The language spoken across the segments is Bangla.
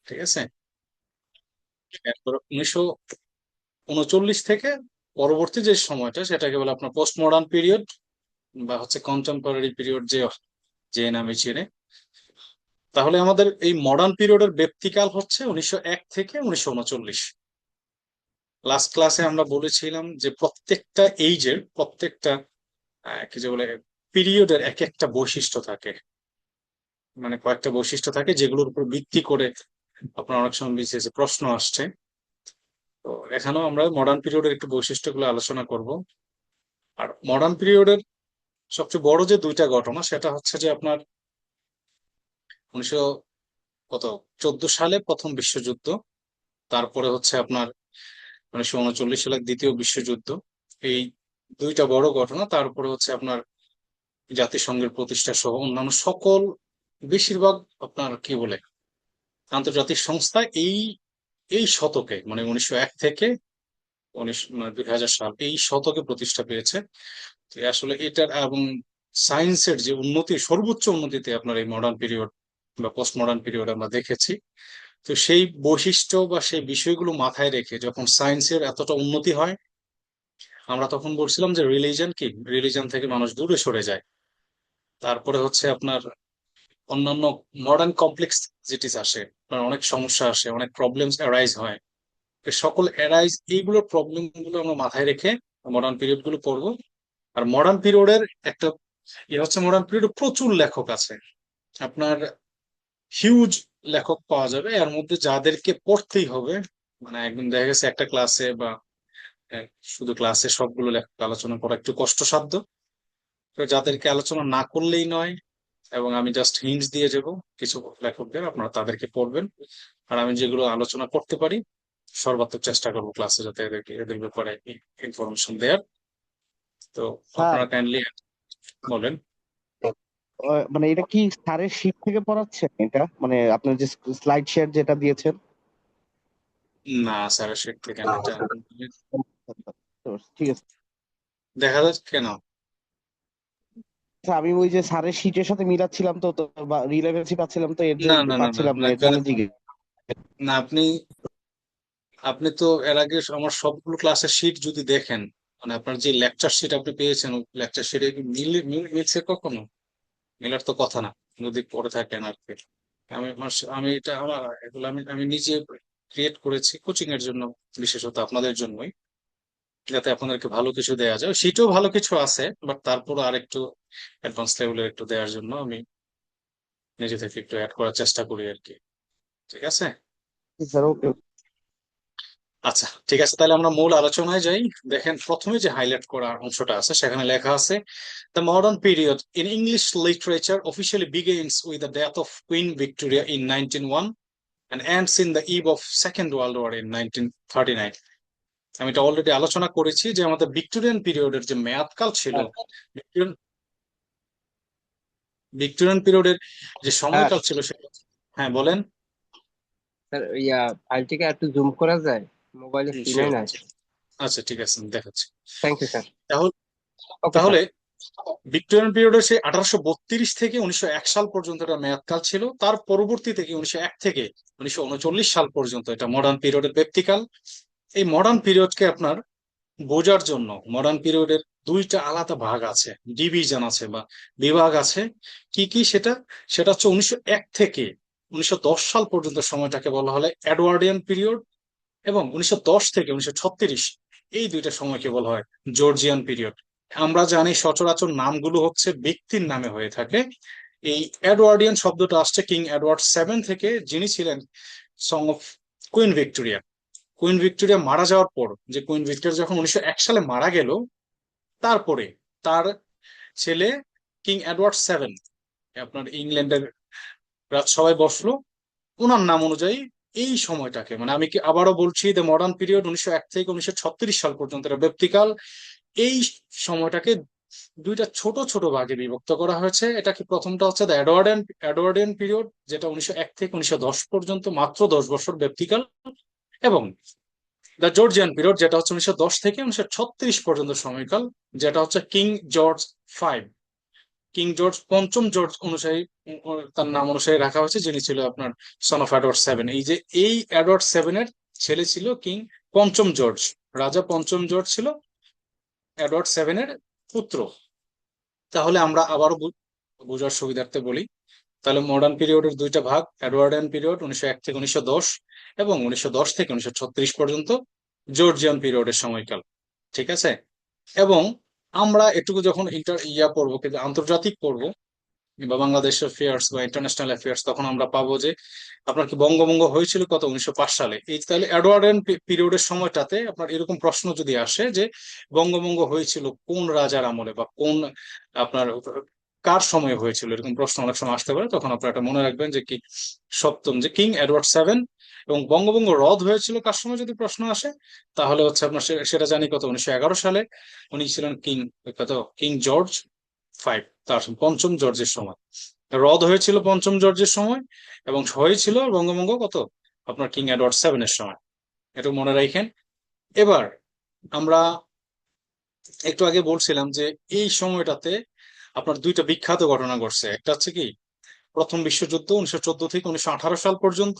ঠিক আছে। এরপর 1939 থেকে পরবর্তী যে সময়টা সেটাকে বলে আপনার পোস্ট মডার্ন পিরিয়ড বা হচ্ছে কন্টেম্পোরারি পিরিয়ড, যে যে নামে চেনে। তাহলে আমাদের এই মডার্ন পিরিয়ডের ব্যক্তিকাল হচ্ছে 1901 থেকে 1939। লাস্ট ক্লাসে আমরা বলেছিলাম যে প্রত্যেকটা এইজের প্রত্যেকটা কি যে বলে পিরিয়ডের এক একটা বৈশিষ্ট্য থাকে, মানে কয়েকটা বৈশিষ্ট্য থাকে যেগুলোর উপর ভিত্তি করে আপনার অনেক সময় বিশেষ প্রশ্ন আসছে। তো এখানেও আমরা মডার্ন পিরিয়ডের একটু বৈশিষ্ট্যগুলো আলোচনা করব। আর মডার্ন পিরিয়ডের সবচেয়ে বড় যে দুইটা ঘটনা সেটা হচ্ছে যে আপনার 1900 কত 14 সালে প্রথম বিশ্বযুদ্ধ, তারপরে হচ্ছে আপনার 1939 সালের দ্বিতীয় বিশ্বযুদ্ধ। এই দুইটা বড় ঘটনা, তারপরে হচ্ছে আপনার জাতিসংঘের প্রতিষ্ঠা সহ অন্যান্য সকল বেশিরভাগ আপনার কি বলে আন্তর্জাতিক সংস্থা এই এই শতকে মানে 1901 থেকে 2000 সাল এই শতকে প্রতিষ্ঠা পেয়েছে। তো আসলে এটার এবং সায়েন্সের যে উন্নতি, সর্বোচ্চ উন্নতিতে আপনার এই মডার্ন পিরিয়ড বা পোস্ট মডার্ন পিরিয়ড আমরা দেখেছি। তো সেই বৈশিষ্ট্য বা সেই বিষয়গুলো মাথায় রেখে যখন সায়েন্সের এতটা উন্নতি হয়, আমরা তখন বলছিলাম যে রিলিজন কি, রিলিজন থেকে মানুষ দূরে সরে যায়। তারপরে হচ্ছে আপনার অন্যান্য মডার্ন কমপ্লেক্সিটিস আসে, আপনার অনেক সমস্যা আসে, অনেক প্রবলেমস অ্যারাইজ হয়। এই সকল অ্যারাইজ এইগুলোর প্রবলেম গুলো আমরা মাথায় রেখে মডার্ন পিরিয়ড গুলো পড়বো। আর মডার্ন পিরিয়ডের একটা হচ্ছে মডার্ন পিরিয়ডে প্রচুর লেখক আছে আপনার, হিউজ লেখক পাওয়া যাবে এর মধ্যে যাদেরকে পড়তেই হবে। মানে একদম দেখা গেছে একটা ক্লাসে বা শুধু ক্লাসে সবগুলো লেখক আলোচনা করা একটু কষ্টসাধ্য। তো যাদেরকে আলোচনা না করলেই নয়, এবং আমি জাস্ট হিন্টস দিয়ে যাব কিছু লেখকদের, আপনারা তাদেরকে পড়বেন। আর আমি যেগুলো আলোচনা করতে পারি সর্বাত্মক চেষ্টা করবো ক্লাসে যাতে এদের ব্যাপারে ইনফরমেশন দেওয়ার। তো স্যার, আপনারা কাইন্ডলি বলেন। মানে এটা কি স্যারের শিট থেকে পড়াচ্ছেন? এটা মানে আপনার যে স্লাইড শেয়ার যেটা দিয়েছেন। না স্যার, সেট থেকে না এটা। তো ঠিক আছে। দেখা যাচ্ছে কেন? আচ্ছা, আমি ওই যে স্যারের শিটের সাথে মিলাচ্ছিলাম, তো রিলেভেন্সি পাচ্ছিলাম, তো এর না জন্য না না না পাচ্ছিলাম না, না এর জন্য জিজ্ঞেস। না, আপনি আপনি তো এর আগে আমার সবগুলো ক্লাসের শিট যদি দেখেন, মানে আপনার যে লেকচার শিট আপনি পেয়েছেন লেকচার শিটে মিলছে কখনো? মিলার তো কথা না, যদি পড়ে থাকেন আর কি। আমি এটা আমার এগুলো আমি আমি নিজে ক্রিয়েট করেছি কোচিং এর জন্য, বিশেষত আপনাদের জন্যই, যাতে আপনাদেরকে ভালো কিছু দেওয়া যায়। সেটাও ভালো কিছু আছে, বাট তারপর আর একটু অ্যাডভান্স লেভেলের একটু দেওয়ার জন্য আমি নিজে থেকে একটু অ্যাড করার চেষ্টা করি আর কি। ঠিক আছে। স্যার, ওকে। আচ্ছা ঠিক আছে, তাহলে আমরা মূল আলোচনায় যাই। দেখেন প্রথমে যে হাইলাইট করা অংশটা আছে সেখানে লেখা আছে, the modern period in English literature officially begins with the death of queen Victoria in 1901 and ends in the eve of Second World War in 1939। আমি এটা অলরেডি আলোচনা করেছি যে আমাদের ভিক্টোরিয়ান পিরিয়ডের যে মেয়াদকাল ছিল, হ্যাঁ, ভিক্টোরিয়ান ভিক্টোরিয়ান পিরিয়ডের যে হ্যাঁ সময়কাল ছিল সেটা, হ্যাঁ বলেন। স্যার, ফাইলটিকে একটু জুম করা যায়? মোবাইলে স্ক্রিনে শিওর। নাই। আচ্ছা ঠিক আছে, আমি দেখাচ্ছি। Thank you sir. তাহলে ওকে স্যার। তাহলে ভিক্টোরিয়ান পিরিয়ডের সেই 1832 থেকে 1901 সাল পর্যন্ত এটা মেয়াদকাল ছিল। তার পরবর্তী থেকে 1901 থেকে 1939 সাল পর্যন্ত এটা মডার্ন পিরিয়ডের ব্যক্তিকাল। এই মডার্ন পিরিয়ডকে আপনার বোঝার জন্য মডার্ন পিরিয়ডের দুইটা আলাদা ভাগ আছে, ডিভিশন আছে বা বিভাগ আছে। কি কি সেটা? সেটা হচ্ছে 1901 থেকে 1910 সাল পর্যন্ত সময়টাকে বলা হলে এডওয়ার্ডিয়ান পিরিয়ড, এবং 1910 থেকে 1936 এই দুইটা সময়কে বলা হয় জর্জিয়ান পিরিয়ড। আমরা জানি সচরাচর নামগুলো হচ্ছে ব্যক্তির নামে হয়ে থাকে। এই এডওয়ার্ডিয়ান শব্দটা আসছে কিং এডওয়ার্ড 7 থেকে, যিনি ছিলেন song of queen Victoria. Queen Victoria মারা যাওয়ার পর, যে কুইন ভিক্টোরিয়া যখন 1901 সালে মারা গেল, তারপরে তার ছেলে কিং এডওয়ার্ড 7 আপনার ইংল্যান্ডের রাজসভায় বসলো। ওনার নাম অনুযায়ী এই সময়টাকে, মানে আমি কি আবারও বলছি, দ্য মডার্ন পিরিয়ড 1901 থেকে 1936 সাল পর্যন্ত এটা ব্যক্তিকাল। এই সময়টাকে দুইটা ছোট ছোট ভাগে বিভক্ত করা হয়েছে। এটা কি প্রথমটা হচ্ছে দ্য এডওয়ার্ডিয়ান পিরিয়ড, যেটা 1901 থেকে 1910 পর্যন্ত, মাত্র 10 বছর ব্যক্তিকাল। এবং দ্য জর্জিয়ান পিরিয়ড, যেটা হচ্ছে 1910 থেকে 1936 পর্যন্ত সময়কাল, যেটা হচ্ছে কিং জর্জ 5। কিং জর্জ পঞ্চম জর্জ অনুসারী, তার নাম অনুসারে রাখা হয়েছে, যিনি ছিল আপনার সন অফ এডওয়ার্ড সেভেন। এই যে এই এডওয়ার্ড সেভেনের ছেলে ছিল কিং পঞ্চম জর্জ। রাজা পঞ্চম জর্জ ছিল এডওয়ার্ড সেভেনের পুত্র। তাহলে আমরা আবারও বোঝার সুবিধার্থে বলি, তাহলে মডার্ন পিরিয়ডের দুইটা ভাগ, এডওয়ার্ডিয়ান পিরিয়ড 1901 থেকে 1910 এবং 1910 থেকে 1936 পর্যন্ত জর্জিয়ান পিরিয়ডের সময়কাল। ঠিক আছে? এবং আমরা এটুকু যখন পড়বো, কিন্তু আন্তর্জাতিক পড়বো বা বাংলাদেশ অ্যাফেয়ার্স বা ইন্টারন্যাশনাল অ্যাফেয়ার্স, তখন আমরা পাবো যে আপনার কি বঙ্গভঙ্গ হয়েছিল কত 1905 সালে। এই তাহলে এডওয়ার্ডিয়ান পিরিয়ডের সময়টাতে আপনার এরকম প্রশ্ন যদি আসে যে বঙ্গভঙ্গ হয়েছিল কোন রাজার আমলে বা কোন আপনার কার সময় হয়েছিল, এরকম প্রশ্ন অনেক সময় আসতে পারে, তখন আপনারা এটা মনে রাখবেন যে কি সপ্তম যে কিং এডওয়ার্ড সেভেন। এবং বঙ্গভঙ্গ রদ হয়েছিল কার সময় যদি প্রশ্ন আসে, তাহলে হচ্ছে আপনার সেটা জানি কত 1911 সালে। উনি ছিলেন কিং কত কিং জর্জ ফাইভ, তার পঞ্চম জর্জের সময়। রদ হয়েছিল পঞ্চম জর্জের সময় এবং হয়েছিল বঙ্গভঙ্গ কত আপনার কিং এডওয়ার্ড সেভেনের সময়। এটা মনে রাখেন। এবার আমরা একটু আগে বলছিলাম যে এই সময়টাতে আপনার দুইটা বিখ্যাত ঘটনা ঘটছে। একটা হচ্ছে কি প্রথম বিশ্বযুদ্ধ 1914 থেকে 1918 সাল পর্যন্ত,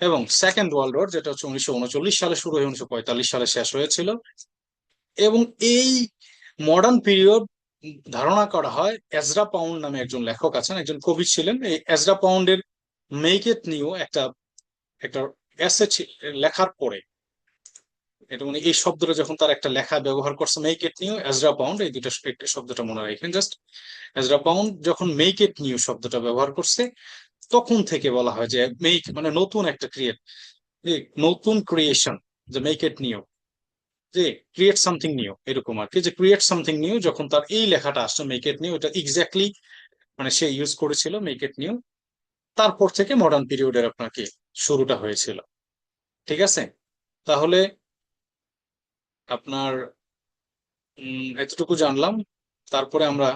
এবং সেকেন্ড ওয়ার্ল্ড ওয়ার যেটা হচ্ছে 1939 সালে শুরু হয়ে 1945 সালে শেষ হয়েছিল। এবং এই মডার্ন পিরিয়ড ধারণা করা হয়, এজরা পাউন্ড নামে একজন লেখক আছেন, একজন কবি ছিলেন। এই এজরা পাউন্ডের মেক ইট নিউ একটা একটা এসে লেখার পরে, এটা মানে এই শব্দটা যখন তার একটা লেখা ব্যবহার করছে, make it new Ezra pound, এই দুটো শব্দটা মনে রাখেন জাস্ট। এজরা পাউন্ড যখন মেক ইট নিউ শব্দটা ব্যবহার করছে, তখন থেকে বলা হয় যে মেক মানে নতুন একটা নতুন ক্রিয়েশন, যে মেক ইট নিউ, যে ক্রিয়েট সামথিং নিউ, এরকম আর কি, যে ক্রিয়েট সামথিং নিউ। যখন তার এই লেখাটা আসছে মেক ইট নিউ, এটা এক্স্যাক্টলি মানে সে ইউজ করেছিল মেক ইট নিউ। তারপর থেকে মডার্ন পিরিয়ডের আপনাকে শুরুটা হয়েছিল। ঠিক আছে? তাহলে আপনার এতটুকু জানলাম। তারপরে আমরা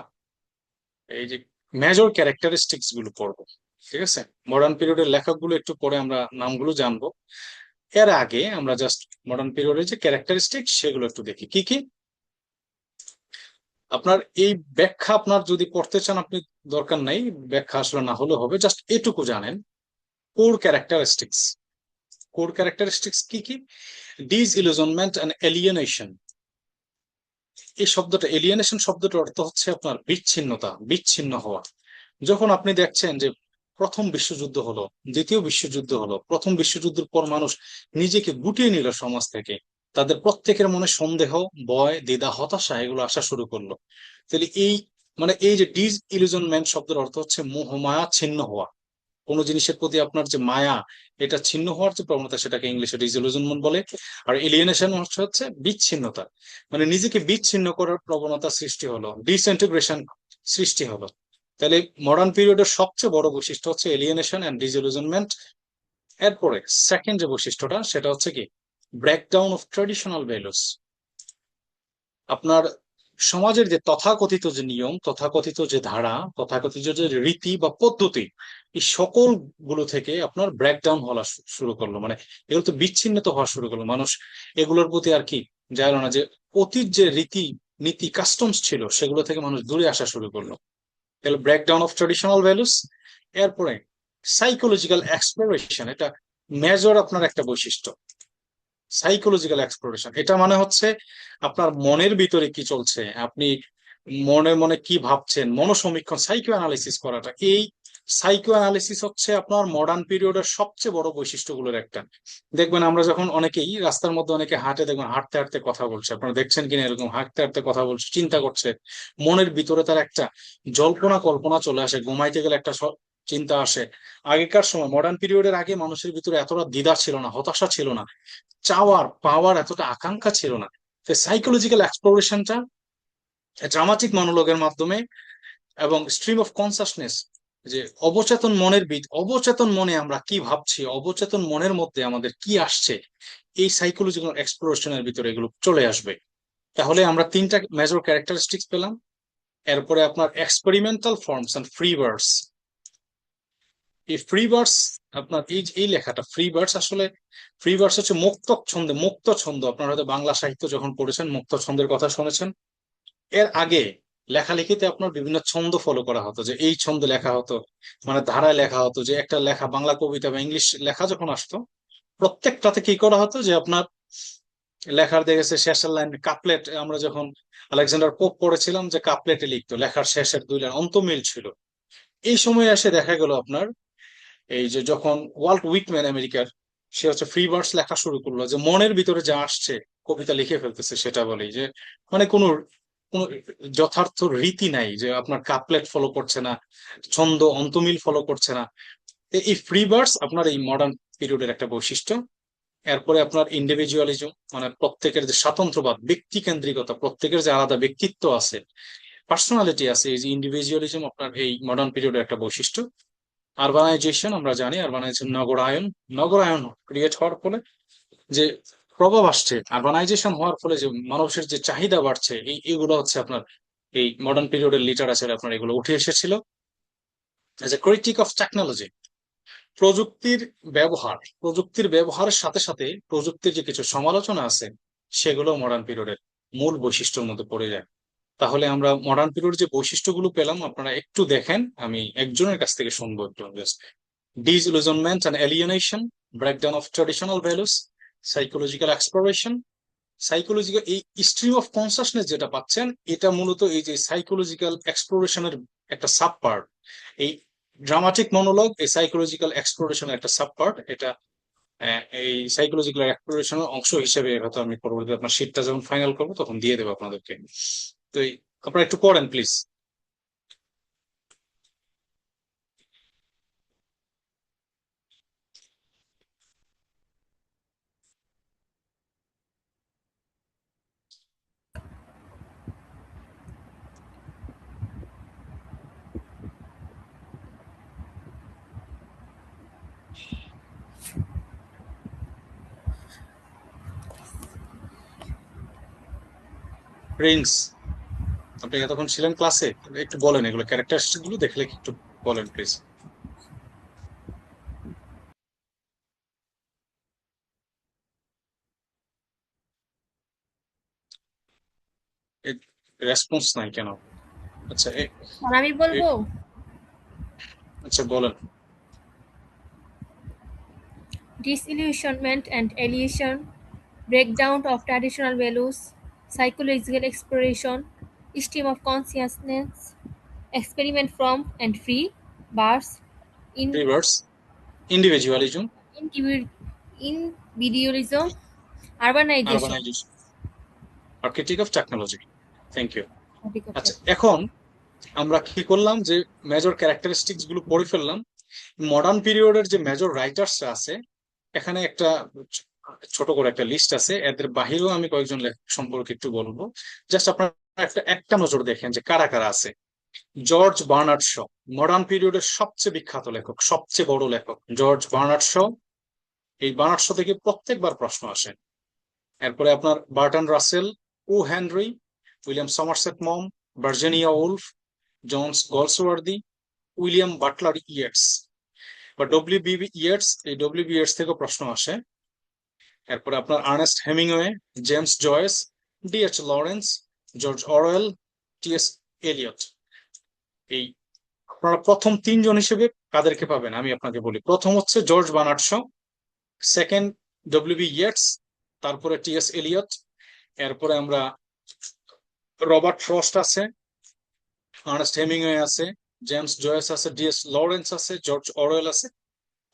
এই যে মেজর ক্যারেক্টারিস্টিক্স গুলো পড়বো। ঠিক আছে? মডার্ন পিরিয়ডের লেখকগুলো একটু পরে আমরা নামগুলো জানবো। এর আগে আমরা জাস্ট মডার্ন পিরিয়ডের যে ক্যারেক্টারিস্টিক্স সেগুলো একটু দেখি কি কি। আপনার এই ব্যাখ্যা আপনার যদি পড়তে চান আপনি, দরকার নাই ব্যাখ্যা আসলে না হলে হবে, জাস্ট এটুকু জানেন কোর ক্যারেক্টারিস্টিক্স। কোর ক্যারেক্টারিস্টিক্স কি কি? ডিসইলুশনমেন্ট এন্ড এলিয়েনেশন। এই শব্দটা এলিয়েনেশন শব্দটার অর্থ হচ্ছে আপনার বিচ্ছিন্নতা, বিচ্ছিন্ন হওয়া। যখন আপনি দেখছেন যে প্রথম বিশ্বযুদ্ধ হলো, দ্বিতীয় বিশ্বযুদ্ধ হলো, প্রথম বিশ্বযুদ্ধের পর মানুষ নিজেকে গুটিয়ে নিল সমাজ থেকে, তাদের প্রত্যেকের মনে সন্দেহ, ভয়, দ্বিধা, হতাশা এগুলো আসা শুরু করলো। তাহলে এই মানে এই যে ডিস ইলিউশনমেন্ট শব্দের অর্থ হচ্ছে মোহ মায়া ছিন্ন হওয়া। কোনো জিনিসের প্রতি আপনার যে মায়া, এটা ছিন্ন হওয়ার যে প্রবণতা, সেটাকে ইংলিশে ডিসইলুশনমেন্ট বলে। আর এলিয়েনেশন হচ্ছে বিচ্ছিন্নতা, মানে নিজেকে বিচ্ছিন্ন করার প্রবণতা সৃষ্টি হলো, ডিসইন্টিগ্রেশন সৃষ্টি হলো। তাহলে মডার্ন পিরিয়ডের সবচেয়ে বড় বৈশিষ্ট্য হচ্ছে এলিয়েনেশন এন্ড ডিসইলুশনমেন্ট। এরপরে সেকেন্ড যে বৈশিষ্ট্যটা সেটা হচ্ছে কি ব্রেকডাউন অফ ট্র্যাডিশনাল ভ্যালুস। আপনার সমাজের যে তথাকথিত যে নিয়ম, তথাকথিত যে ধারা, তথাকথিত যে রীতি বা পদ্ধতি, এই সকল গুলো থেকে আপনার ব্রেকডাউন হওয়া শুরু করলো, মানে এগুলো তো বিচ্ছিন্নত হওয়া শুরু করলো। মানুষ এগুলোর প্রতি আর কি জানো না, যে অতীত যে রীতি নীতি কাস্টমস ছিল সেগুলো থেকে মানুষ দূরে আসা শুরু করলো। তাহলে ব্রেকডাউন অফ ট্র্যাডিশনাল ভ্যালুস। এরপরে সাইকোলজিক্যাল এক্সপ্লোরেশন, এটা মেজর আপনার একটা বৈশিষ্ট্য। সাইকোলজিক্যাল এক্সপ্লোরেশন এটা মানে হচ্ছে আপনার মনের ভিতরে কি চলছে, আপনি মনে মনে কি ভাবছেন, মনোসমীক্ষণ, সাইকো অ্যানালিসিস করাটা। এই সাইকো অ্যানালিসিস হচ্ছে আপনার মডার্ন পিরিয়ডের সবচেয়ে বড় বৈশিষ্ট্যগুলোর একটা। দেখবেন আমরা যখন অনেকেই রাস্তার মধ্যে অনেকে হাঁটে, দেখবেন হাঁটতে হাঁটতে কথা বলছে, আপনারা দেখছেন কিনা এরকম হাঁটতে হাঁটতে কথা বলছে, চিন্তা করছে, মনের ভিতরে তার একটা জল্পনা কল্পনা চলে আসে, ঘুমাইতে গেলে একটা চিন্তা আসে। আগেকার সময় মডার্ন পিরিয়ডের আগে মানুষের ভিতরে এতটা দ্বিধা ছিল না, হতাশা ছিল না, চাওয়ার পাওয়ার এতটা আকাঙ্ক্ষা ছিল না। সাইকোলজিক্যাল এক্সপ্লোরেশনটা ড্রামাটিক মনোলগের মাধ্যমে এবং স্ট্রিম অফ কনসাসনেস, যে অবচেতন মনের অবচেতন মনে আমরা কি ভাবছি, অবচেতন মনের মধ্যে আমাদের কি আসছে, এই সাইকোলজিক্যাল এক্সপ্লোরেশনের ভিতরে এগুলো চলে আসবে। তাহলে আমরা তিনটা মেজর ক্যারেক্টারিস্টিক্স পেলাম। এরপরে আপনার এক্সপেরিমেন্টাল ফর্মস এন্ড ফ্রি ওয়ার্ডস। এই ফ্রি ওয়ার্ডস আপনার এই লেখাটা ফ্রি ওয়ার্ডস, আসলে ফ্রি ওয়ার্ডস হচ্ছে মুক্ত ছন্দে, মুক্ত ছন্দ। আপনারা হয়তো বাংলা সাহিত্য যখন পড়েছেন মুক্ত ছন্দের কথা শুনেছেন। এর আগে লেখালেখিতে আপনার বিভিন্ন ছন্দ ফলো করা হতো, যে এই ছন্দে লেখা হতো, মানে ধারায় লেখা হতো, যে একটা লেখা বাংলা কবিতা বা ইংলিশ লেখা যখন আসতো প্রত্যেকটাতে কি করা হতো, যে আপনার লেখার দেখেছে শেষের লাইন কাপলেট, আমরা যখন আলেকজান্ডার পোপ পড়েছিলাম যে কাপলেটে লিখতো, লেখার শেষের দুই লাইন অন্তমিল ছিল। এই সময় এসে দেখা গেল আপনার এই যে যখন ওয়াল্ট হুইটম্যান আমেরিকার, সে হচ্ছে ফ্রি ভার্স লেখা শুরু করলো, যে মনের ভিতরে যা আসছে কবিতা লিখে ফেলতেছে, সেটা বলেই যে মানে কোনো কোনো যথার্থ রীতি নাই, যে আপনার কাপলেট ফলো করছে না, ছন্দ অন্তমিল ফলো করছে না। এই ফ্রি ভার্স আপনার এই মডার্ন পিরিয়ডের একটা বৈশিষ্ট্য। এরপরে আপনার ইন্ডিভিজুয়ালিজম, মানে প্রত্যেকের যে স্বাতন্ত্র্যবাদ, ব্যক্তি কেন্দ্রিকতা, প্রত্যেকের যে আলাদা ব্যক্তিত্ব আছে, পার্সোনালিটি আছে, এই যে ইন্ডিভিজুয়ালিজম আপনার এই মডার্ন পিরিয়ডের একটা বৈশিষ্ট্য। আরবানাইজেশন, আমরা জানি আরবানাইজেশন, নগরায়ন, নগরায়ন ক্রিয়েট হওয়ার ফলে যে প্রভাব আসছে, আরবানাইজেশন হওয়ার ফলে যে মানুষের যে চাহিদা বাড়ছে, এগুলো হচ্ছে আপনার এই মডার্ন পিরিয়ডের লিটারেচারে আপনার এগুলো উঠে এসেছিল। As a critic of technology, প্রযুক্তির ব্যবহারের সাথে সাথে প্রযুক্তির যে কিছু সমালোচনা আছে, সেগুলো মডার্ন পিরিয়ডের মূল বৈশিষ্ট্যের মধ্যে পড়ে যায়। তাহলে আমরা মডার্ন পিরিয়ড যে বৈশিষ্ট্যগুলো পেলাম, আপনারা একটু দেখেন, আমি একজনের কাছ থেকে শুনবো একটু। Disillusionment and alienation, breakdown of traditional values, psychological exploration. Psychological এই স্ট্রিম অফ কনসাসনেস যেটা পাচ্ছেন, এটা মূলত এই যে সাইকোলজিক্যাল এক্সপ্লোরেশনের একটা সাব পার্ট। এই ড্রামাটিক মনোলগ এই সাইকোলজিক্যাল এক্সপ্লোরেশনের একটা সাব পার্ট। এটা এই সাইকোলজিক্যাল এক্সপ্লোরেশনের অংশ হিসেবে হয়তো আমি পরবর্তীতে আপনার শীটটা যখন ফাইনাল করবো তখন দিয়ে দেবো আপনাদেরকে। তো আপনারা একটু পড়েন প্লিজ। প্রিন্স, আপনি এতক্ষণ ছিলেন ক্লাসে, একটু বলেন এগুলো ক্যারেক্টারিস্টিক গুলো দেখলে একটু বলেন প্লিজ। রেসপন্স নাই কেন? আচ্ছা আর আমি বলবো আচ্ছা বলেন। disillusionment and alienation, breakdown of traditional values, psychological exploration, stream of consciousness, experiment from and free, bars, in rivers, individualism, individualism, urbanization. Urbanization আর critic of technology. Thank you. Topic of আচ্ছা chapter. এখন আমরা কি করলাম, যে মেজর ক্যারেক্টারিস্টিক্স গুলো পড়ে ফেললাম। মডার্ন পিরিয়ডের যে মেজর রাইটার্সরা আছে, এখানে একটা ছোট করে একটা লিস্ট আছে, এদের বাহিরেও আমি কয়েকজন লেখক সম্পর্কে একটু বলবো। জাস্ট আপনারা একটা নজর দেখেন যে কারা কারা আছে। জর্জ বার্নার্ড শ, মডার্ন পিরিয়ডের সবচেয়ে বিখ্যাত লেখক, সবচেয়ে বড় লেখক জর্জ বার্নার্ড শ। এই বার্নার্ড শ থেকে প্রত্যেকবার প্রশ্ন আসে। এরপরে আপনার Bertrand Russell, O Henry, William Somerset Maugham, Virginia Woolf, Johns Galsworthy, William Butler Yeats বা ডব্লিউ.বি. ইয়েটস, এই ডব্লিউ.বি. ইয়েটস থেকে প্রশ্ন আসে। এরপরে আপনার Ernest Hemingway, James Joyce, D H. Lawrence, George Orwell, T S. Eliot. এই আপনারা প্রথম তিনজন হিসেবে কাদেরকে পাবেন আমি আপনাকে বলি। প্রথম হচ্ছে George Bernard Shaw, second W B. Yeats, তারপরে টি.এস. এলিয়ট, এরপরে আমরা রবার্ট ফ্রস্ট আছে, আর্নেস্ট হেমিংওয়ে আছে, জেমস জয়েস আছে, ডি.এস. লরেন্স আছে, জর্জ অরওয়েল আছে।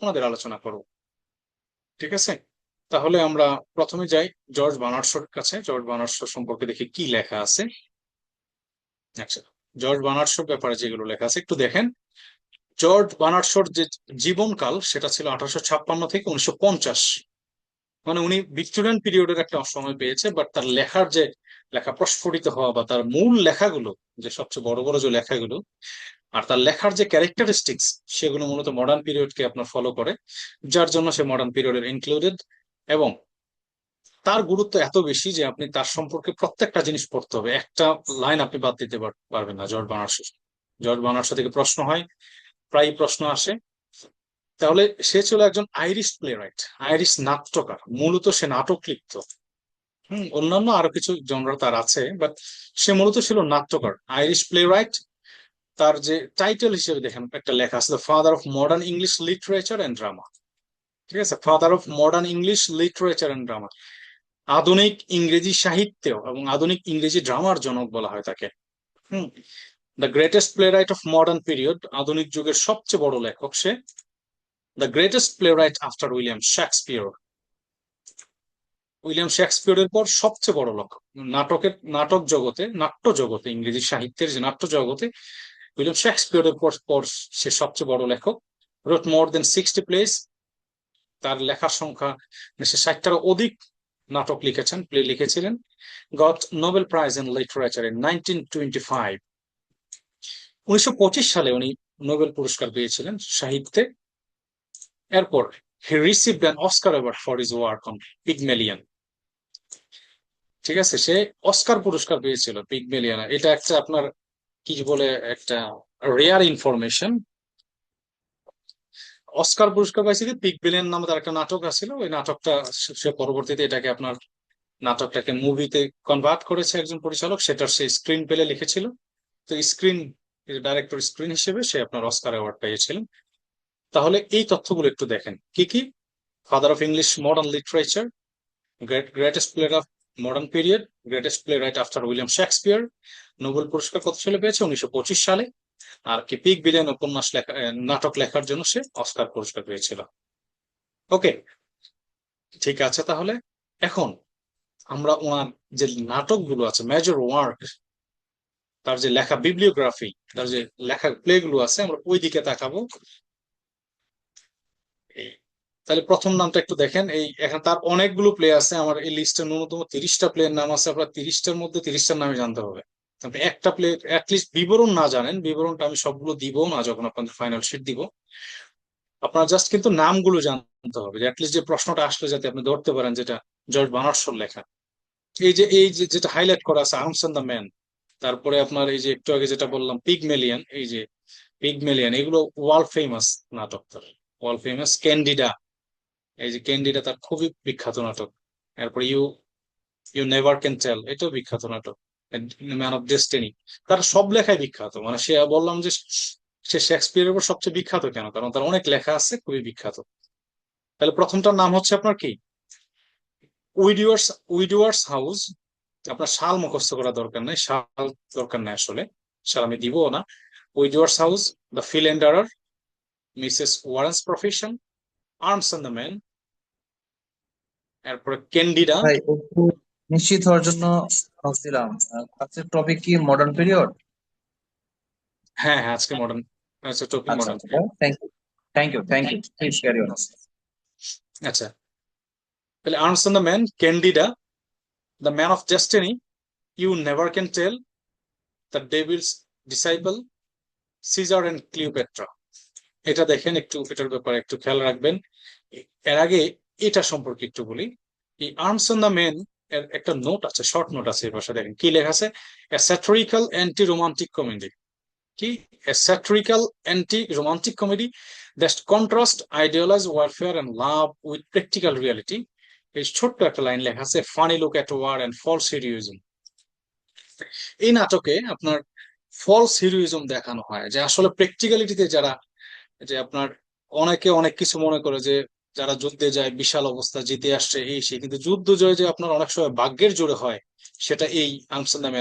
ওনাদের আলোচনা করব, ঠিক আছে? তাহলে আমরা প্রথমে যাই জর্জ বার্নার্ড শোর কাছে। জর্জ বার্নার্ড শো সম্পর্কে দেখি কি লেখা আছে। আচ্ছা, জর্জ বার্নার্ড শোর ব্যাপারে যেগুলো লেখা আছে একটু দেখেন। জর্জ বার্নার্ড শোর যে জীবনকাল, সেটা ছিল 1856 থেকে 1950। মানে উনি ভিক্টোরিয়ান পিরিয়ডের একটা সময় পেয়েছে, বাট তার লেখার যে লেখা প্রস্ফুটিত হওয়া বা তার মূল লেখাগুলো, যে সবচেয়ে বড় বড় যে লেখাগুলো, আর তার লেখার যে ক্যারেক্টারিস্টিক্স, সেগুলো মূলত মডার্ন পিরিয়ডকে আপনার ফলো করে, যার জন্য সে মডার্ন পিরিয়ডের ইনক্লুডেড। এবং তার গুরুত্ব এত বেশি যে আপনি তার সম্পর্কে প্রত্যেকটা জিনিস পড়তে হবে, একটা লাইন আপনি বাদ দিতে পারবেন না George Bernard Shaw. George Bernard Shaw থেকে প্রশ্ন হয়, প্রায় প্রশ্ন আসে। তাহলে সে ছিল একজন আইরিশ প্লে রাইট, আইরিশ নাট্যকার, মূলত সে নাটক লিখত। অন্যান্য আরো কিছু জনরা তার আছে, বাট সে মূলত ছিল নাট্যকার, আইরিশ প্লে রাইট। তার যে টাইটেল হিসেবে দেখেন একটা লেখা আছে, the father of modern English literature and drama. ঠিক আছে, father of modern English literature and drama, আধুনিক ইংরেজি সাহিত্য এবং আধুনিক ইংরেজি ড্রামার জনক বলা হয় তাকে। Hmm the greatest playwright of modern period, আধুনিক যুগের সবচেয়ে বড় লেখক সে। The greatest playwright after William Shakespeare, William শেক্সপিয়রের পর সবচেয়ে বড় লেখক নাটক জগতে, নাট্য জগতে, ইংরেজি সাহিত্যের যে নাট্য জগতে উইলিয়াম শেক্সপিয়রের পর সে সবচেয়ে বড় লেখক। রোট মোর দেন 60 প্লেস, তার লেখার সংখ্যা সে 60টারও অধিক নাটক লিখেছেন, প্লে লিখেছিলেন। Goat Nobel prize in literature in 1925, 1925 সালে উনি নোবেল পুরস্কার পেয়েছিলেন সাহিত্যে। এরপর হি received an Oscar award for his work on Pygmalion. ঠিক আছে, সে অস্কার পুরস্কার পেয়েছিল পিগমেলিয়ন। এটা একটা আপনার কি বলে একটা রেয়ার ইনফরমেশন। অস্কার পুরস্কার পাইছে কি, পিগমেলিয়ন নামে তার একটা নাটক আছিল, ওই নাটকটা সে পরবর্তীতে এটাকে আপনার নাটকটাকে মুভিতে কনভার্ট করেছে একজন পরিচালক, সেটার সে স্ক্রিন পেলে লিখেছিল। তো স্ক্রিন ডাইরেক্টর স্ক্রিন হিসেবে সে আপনার অস্কার অ্যাওয়ার্ড পেয়েছিলেন। তাহলে এই তথ্যগুলো একটু দেখেন কি কি। Father of English modern literature, greatest play of modern period, greatest playwright after William Shakespeare. Nobel পুরস্কার কত সালে পেয়েছে? 1925 সালে। আর কি পিগমেলিয়ন উপন্যাস লেখা, নাটক লেখার জন্য সে অস্কার পুরস্কার পেয়েছিল। ওকে, ঠিক আছে। তাহলে এখন আমরা ওনার যে নাটকগুলো আছে, মেজর ওয়ার্ক, তার যে লেখা বিবলিওগ্রাফি, তার যে লেখা প্লে গুলো আছে, আমরা ওই দিকে তাকাবো। তাহলে প্রথম নামটা একটু দেখেন। এই এখানে তার অনেকগুলো প্লে আছে, আমার এই লিস্টে ন্যূনতম 30টা প্লের নাম আছে। আপনার 30টার মধ্যে 30টার নামে জানতে হবে। আপনি একটা প্লে অ্যাটলিস্ট বিবরণ না জানেন, বিবরণটা আমি সবগুলো দিব না যখন আপনাদের ফাইনাল শিট দিব। আপনার জাস্ট কিন্তু নামগুলো জানতে হবে, যে অ্যাটলিস্ট যে প্রশ্নটা আসলে যাতে আপনি ধরতে পারেন যেটা জর্জ বার্নার্ডশর লেখা। এই যে যেটা হাইলাইট করা আছে, আর্মস এন্ড দ্য ম্যান, তারপরে আপনার এই যে একটু আগে যেটা বললাম পিগমেলিয়ন, এই যে পিগমেলিয়ন, এগুলো ওয়ার্ল্ড ফেমাস নাটক। তার ওয়ার্ল্ড ফেমাস ক্যান্ডিডা, এই যে ক্যান্ডিডা তার খুবই বিখ্যাত নাটক। এরপর you you never can tell, এটাও বিখ্যাত নাটক। ম্যান অফ ডেস্টিনি, তার সব লেখাই বিখ্যাত। মানে সে বললাম যে সে শেক্সপিয়ারের উপর সবচেয়ে বিখ্যাত কেন, কারণ তার অনেক লেখা আছে খুবই বিখ্যাত। তাহলে প্রথমটার নাম হচ্ছে আপনার কি, উইডুয়ার্স, উইডুয়ার্স হাউস। আপনার সাল মুখস্থ করা দরকার নেই, সাল দরকার নেই আসলে, সাল আমি দিব না। Widowers' houses, the philanderer, Mrs Warren's profession, arms and the man, এরপরে ক্যান্ডিডা। ভাই একটু নিশ্চিত হওয়ার জন্য ভাবছিলাম আজকের টপিক কি মডার্ন পিরিয়ড? হ্যাঁ হ্যাঁ, আজকে মডার্ন, আচ্ছা টপিক আচ্ছা মডার্ন। আচ্ছা, thank you, thank you, please carry on. আচ্ছা, তাহলে arms and the man, Candida, the man of destiny, you never can tell, the devil's disciple, Caesar and Cleopatra. এটা দেখেন, একটু এটার ব্যাপারে একটু খেয়াল রাখবেন। এর আগে এটা সম্পর্কে একটু বলি। এই আর্মস এন্ড দ্য ম্যান এর একটা নোট আছে, শর্ট নোট আছে, এই পাশে দেখেন কি লেখা আছে, স্যাটিরিক্যাল অ্যান্টি রোমান্টিক কমেডি। কি, satirical anti romantic comedy that contrast idealise warfare and love with practical reality. এই ছোট্ট একটা লাইন লেখা আছে, funny look at war and false heroism. এই নাটকে আপনার ফলস হিরোইজম দেখানো হয়, যে আসলে প্র্যাকটিক্যালিটিতে যারা, যে আপনার অনেকে অনেক কিছু মনে করে যে যারা যুদ্ধে যায় বিশাল অবস্থা জিতে আসছে এই সে, কিন্তু যুদ্ধ জয় যে আপনার অনেক সময় ভাগ্যের জোরে হয়, সেটা এই আমস্টারডামে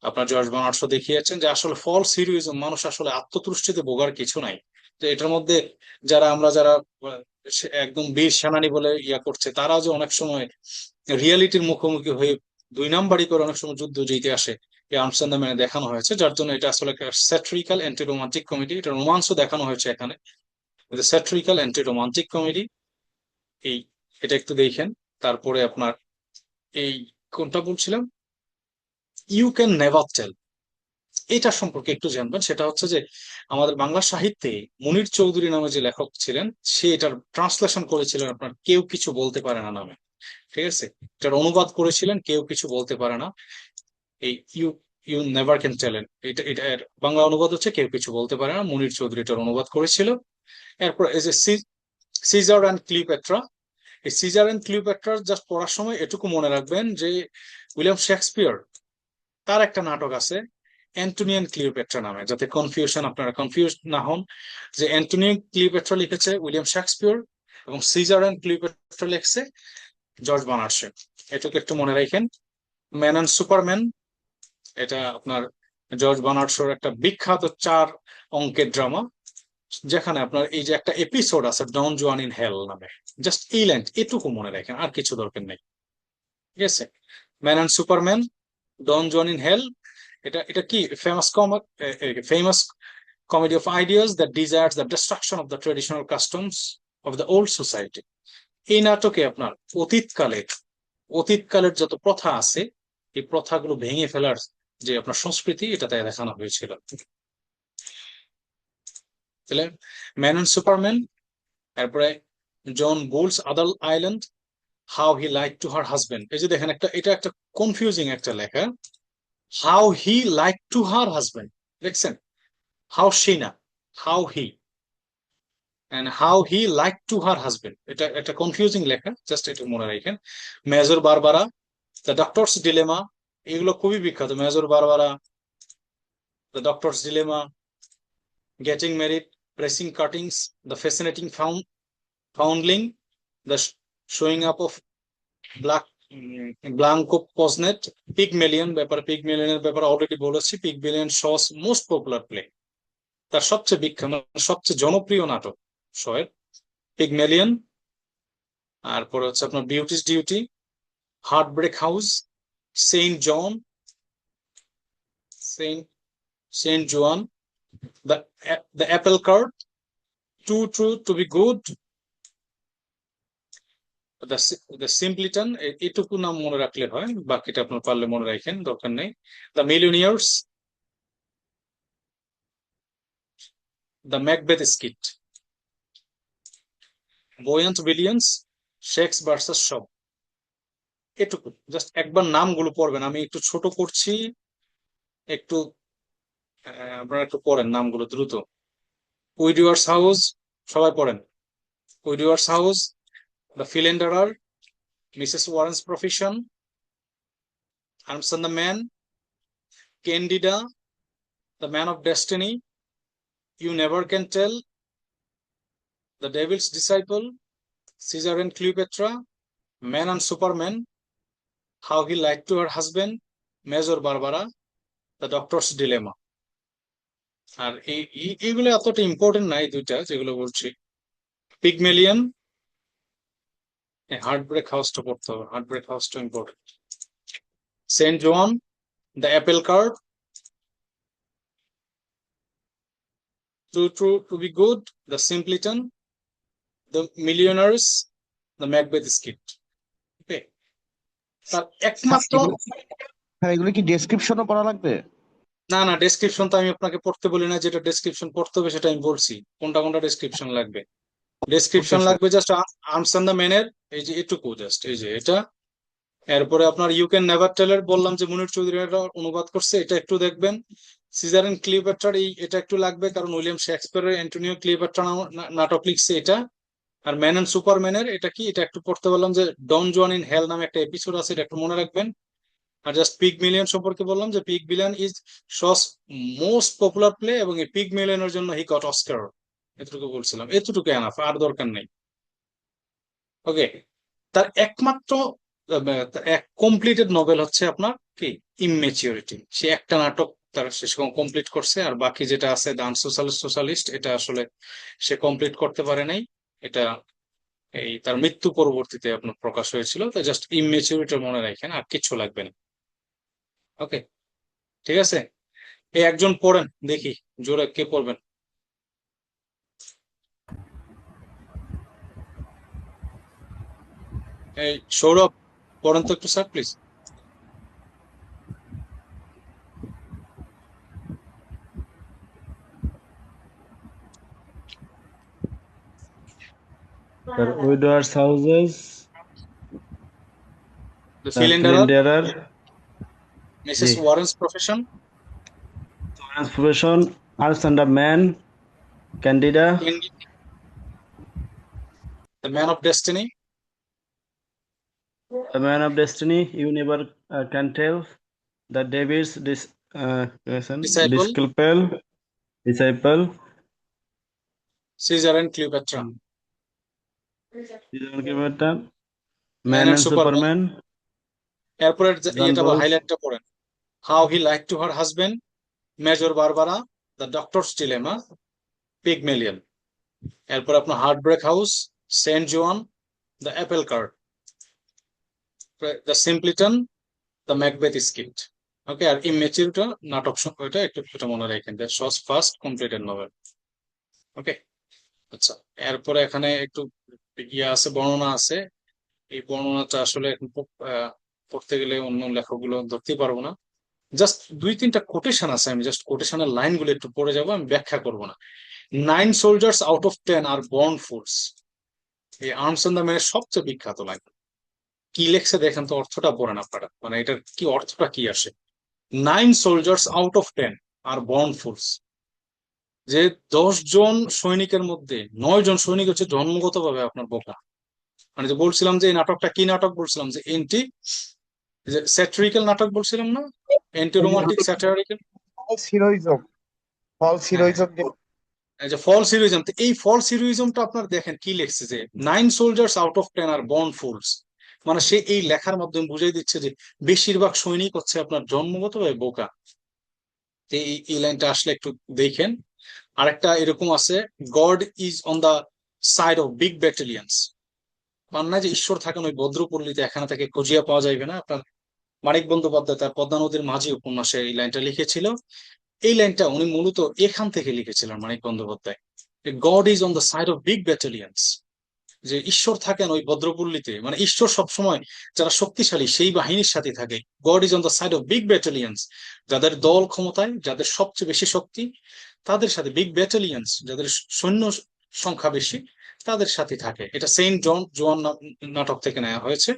আপনার জর্জ বার্নার্ডশো দেখিয়েছেন, যে আসলে ফলস হিরোইজম, মানুষ আসলে আত্মতুষ্টিতে ভোগার কিছু নাই। তো এটার মধ্যে যারা একদম বীর সেনানী বলে ইয়া করছে, তারা যে অনেক সময় রিয়ালিটির মুখোমুখি হয়ে 2 নাম্বারই করে অনেক সময় যুদ্ধ জিতে আসে, এই আমস্টারডামে দেখানো হয়েছে। যার জন্য এটা আসলে একটা স্যাটিরিক্যাল অ্যান্টি রোমান্টিক কমেডি। এটা রোমান্সও দেখানো হয়েছে এখানে, স্যাটিরিক্যাল অ্যান্টি রোমান্টিক কমেডি। এই এটা একটু দেখেন। তারপরে আপনার এই কোনটা বলছিলাম, ইউ ক্যান নেভার টেল, এটা সম্পর্কে একটু জানবেন। সেটা হচ্ছে যে আমাদের বাংলা সাহিত্যে মুনির চৌধুরী নামে যে লেখক ছিলেন, সে এটার ট্রান্সলেশন করেছিলেন আপনার কেউ কিছু বলতে পারে না নামে। ঠিক আছে, এটার অনুবাদ করেছিলেন কেউ কিছু বলতে পারে না। এই you you never can tell, এটা এটা এর বাংলা অনুবাদ হচ্ছে কেউ কিছু বলতে পারে না, মুনির চৌধুরী এটার অনুবাদ করেছিল। এরপর এই যে সিজার অ্যান্ড ক্লিওপেট্রা, এই সিজার এন্ড ক্লিওপেট্রা জাস্ট পড়ার সময় এটুকু মনে রাখবেন যে উইলিয়াম শেক্সপিয়ার তার একটা নাটক আছে অ্যান্টনি এন্ড ক্লিওপেট্রা নামে, যাতে আপনারা কনফিউজ না হন যে অ্যান্টনি ক্লিওপেট্রা লিখেছে উইলিয়াম শেক্সপিয়ার এবং সিজার এন্ড ক্লিওপেট্রা লিখছে জর্জ বার্নার্ড শ। এটুকু একটু মনে রাখেন। ম্যান অ্যান্ড সুপারম্যান, এটা আপনার জর্জ বার্নার্ড শোর একটা বিখ্যাত 4 অঙ্কের ড্রামা, যেখানে আপনার এই যে একটা এপিসোড আছে ডন জুয়ান ইন হেল নামে, জাস্ট এই লাইন এটুকু মনে রাখেন, আর কিছু দরকার নেই। ঠিক আছে, man and superman, Don Juan in hell, এটা এটা কি famous comedy of ideas that desires the destruction of the traditional customs of the old society। এই নাটকে আপনার অতীতকালের যত প্রথা আছে এই প্রথাগুলো ভেঙে ফেলার যে আপনার সংস্কৃতি এটা তাই দেখানো হয়েছিল। তাহলে ম্যান অ্যান্ড সুপারম্যান, তারপরে জন বুলস আদাল island, how he lied to her husband. এই যে দেখেন এটা একটা কনফিউজিং একটা লেখা, how he lied to her husband, দেখছেন? হাউ শি না, how he, and how he liked to her husband, এটা একটা কনফিউজিং লেখা, জাস্ট এটা মনে রাখেন। Major Barbara, the doctor's dilemma, এগুলো খুবই বিখ্যাত। Major Barbara, the doctor's dilemma, getting married, pressing cuttings, the fascinating foundling, the showing up of Blanco Posnet, Pygmalion, পিগমেলিয়নের ব্যাপারে অলরেডি বলেছি। Pygmalion Shaw's most popular play, তার সবচেয়ে বিখ্যাত সবচেয়ে জনপ্রিয় নাটক শোয়ের পিগমেলিয়ন। তারপরে হচ্ছে আপনার beauty's duty, heartbreak house, Saint John, Saint Joan, the apple cart, too true to be good, the simpleton, এটুকু নাম মনে রাখলে হয়, বাকিটা আপনার পারলে মনে রাখেন, দরকার নেই। The millionaires, the Macbeth skit, buoyant billions, Shakes versus Shav. এটুকু জাস্ট একবার নামগুলো পড়বেন, আমি একটু ছোট করছি, একটু আপনারা একটু পড়েন নামগুলো দ্রুত। উইডুয়ার্স হাউস, সবাই পড়েন। Widowers' houses, the philanderer, Mrs Warren's profession, arms and the man, Candida, the man of destiny, you never can tell, the devil's disciple, Caesar and Cleopatra, man and superman, how he lied to her husband, Major Barbara, the doctor's dilemma. আর এইগুলো এতটা ইম্পর্টেন্ট নাই, দুইটা যেগুলো বলছি। পিগমেলিয়ন, হার্ট ব্রেক হাউসটা পড়তে হবে, হার্ট ব্রেক হাউসটা important. Saint John, the apple cart, too true to be good, the simpleton, the millionaires, the Macbeth skit. Okay, তার একমাত্র হ্যাঁ, এগুলো কি ডেসক্রিপশনও করা লাগবে? না ডেসক্রিপশন তো আমি আপনাকে পড়তে বলি না, যেটা ডেসক্রিপশন পড়তে হবে সেটা আমি বলছি, কোনটা ডেসক্রিপশন লাগবে। Description Okay, sir. লাগবে জাস্ট আর্মস অ্যান্ড দ্য ম্যানের, এই যে এটুকু, জাস্ট এই যে এটা। এরপরে আপনার ইউ ক্যান নেভার টেলের বললাম যে মুনির চৌধুরী এটা অনুবাদ করছে, এটা একটু দেখবেন। সিজার এন্ড ক্লিওপেট্রার এটা একটু লাগবে, কারণ উইলিয়াম শেক্সপিয়ারের অ্যান্টোনিও ক্লিওপেট্রা নাটক লিখছে এটা। আর ম্যান অ্যান্ড সুপারম্যানের এটা কি, এটা একটু পড়তে বললাম যে ডন জুয়ান ইন হেল নামে একটা এপিসোড আছে, এটা একটু মনে রাখবেন। আর জাস্ট পিগ মিলিয়ন সম্পর্কে বললাম যে pig million is Shaw most popular play, এবং এই পিগ মিলিয়নের জন্য হি গট অস্কার। এতটুকু বলছিলাম, এতটুকু এনাফ, আর দরকার নেই। ওকে, তার একমাত্র এক কমপ্লিটেড নোবেল হচ্ছে আপনার কি, ইমমেচিউরিটি। সে একটা নাটক তার শেষ কমপ্লিট করছে, আর বাকি যেটা আছে দ্য সোশ্যালিস্ট, এটা আসলে সে কমপ্লিট করতে পারে নাই। এটা এই তার মৃত্যু পরবর্তীতে আপনার প্রকাশ হয়েছিল। তো জাস্ট ইমমেচিউরিটি মনে রাখেন, আর কিছু লাগবে না। ওকে, ঠিক আছে। এই একজন পড়েন দেখি, জোরে কে পড়বেন? এই সৌরভ, পড়েন তো একটু sir please. Sir, widowers' houses, the the philanderer, philanderer, Mrs জি, Warren's profession, Profession, Arms and the Man, Candida, the man of destiny, The man of destiny, you never can tell. The David's Disciple, disciple, Caesar and Cleopatra, man Man and and Superman। Superman, এরপরে John এটা Rawls, হাইলাইটটা পড়েন। How he lied to her husband, Major Barbara, The Doctor's Dilemma, Pygmalion। এরপর আপনার heartbreak house, Saint Joan, the apple cart, the simpleton, the Macbeth skit. Okay, আর ইমেচিউরটা নাটক ওইটা একটু এটা মনে রাখেন, that was first completed novel. Okay, আচ্ছা, এরপরে এখানে একটু ইয়ে আছে, বর্ণনা আছে। এই বর্ণনাটা আসলে এখন পড়তে গেলে অন্য লেখকগুলো ধরতে পারবো না। জাস্ট 2-3টা কোটেশন আছে, আমি জাস্ট কোটেশনের লাইনগুলো একটু পড়ে যাবো, আমি ব্যাখ্যা করবো না। 9 soldiers out of 10 are born fools। এই আর্মস এন্ড দ্য ম্যানের সবচেয়ে বিখ্যাত লাইন। কি লেখছে দেখেন তো, অর্থটা পড়েন আপনারা, মানে এটার কি অর্থটা কি আসে। 9 soldiers out of 10 are born fools। যে 10 জন সৈনিকের মধ্যে 9 জন সৈনিক হচ্ছে জন্মগতভাবে আপনার বোকা। মানে যে বলছিলাম যে এই নাটকটা কি নাটক বলছিলাম, যে স্যাটিরিক্যাল নাটক বলছিলাম না, anti romantic satirical. False heroism, false হ্যাঁ, হিরোইজম। এই যে ফলস হিরোইজম, তো এই ফলস হিরোইজমটা আপনার দেখেন কি লিখছে, যে 9 soldiers out of 10 are born fools। মানে সে এই লেখার মাধ্যমে বুঝাই দিচ্ছে যে বেশিরভাগ সৈনিক হচ্ছে আপনার জন্মগতভাবে বোকা। তো এই লাইনটা আসলে একটু দেখেন। আরেকটা এরকম আছে, God is on the side of big battalions. মানে না যে ঈশ্বর থাকেন ওই ভদ্রপল্লীতে, এখানে তাকে খুঁজিয়া পাওয়া যাইবে না। আপনার মানিক বন্দ্যোপাধ্যায় তার পদ্মা নদীর মাঝি উপন্যাসে এই লাইনটা লিখেছিল। এই লাইনটা উনি মূলত এখান থেকে লিখেছিলেন Manik Bandyopadhyay, God is on the side of big battalions. যে ঈশ্বর থাকেন ওই ভদ্রপল্লীতে, মানে ঈশ্বর সবসময় যারা শক্তিশালী সেই বাহিনীর সাথে থাকে। God is on the side of big ব্যাটালিয়ন্স, যাদের দল ক্ষমতায়, যাদের সবচেয়ে বেশি শক্তি, তাদের সাথে বিগ ব্যাটালিয়ন্স, যাদের সৈন্য সংখ্যা বেশি, তাদের সাথে থাকে। এটা সেন্ট জোয়ান নাটক থেকে নেওয়া হয়েছে।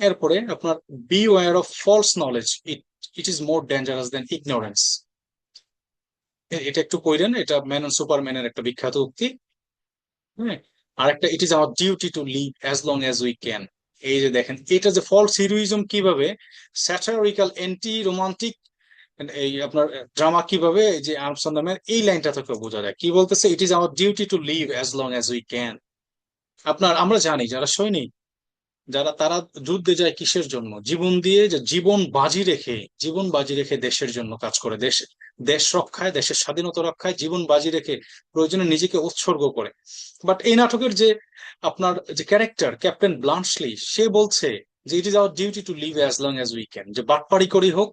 এরপরে আপনার beware of false knowledge, it is more dangerous than ignorance. এটা একটু কইরেন, এটা ম্যান অ্যান্ড সুপারম্যানের একটা বিখ্যাত উক্তি। হ্যাঁ, আর একটা, it is our duty to live as long as we can. এই যে দেখেন, এটা যে ফলস হিরোইজম কিভাবে, স্যাটারিক্যাল অ্যান্টি রোমান্টিক এই আপনার ড্রামা কিভাবে, এই যে আর্মস অন দ্য ম্যান, এই লাইনটা থেকে বোঝা যায়। কি বলতেছে, it is our duty to live as long as we can. আপনার আমরা জানি যারা সৈনিক, যারা তারা যুদ্ধে যায় কিসের জন্য, জীবন দিয়ে, যে জীবন বাজি রেখে দেশের জন্য কাজ করে, দেশ রক্ষায়, দেশের স্বাধীনতা রক্ষায় জীবন বাজি রেখে প্রয়োজনে নিজেকে উৎসর্গ করে। বাট এই নাটকের যে আপনার যে ক্যারেক্টার ক্যাপ্টেন ব্লান্সলি, সে বলছে যে it is our duty to live as long as we can. যে বাটপাড়ি করি হোক,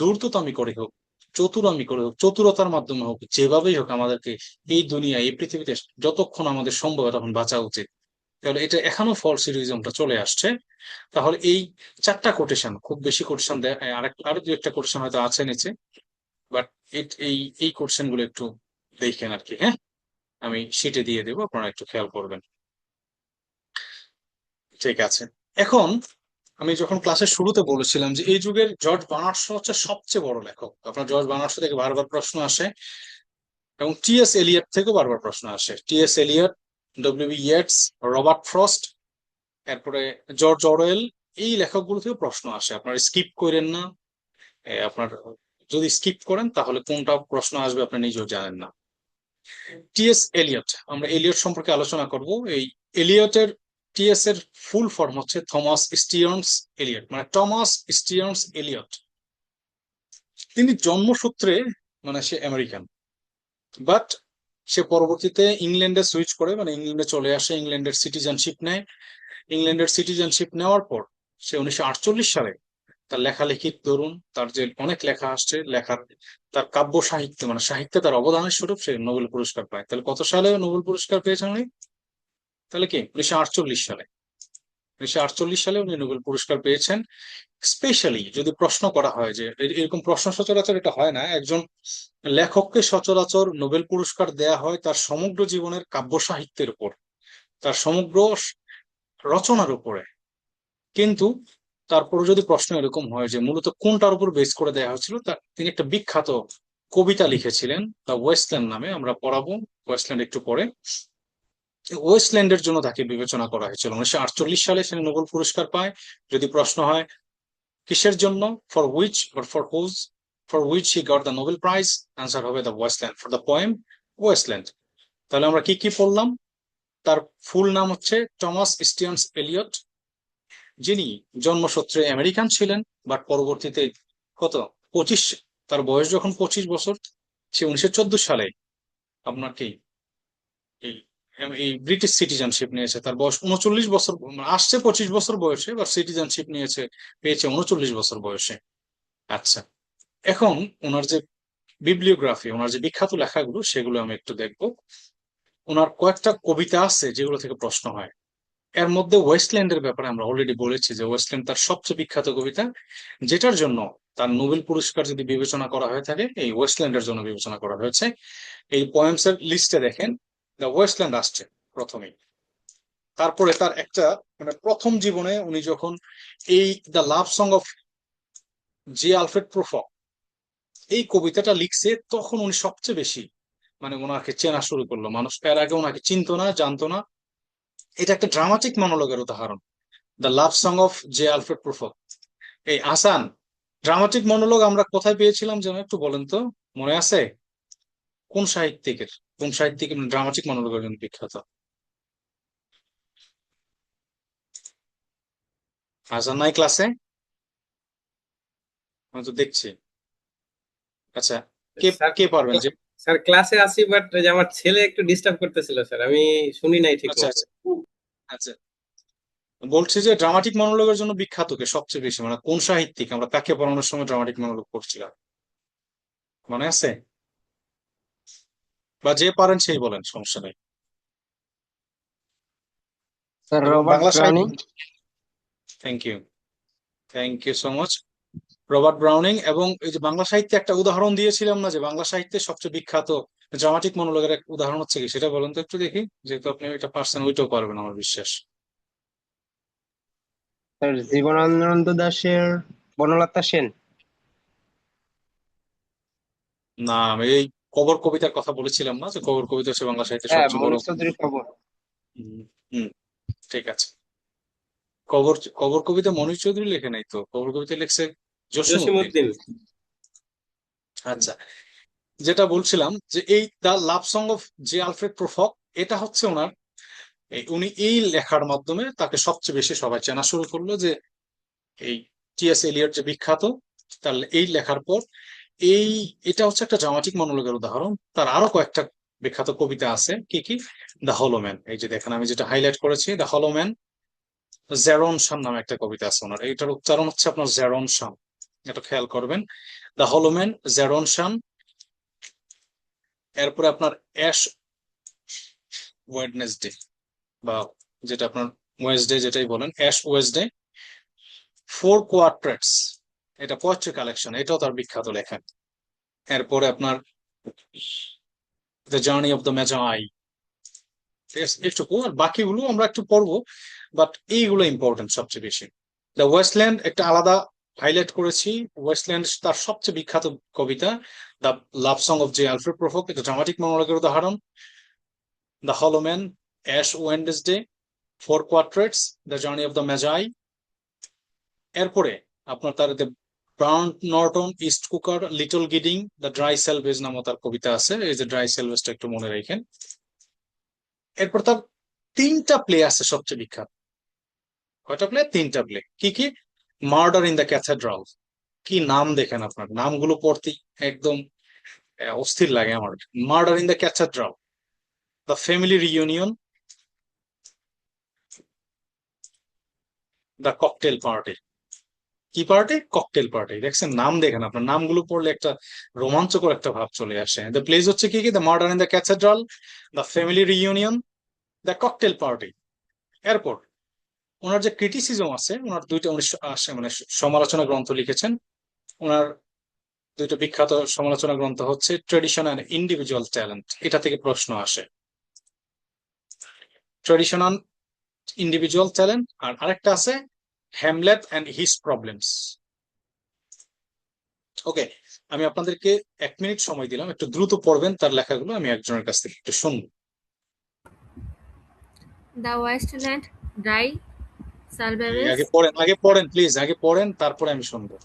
ধূর্ততামি করে হোক, চতুরামি করে হোক, চতুরতার মাধ্যমে হোক, যেভাবেই হোক আমাদেরকে এই দুনিয়ায়, এই পৃথিবীতে যতক্ষণ আমাদের সম্ভব তখন বাঁচা উচিত। তাহলে এটা এখনো ফলস হিরোইজমটা চলে আসছে। তাহলে এই 4টা কোটেশন, খুব বেশি কোটেশন দেয়, আরো 2-1টা কোটেশন হয়তো আছে নিচে, বাট এই কোটেশন গুলো একটু দেখেন আর কি। হ্যাঁ, আমি শিটে দিয়ে দেবো, আপনারা একটু খেয়াল করবেন। ঠিক আছে, এখন আমি যখন ক্লাসের শুরুতে বলেছিলাম যে এই যুগের জর্জ বার্নার্ড শ হচ্ছে সবচেয়ে বড় লেখক। আপনার জর্জ বার্নার্ড শ থেকে বারবার প্রশ্ন আসে, এবং টি.এস. এলিয়ট থেকেও বারবার প্রশ্ন আসে। T S. Eliot, W B. Yeats, Robert Frost, এরপরে জর্জ অরওয়েল, এই লেখকগুলো থেকেও প্রশ্ন আসে। আপনার স্কিপ করেন না, আপনার যদি স্কিপ করেন তাহলে কোনটা প্রশ্ন আসবে আপনি নিজেও জানেন না। টি.এস. এলিয়ট, আমরা এলিয়ট সম্পর্কে আলোচনা করব। এই এলিয়টের, টি.এস. এর ফুল ফর্ম হচ্ছে থমাস স্টিয়ার্নস এলিয়ট, মানে টমাস স্টিয়ার্নস এলিয়ট। তিনি জন্মসূত্রে, মানে সে আমেরিকান, বাট সে পরবর্তীতে ইংল্যান্ডে সুইচ করে, মানে ইংল্যান্ডে চলে আসে, ইংল্যান্ডের সিটিজেনশিপ নেয়। ইংল্যান্ডের সিটিজেনশিপ নেওয়ার পর সে 1948 সালে তার লেখালেখির দরুন, তার যে অনেক লেখা আসছে, তার কাব্য সাহিত্য, মানে সাহিত্যে তার অবদানের স্বরূপ সে নোবেল পুরস্কার পায়। তাহলে কত সালে নোবেল পুরস্কার পেয়েছেন উনি? তাহলে কি 1948 সালে। 1948 সালে উনি নোবেল পুরস্কার পেয়েছেন। স্পেশালি যদি প্রশ্ন করা হয়, যে এরকম প্রশ্ন সচরাচর এটা হয় না, একজন লেখককে সচরাচর নোবেল পুরস্কার দেয়া হয় তার সমগ্র জীবনের কাব্য সাহিত্যের উপর, তার সমগ্র রচনার উপরে। কিন্তু তারপরে যদি প্রশ্ন এরকম হয় যে মূলত কোনটার উপর বেস করে দেওয়া হয়েছিল, তিনি একটা বিখ্যাত কবিতা লিখেছিলেন দ্য ওয়েস্টল্যান্ড নামে, আমরা পড়াবো ওয়েস্টল্যান্ড একটু পরে। ওয়েস্টল্যান্ডের জন্য তাকে বিবেচনা করা হয়েছিল। 1948 সালে সে নোবেল পুরস্কার পায়। যদি প্রশ্ন হয় কিসের জন্য, for which or for which he got the Nobel prize, answer হবে the wasteland, for the poem wasteland. তাহলে আমরা কি কি পড়লাম? তার ফুল নাম হচ্ছে টমাস স্টিয়ার্নস এলিয়ট, যিনি জন্মসূত্রে আমেরিকান ছিলেন, বাট পরবর্তীতে কত 25, তার বয়স যখন 25 বছর, সে 1914 সালে আপনার কি এই এই ব্রিটিশ সিটিজেনশিপ নিয়েছে। তার বয়স 39 বছর, মানে আসছে 25 বছর বয়সে, বা সিটিজেনশিপ নিয়েছে, পেয়েছে 39 বছর বয়সে। আচ্ছা, এখন ওনার যে বিবলিওগ্রাফি, ওনার যে বিখ্যাত লেখাগুলো, সেগুলো আমি একটু দেখবো। ওনার কয়েকটা কবিতা আছে যেগুলো থেকে প্রশ্ন হয়। এর মধ্যে ওয়েস্টল্যান্ডের ব্যাপারে আমরা অলরেডি বলেছি যে ওয়েস্টল্যান্ড তার সবচেয়ে বিখ্যাত কবিতা, যেটার জন্য তার নোবেল পুরস্কার যদি বিবেচনা করা হয়ে থাকে, এই ওয়েস্টল্যান্ডের জন্য বিবেচনা করা হয়েছে। এই পোয়েমস এর লিস্টে দেখেন দ্য ওয়েস্টল্যান্ড আসছে প্রথমেই। তারপরে তার একটা, মানে প্রথম জীবনে উনি যখন এই the love song of J Alfred প্রুফক এই কবিতাটা লিখছে, তখন উনি সবচেয়ে বেশি মানে ওনাকে চেনা শুরু করলো মানুষ। এর আগে ওনাকে চিনতো না, জানতো না। এটা একটা ড্রামাটিক মনোলগের উদাহরণ, the love song of J Alfred প্রুফক। এই আসান, ড্রামাটিক মনোলগ আমরা কোথায় পেয়েছিলাম যেন একটু বলেন তো, মনে আছে? কোন সাহিত্যিকের, কোন সাহিত্যিক ড্রামাটিক মনোলগের জন্য বিখ্যাত? আসান নাই ক্লাসে? আমি তো দেখছি। আচ্ছা, কে স্যার, কে পারবেন যে? স্যার ক্লাসে আছি বাট আমার ছেলে একটু ডিস্টার্ব করতেছিল স্যার, আমি শুনি নাই ঠিক আচ্ছা মতো। আচ্ছা আচ্ছা, বলছি যে ড্রামাটিক মনোলগের জন্য বিখ্যাত কে সবচেয়ে বেশি, মানে কোন সাহিত্যিক আমরা তাকে পড়ানোর সময় ড্রামাটিক মনোলগ পড়ছিলাম, মনে আছে? বা যে পারেন সেই বলেন, সমস্যা নেই। স্যার এবং রবার্ট বাংলা ব্রাউনিং। সাহিত্য, thank you so much. Robert Browning. এবং এই যে বাংলা সাহিত্যে একটা উদাহরণ দিয়েছিলাম না, যে বাংলা সাহিত্যের সবচেয়ে বিখ্যাত ড্রামাটিক মনোলগের এক উদাহরণ হচ্ছে কি, সেটা বলেন তো একটু দেখি, যেহেতু আপনি এটা পারছেন, ওইটাও পারবেন আমার বিশ্বাস। স্যার জীবনানন্দ দাশের বনলতা সেন। না, আমি এই কবর কবিতার কথা বলেছিলাম না, যে কবর কবিতা হচ্ছে বাংলা সাহিত্যের হ্যাঁ, সবচেয়ে বড়। মনীষ চৌধুরী খবর। হুম, হুম, ঠিক আছে। কবর কবর কবিতা মনীষ চৌধুরী লেখে নাই তো, কবর কবিতা লিখছে জসিমউদ্দিন। জসিমউদ্দিন। আচ্ছা, যেটা বলছিলাম যে এই the love song of J Alfred Prufrock, এটা হচ্ছে ওনার উনি এই লেখার মাধ্যমে তাকে সবচেয়ে বেশি সবাই চেনা শুরু করলো, যে এই টি.এস. এলিয়ট যে বিখ্যাত, তার এই লেখার পর এই, এটা হচ্ছে একটা ড্রামাটিক মনোলগের উদাহরণ। তার আরো কয়েকটা বিখ্যাত কবিতা আছে, কি কি? দ্য হলোম্যান, এই যে দেখেন আমি যেটা হাইলাইট করেছি, দ্য হলোম্যান। জেরন শান নামে একটা কবিতা আছে ওনার, এইটার উচ্চারণ হচ্ছে আপনার জেরন শান, এটা খেয়াল করবেন। দ্য হলোম্যান, জেরন শান। এরপরে আপনার অ্যাশ ওয়েডনেসডে, বা যেটা আপনার ওয়েসডে যেটাই বলেন, অ্যাশ ওয়েসডে। ফোর কোয়ার্ট্রেটস, এটা পোয়েট্রি কালেকশন, এটাও তার বিখ্যাত লেখা। এরপরে আপনার দ্য জার্নি অফ দ্য ম্যাজাই। ঠিক আছে, একটু, আর বাকিগুলো আমরা একটু পড়বো, বাট এইগুলো ইম্পর্টেন্ট সবচেয়ে বেশি। দ্য ওয়েস্টল্যান্ড একটা আলাদা হাইলাইট করেছি। ওয়েস্টল্যান্ড তার সবচেয়ে বিখ্যাত কবিতা, the love song of J Alfred Prufrock, এটা ড্রামাটিক মনোলগের উদাহরণ। The hollow man, Ash Wednesday, four quartets, the journey of the Magi. এরপরে আপনার তার Burnt Norton, East Coker, Little Gidding, the dry salvages নামও তার কবিতা আছে, এই যে ড্রাই সেলভেজটা একটু মনে রাখেন। এরপর তার তিনটা প্লে আছে সবচেয়ে বিখ্যাত। কয়টা প্লে? তিনটা প্লে। কি কি? Murder in the cathedral. কি নাম দেখেন, আপনার নামগুলো পড়তেই একদম অস্থির লাগে আমার। Murder in the cathedral, the family reunion, the cocktail party. কি পার্টি? Cocktail party. দেখছেন, নাম দেখেন, আপনার নামগুলো পড়লে একটা রোমাঞ্চকর একটা ভাব চলে আসে। দ্য প্লেস হচ্ছে কি কি? The murder in the cathedral, the family reunion, the cocktail party. এরপর ওনার যে ক্রিটিসিজম আছে, ওনার দুইটা উনি মানে সমালোচনা গ্রন্থ লিখেছেন। ওনার দুইটা বিখ্যাত সমালোচনা গ্রন্থ হচ্ছে ট্রেডিশন অ্যান্ড ইন্ডিভিজুয়াল ট্যালেন্ট, এটা থেকে প্রশ্ন আসে। ট্রেডিশন অ্যান্ড ইন্ডিভিজুয়াল ট্যালেন্ট, আর আরেকটা আছে হ্যামলেট অ্যান্ড হিজ প্রবলেমস। ওকে, আমি আপনাদেরকে 1 মিনিট সময় দিলাম, একটু দ্রুত পড়বেন তার লেখাগুলো, আমি একজনের কাছ থেকে একটু শুনবো। The wasteland dry এই savannas. আগে পড়েন প্লিজ, আগে পড়েন, তারপরে আমি শুনবো।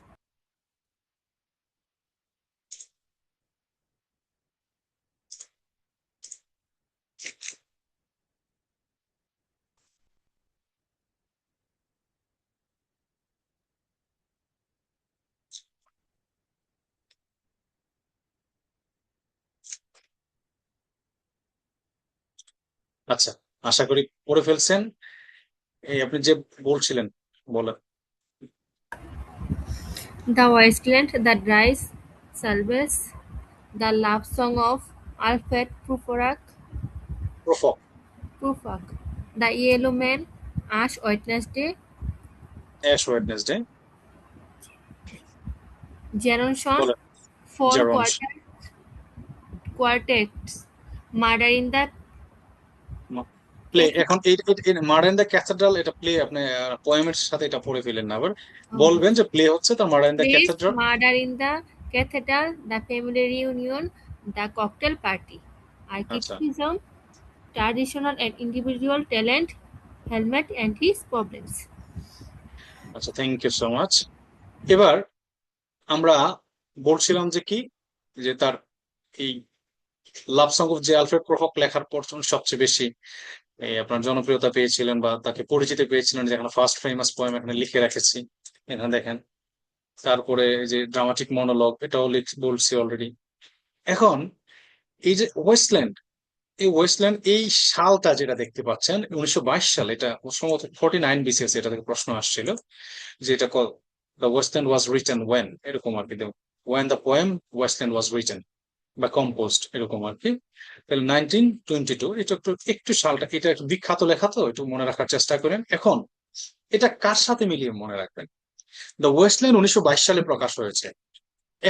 আচ্ছা, আশা করি পড়ে ফেলছেন। এই আপনি যে বলছিলেন, বলেন। The wasteland that dries salves. The love song of Alfred Prufrock. প্রফক। The Yellow Man. Ash Wednesday. Ash Wednesday. Gerontion. বলেন। Four জেরন্স। quartets. Murder in the play. Cathedral. এখন মার্ডার ইন দ্য ক্যাথেড্রাল, এটা প্লে আপনি পোয়েমের সাথে এটা পড়ে ফেলেন না আবার। Oh. বলবেন যে প্লে হচ্ছে তার murder in the Place, cathedral. Murder in the Cathedral. The family reunion. The cocktail party. আচ্ছা Architectism. Traditional and individual talent. Helmet and his problems. আচ্ছা, থ্যাংক ইউ সো মাচ। এবার আমরা বলছিলাম যে কি, যে তার এই লাভ সং অফ যে আলফ্রেড প্রফক লেখার পর সবচেয়ে বেশি এই আপনার জনপ্রিয়তা পেয়েছিলেন বা তাকে পরিচিতি পেয়েছিলেন, যেখানে ফার্স্ট ফেমাস পোয়েম এখানে লিখে রেখেছি, এখানে দেখেন। তারপরে এই যে ড্রামাটিক মনোলগ, এটাও বলছি অলরেডি। এখন এই যে ওয়েস্টল্যান্ড, এই ওয়েস্টল্যান্ড এই সালটা যেটা দেখতে পাচ্ছেন 1922 সাল, এটা সম্ভবত 49 বিসিএস এটা থেকে প্রশ্ন আসছিল, যে এটা the Waste Land was written when, এরকম আর কি, when the poem Waste Land was written বা কম্পোজড, এরকম আর কি। তাহলে 1922, এটা একটু সালটা, এটা একটু বিখ্যাত লেখা তো, একটু মনে রাখার চেষ্টা করেন। এখন এটা কার সাথে মিলিয়ে মনে রাখবেন? দ্য ওয়েস্টল্যান্ড 1922 সালে প্রকাশ হয়েছে।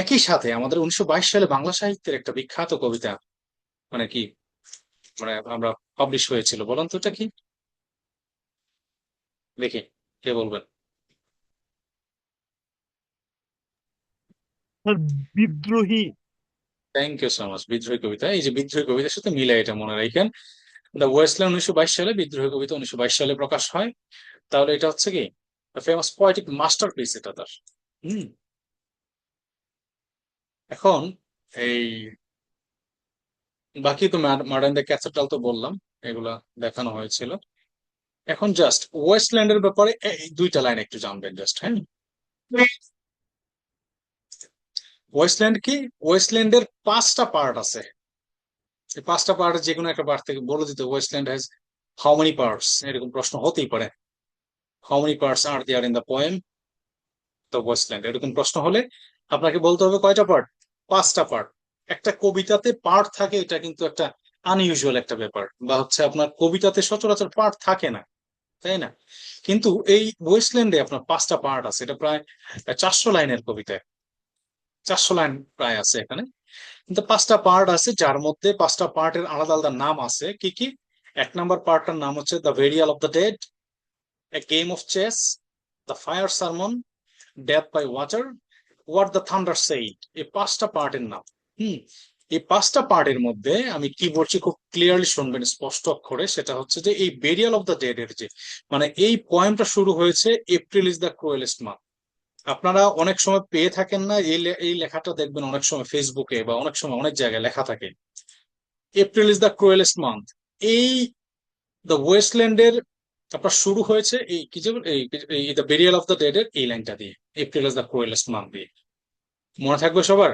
একই সাথে আমাদের 1922 সালে বাংলা সাহিত্যের একটা বিখ্যাত কবিতা মানে কি, মানে আমরা পাবলিশ হয়েছিল, বলুন তো এটা কি? দেখি কে বলবেন। Sir Bidrohi. Thank you so much. Bidrohi কবিতা, এই যে বিদ্রোহী কবিতার সাথে মিলে এটা মনে রাখেন। দ্য ওয়েস্টল্যান্ড 1922 সালে, বিদ্রোহী কবিতা 1922 সালে প্রকাশ হয়। তাহলে এটা হচ্ছে কি ফেমাস পোয়েটিক মাস্টারপিস এটা তার। হুম। এখন এই বাকি তো মার্ডার দ্য ক্যাথেড্রাল তো বললাম, এগুলা দেখানো হয়েছিল। এখন জাস্ট ওয়েস্টল্যান্ডের ব্যাপারে এই দুইটা লাইন একটু জানবেন জাস্ট, হ্যাঁ। ওয়েস্টল্যান্ড কি, ওয়েস্টল্যান্ডের 5টা পার্ট আছে। এই 5টা পার্টের যে কোনো একটা পার্ট থেকে বলে দিতে, Waste Land has how many parts, এরকম প্রশ্ন হতেই পারে। How many parts are there in the poem the Waste Land, এরকম প্রশ্ন হলে আপনাকে বলতে হবে কয়টা পার্ট? 5টা পার্ট। একটা কবিতাতে পার্ট থাকে, এটা কিন্তু একটা আনইউজুয়াল একটা ব্যাপার, বা হচ্ছে আপনার কবিতাতে সচরাচর পার্ট থাকে না, তাই না? কিন্তু এই ওয়েস্টল্যান্ডে আপনার 5টা পার্ট আছে। এটা প্রায় 400 লাইনের কবিতায়, 400 লাইন প্রায় আছে এখানে। কিন্তু 5টা পার্ট আছে, যার মধ্যে 5টা পার্টের আলাদা আলাদা নাম আছে। কি কি? 1 নম্বর পার্টটার নাম হচ্ছে the burial of the dead, a game of chess, the fire sermon, death by water, what the thunder said. এই 5টা পার্টের নাম। এই 5টা পার্টের মধ্যে আমি কি বলছি খুব ক্লিয়ারলি শুনবেন, স্পষ্ট অক্ষরে। সেটা হচ্ছে যে এই বেরিয়াল অফ দ্য ডেড এর যে মানে এই পোয়েমটা শুরু হয়েছে April is the cruellest month. আপনারা অনেক সময় পেয়ে থাকেন না, এই লেখাটা দেখবেন অনেক সময় ফেসবুকে বা অনেক সময় অনেক জায়গায় লেখা থাকে, April is the cruellest month. এই দ্য ওয়েস্টল্যান্ডের আপনার শুরু হয়েছে এই কি যে এই the burial of the dead এর এই লাইনটা দিয়ে, April is the cruellest month দিয়ে। মনে থাকবে সবার?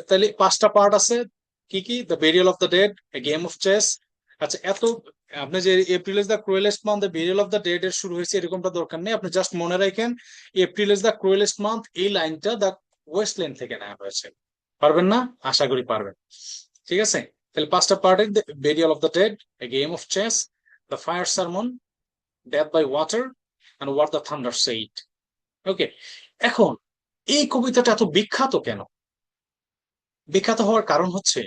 তাহলে 5টা পার্ট আছে। কি কি? The burial of the dead, a game of chess. আচ্ছা, এত আপনি যে April is the cruellest month, the burial of the dead এর শুরু হয়েছে এরকমটা দরকার নেই। আপনি জাস্ট মনে রাখেন April is the cruellest month, এই লাইনটা দ্য ওয়েস্টল্যান্ড থেকে নেওয়া হয়েছে। পারবেন না? আশা করি পারবেন। ঠিক আছে, তাহলে 5টা পার্টের burial of the dead, a game of chess, the fire sermon, death by water, and what the thunder said. Okay, এখন এই কবিতাটা এত বিখ্যাত কেন? বিখ্যাত হওয়ার কারণ হচ্ছে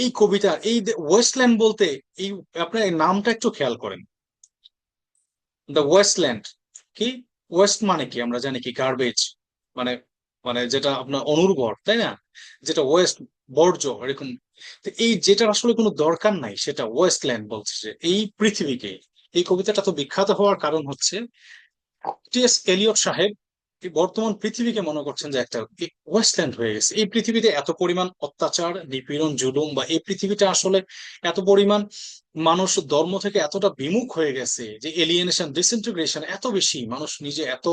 এই কবিতা, এই ওয়েস্টল্যান্ড বলতে এই আপনার এই নামটা একটু খেয়াল করেন। দ্য ওয়েস্টল্যান্ড কি? ওয়েস্ট মানে কি আমরা জানি কি? গার্বেজ, মানে মানে যেটা আপনার অনুর্বর, তাই না? যেটা ওয়েস্ট, বর্জ্য, এরকম তো এই যেটার আসলে কোনো দরকার নাই সেটা ওয়েস্টল্যান্ড বলছে, যে এই পৃথিবীকে। এই কবিতাটা তো বিখ্যাত হওয়ার কারণ হচ্ছে টি.এস. এলিয়ট সাহেব এই বর্তমান পৃথিবীকে মনে করছেন যে একটা ওয়েস্টল্যান্ড হয়ে গেছে। এই পৃথিবীতে এত পরিমাণ অত্যাচার, নিপীড়ন, জুলুম, বা এই পৃথিবীটা আসলে এত পরিমাণ মানুষ ধর্ম থেকে এতটা বিমুখ হয়ে গেছে যে এলিয়েনেশন, ডিসইন্টিগ্রেশন এত বেশি, মানুষ নিজে এত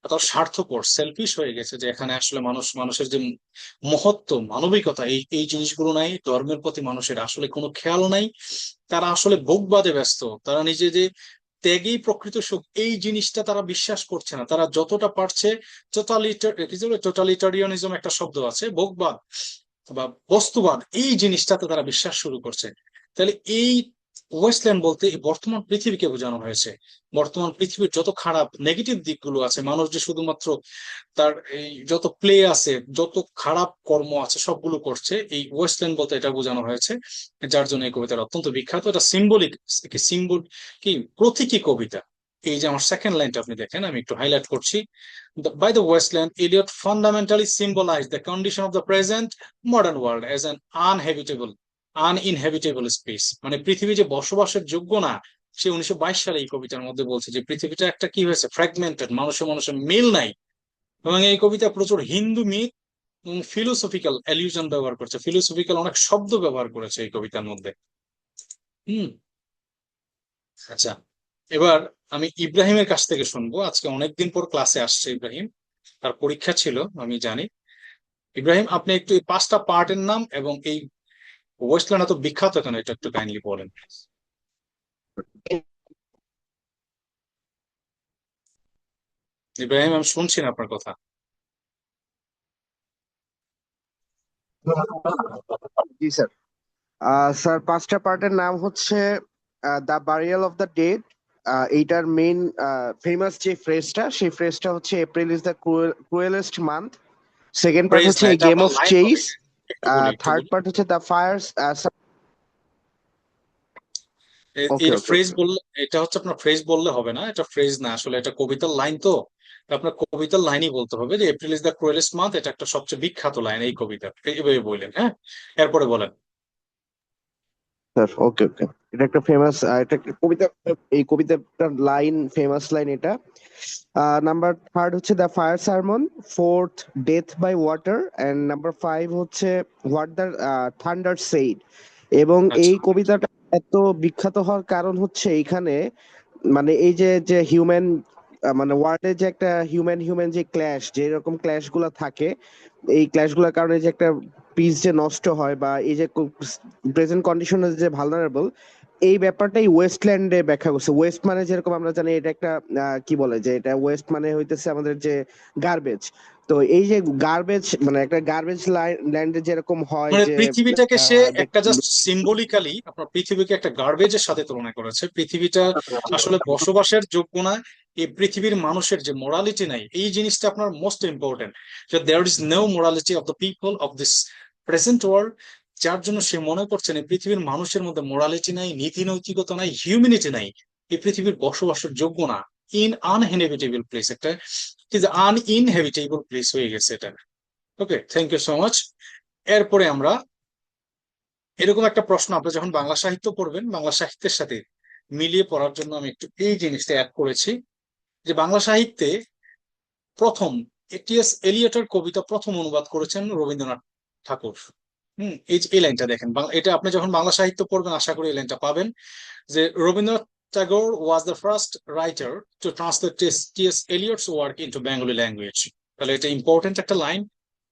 এত স্বার্থপর, সেলফিশ হয়ে গেছে যে এখানে আসলে মানুষের যে মহত্ব, মানবিকতা, এই এই জিনিসগুলো নাই। ধর্মের প্রতি মানুষের আসলে কোনো খেয়াল নাই। তারা আসলে ভোগবাদে ব্যস্ত। তারা নিজে যে ত্যাগেই প্রকৃত সুখ, এই জিনিসটা তারা বিশ্বাস করছে না। তারা যতটা পারছে টোটালিটারিয়ানিজম একটা শব্দ আছে, ভোগবাদ বা বস্তুবাদ, এই জিনিসটাতে তারা বিশ্বাস শুরু করছে। তাহলে এই ওয়েস্টল্যান্ড বলতে এই বর্তমান পৃথিবীকে বোঝানো হয়েছে। বর্তমান পৃথিবীর যত খারাপ নেগেটিভ দিকগুলো আছে, মানুষ যে শুধুমাত্র তার এই যত প্লে আছে, যত খারাপ কর্ম আছে সবগুলো করছে, এই ওয়েস্টল্যান্ড বলতে এটা বোঝানো হয়েছে। যার জন্য এই কবিতাটা অত্যন্ত বিখ্যাত। এটা সিম্বলিক, সিম্বল কি প্রতীকী কবিতা। এই যে আমার সেকেন্ড লাইনটা আপনি দেখেন, আমি একটু হাইলাইট করছি। By the Westland, Eliot fundamentally symbolized the condition of the present modern world as an uninhabitable space. মানে পৃথিবী যে বসবাসের যোগ্য না, সে 1922 সালে এই কবিতার মধ্যে বলছে যে পৃথিবীটা একটা কি হয়েছে, ফ্র্যাগমেন্টেড, মানুষের মানুষের মিল নাই। এবং এই কবিতা প্রচুর হিন্দু মিথ এবং ফিলোসফিক্যাল অ্যালিউশন ব্যবহার করছে, ফিলোসফিক্যাল অনেক শব্দ ব্যবহার করেছে এই কবিতার মধ্যে। হুম। আচ্ছা, এবার আমি ইব্রাহিমের কাছ থেকে শুনবো। আজকে অনেকদিন পর ক্লাসে আসছে ইব্রাহিম, তার পরীক্ষা ছিল আমি জানি। ইব্রাহিম, আপনি একটু এই 5টা পার্টের নাম এবং এই ওয়েস্টল্যান্ড এত বিখ্যাত কেন, এটা একটু কাইন্ডলি বলেন। ইব্রাহিম, আমি শুনছি না আপনার কথা। জি স্যার। স্যার 5টা পার্টের নাম হচ্ছে the burial of the dead. এইটার মেইন ফেমাস যে ফ্রেজটা, সেই ফ্রেজটা হচ্ছে April is the cruellest month. Second part phrase হচ্ছে না, এ এটা গেম আপনার অফ লাইন হবে। চেস। একটু বলি, একটু থার্ড বলি। পার্ট হচ্ছে দ্য ফায়ার্স। ওকে এটা ওকে ফ্রেজ ওকে বললে, এটা হচ্ছে আপনার ফ্রেজ বললে হবে না, এটা ফ্রেজ না আসলে, এটা কবিতার লাইন। তো আপনার কবিতার লাইনই বলতে হবে যে April is the cruellest month, এটা একটা সবচেয়ে বিখ্যাত লাইন এই কবিতার, এইভাবে বললেন। হ্যাঁ, এরপরে বলেন। স্যার। ওকে ওকে, এটা একটা ফেমাস, এটা একটা কবিতা। এই কবিতাটার লাইন, ফেমাস লাইন এটা। নাম্বার থার্ড হচ্ছে the fire sermon. Fourth death by water. And number 5 হচ্ছে হোয়াট দ্য থান্ডার সেইড। এবং এই আচ্ছা, কবিতাটা এত বিখ্যাত হওয়ার কারণ হচ্ছে এইখানে, মানে এই যে যে হিউম্যান, মানে ওয়ার্ল্ডে যে একটা হিউম্যান হিউম্যান যে ক্ল্যাশ, যে এরকম ক্ল্যাশ গুলা থাকে, এই ক্ল্যাশ গুলার কারণে যে একটা পিস যে নষ্ট হয়, বা এই যে প্রেজেন্ট কন্ডিশনে যে ভালনারেবল, এই ব্যাপারটাই ওয়েস্টল্যান্ডে ব্যাখ্যা করছে। ওয়েস্ট মানে যেরকম আমরা জানি, এটা একটা কি বলে, যে এটা ওয়েস্ট মানে হইতেছে আমাদের যে গার্বেজ। তো এই যে গার্বেজ, মানে একটা গার্বেজ ল্যান্ডে যেরকম হয় মানে যে পৃথিবীটাকে সে একটা দেখুন, জাস্ট সিম্বলিক্যালি আপনার পৃথিবীকে একটা গার্বেজের সাথে তুলনা করেছে। পৃথিবীটা আসলে বসবাসের যোগ্য না। এই পৃথিবীর মানুষের যে মোরালিটি নাই, এই জিনিসটা আপনার মোস্ট ইম্পর্টেন্ট। যে there is no morality of the people of this present world. যার জন্য সে মনে করছেন এই পৃথিবীর মানুষের মধ্যে মোরালিটি নাই, নীতি নৈতিকতা নাই, হিউম্যানিটি নাই, এই পৃথিবীর বসবাসের যোগ্য না। আনইনহেবিটেবল প্লেস, একটা আনইনহেবিটেবল প্লেস হয়ে গেছে এটা। ওকে, থ্যাংক ইউ সো মাচ। এরপরে আমরা এরকম একটা প্রশ্ন, আপনি যখন বাংলা সাহিত্য পড়বেন, বাংলা সাহিত্যের সাথে মিলিয়ে পড়ার জন্য আমি একটু এই জিনিসটা অ্যাড করেছি, যে বাংলা সাহিত্যে প্রথম টি.এস. এলিয়টের কবিতা প্রথম অনুবাদ করেছেন রবীন্দ্রনাথ ঠাকুর। এই লাইনটা দেখেন, এটা আপনি যখন বাংলা সাহিত্য পড়বেন আশা করি এই লাইনটা পাবেন, যে Rabindranath Tagore was the first writer to translate T.S. Eliot's work into Bengali language. তাহলে এটা ইম্পর্টেন্ট একটা লাইন,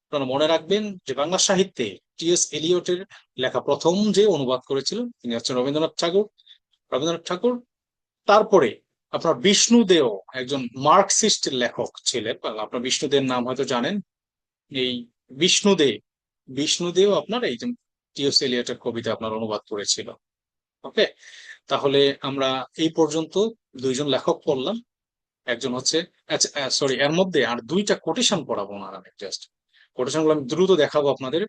আপনারা মনে রাখবেন যে বাংলা সাহিত্যে টি.এস. এলিয়টের লেখা প্রথম যে অনুবাদ করেছিল তিনি হচ্ছেন রবীন্দ্রনাথ ঠাকুর। তারপরে আপনার বিষ্ণু দেও একজন মার্কসিস্ট লেখক ছিলেন। আপনার বিষ্ণুদের নাম হয়তো জানেন। এই বিষ্ণু দেও আপনার এই যে টি.এস. এলিয়টের কবিতা আপনার অনুবাদ করেছিল। ওকে, তাহলে আমরা এই পর্যন্ত 2জন লেখক পড়লাম। একজন হচ্ছে, আচ্ছা সরি, এর মধ্যে আর 2টা কোটেশন পড়াবো না, আমি জাস্ট কোটেশন গুলো আমি দ্রুত দেখাবো আপনাদের।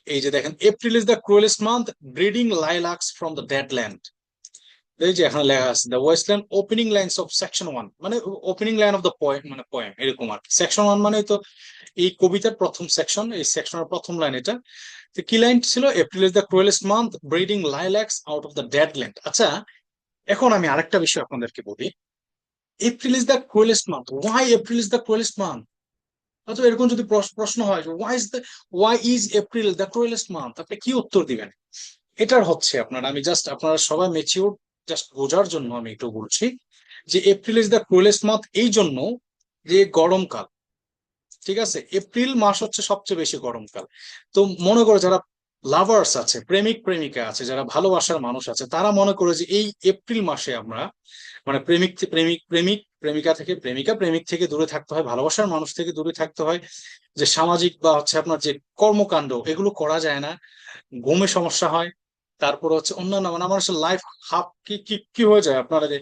এই যে দেখেন, April is the cruellest month, breeding lilacs from the dead land. এই যে এখানে লেখা আছে the wasteland opening lines of section 1, মানে opening line of the poem, মানে পোয়েম এরকম আর কি। সেকশন 1 মানে তো এই কবিতার প্রথম সেকশন, এই সেকশনের প্রথম লাইন এটা। তো কি লাইন ছিল? April is the cruellest month breeding lilacs out of the dead land. আচ্ছা, এখন আমি আরেকটা বিষয় আপনাদেরকে বলি। April is the cruellest month, why April is the cruellest month? অথবা এরকম যদি প্রশ্ন হয় why is April the cruellest month, আপনি কি উত্তর দিবেন? এটার হচ্ছে আপনার, আমি জাস্ট আপনারা সবাই ম্যাচিউর, জাস্ট বোঝার জন্য আমি একটু বলছি যে April is the cruellest month এই জন্য যে গরমকাল, ঠিক আছে? এপ্রিল মাস হচ্ছে সবচেয়ে বেশি গরমকাল। তো মনে করো যারা লাভার্স আছে, প্রেমিক প্রেমিকা আছে, যারা ভালোবাসার মানুষ আছে, তারা মনে করে যে এই এপ্রিল মাসে আমরা মানে প্রেমিকা থেকে প্রেমিক থেকে দূরে থাকতে হয়, ভালোবাসার মানুষ থেকে দূরে থাকতে হয়, যে সামাজিক বা হচ্ছে আপনার যে কর্মকাণ্ড এগুলো করা যায় না, ঘুমে সমস্যা হয়, তারপর হচ্ছে অন্যান্য মানে আমার লাইফ হাফ কি কি কি হয়ে যায়, আপনারা যে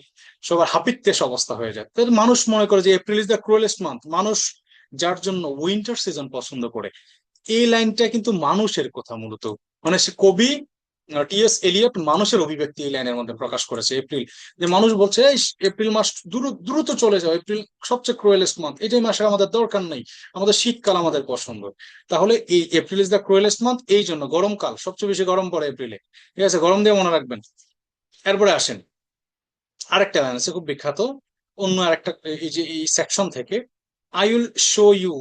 সবার হাপিত্যেশ অবস্থা হয়ে যায়। তাহলে মানুষ মনে করে যে April is the cruellest month, মানুষ যার জন্য উইন্টার সিজন পছন্দ করে। এই লাইনটা কিন্তু মানুষের কথা মূলত, মানে সে কবি টি.এস. এলিয়ট মানুষের অভিব্যক্তি এই লাইনের মধ্যে প্রকাশ করেছে। এপ্রিল, যে মানুষ বলছে এই এপ্রিল মাস দ্রুত দ্রুত চলে যাও, এপ্রিল সবচেয়ে ক্রুয়েলেস্ট মান্থ, এটাই মাসে আমাদের দরকার নেই, আমাদের শীতকাল আমাদের পছন্দ। তাহলে এই April is the cruellest month এই জন্য, গরমকাল সবচেয়ে বেশি গরম পড়ে এপ্রিলে, ঠিক আছে? গরম দিয়ে মনে রাখবেন। এরপরে আসেন আরেকটা লাইন আছে খুব বিখ্যাত, অন্য আরেকটা, এই যে এই সেকশন থেকে, I will show you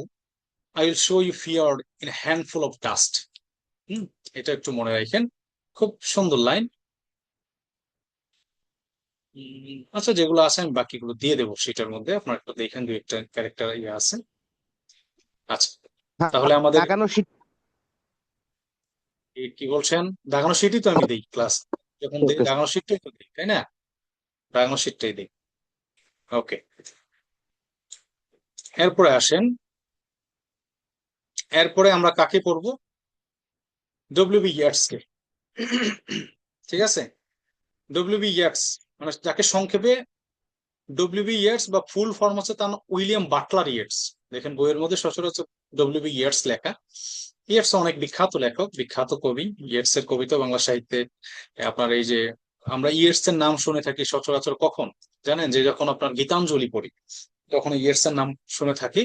I will show you fear in handful of dust. এটা একটু মনে রাখেন, খুব সুন্দর লাইন। আচ্ছা, যেগুলো আছে আমি বাকিগুলো দিয়ে দেবো সেটার মধ্যে, আপনার একটু দেখেন, দু একটা ক্যারেক্টার ইয়ে আছে। আচ্ছা, তাহলে আমাদের দাগানো শীত। কি বলছেন? দাগানো শীটই তো আমি দিই ক্লাস, যখন দিই দাগানো শীটটাই তো দিই, তাই না? দাগানো শীটটাই দিই। ওকে, এরপরে আসেন, এরপরে আমরা কাকে পড়বো? ডব্লিউ.বি. ইয়েটস কে। ঠিক আছে, ডব্লিউ.বি. ইয়েটস মানে যাকে সংক্ষেপে ডব্লিউ.বি. ইয়েটস বা ফুল ফর্ম হচ্ছে তার নাম উইলিয়াম বাটলার ইয়েটস। দেখেন বইয়ের মধ্যে সচরাচর ডব্লিউ.বি. ইয়েটস লেখা। ইয়েটস অনেক বিখ্যাত লেখক, বিখ্যাত কবি। ইয়েটস এর কবিতা বাংলা সাহিত্যে আপনার এই যে আমরা ইয়েটস এর নাম শুনে থাকি সচরাচর কখন জানেন? যে যখন আপনার গীতাঞ্জলি পড়ি তখন ইয়েটস এর নাম শুনে থাকি,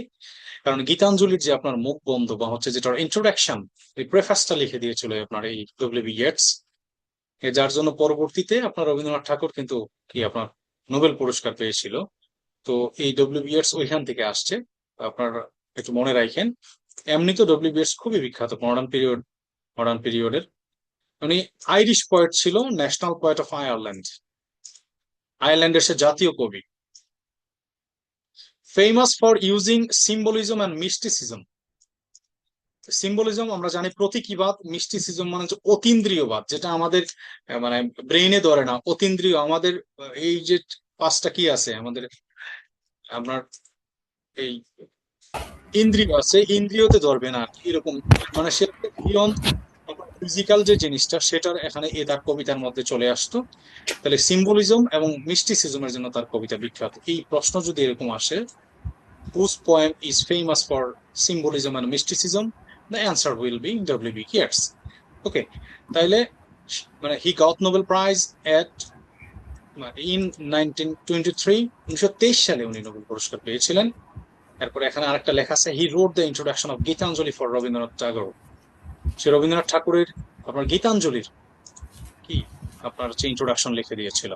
কারণ গীতাঞ্জলির যে আপনার মুখ বন্ধ বা হচ্ছে যেটার ইন্ট্রোডাকশন, এই প্রেফাসটা লিখে দিয়েছিল আপনার এই ডব্লিউ.বি. ইয়েটস, যার জন্য পরবর্তীতে আপনার রবীন্দ্রনাথ ঠাকুর কিন্তু কি আপনার নোবেল পুরস্কার পেয়েছিল। তো এই ডব্লিউ.বি. ইয়েটস ওইখান থেকে আসছে, আপনার একটু মনে রাখেন। এমনি তো ডব্লিউ.বি. ইয়েটস খুবই বিখ্যাত মডার্ন পিরিয়ডের, উনি আইরিশ পোয়েট ছিল, ন্যাশনাল পোয়েট অফ আয়ারল্যান্ড, আয়ারল্যান্ডের সে জাতীয় কবি। Famous for using symbolism and mysticism. Symbolism আমরা জানি প্রতীকীবাদ, মিস্টিসিজম মানে হচ্ছে অতীন্দ্রিয়বাদ, যেটা আমাদের মানে ব্রেইনে ধরে না, অতীন্দ্রিয়। আমাদের এই যে পাঁচটা কি আছে আমাদের, আপনার এই ইন্দ্রিয় আছে, ইন্দ্রিয়তে ধরবে না এরকম, মানে সে বিয়ন্ড ফিজিক্যাল যে জিনিসটা সেটার এখানে তার কবিতার মধ্যে চলে আসতো। তাহলে সিম্বলিজম এবং মিস্টিসিজমের জন্য তার কবিতা বিখ্যাত। এই প্রশ্ন যদি এরকম আসে, whose poem is famous for symbolism and mysticism, the answer will be W.B. Yeats. Okay, তাইলে মানে he got Nobel Prize at in 1923, 1923 সালে উনি নোবেল পুরস্কার পেয়েছিলেন। এরপর এখানে আরেকটা লেখা আছে, he wrote the introduction of Gitanjali for Rabindranath ঠাকুর। সে রবীন্দ্রনাথ ঠাকুরের আপনার গীতাঞ্জলির কি আপনার হচ্ছে ইন্ট্রোডাকশন লিখে দিয়েছিল।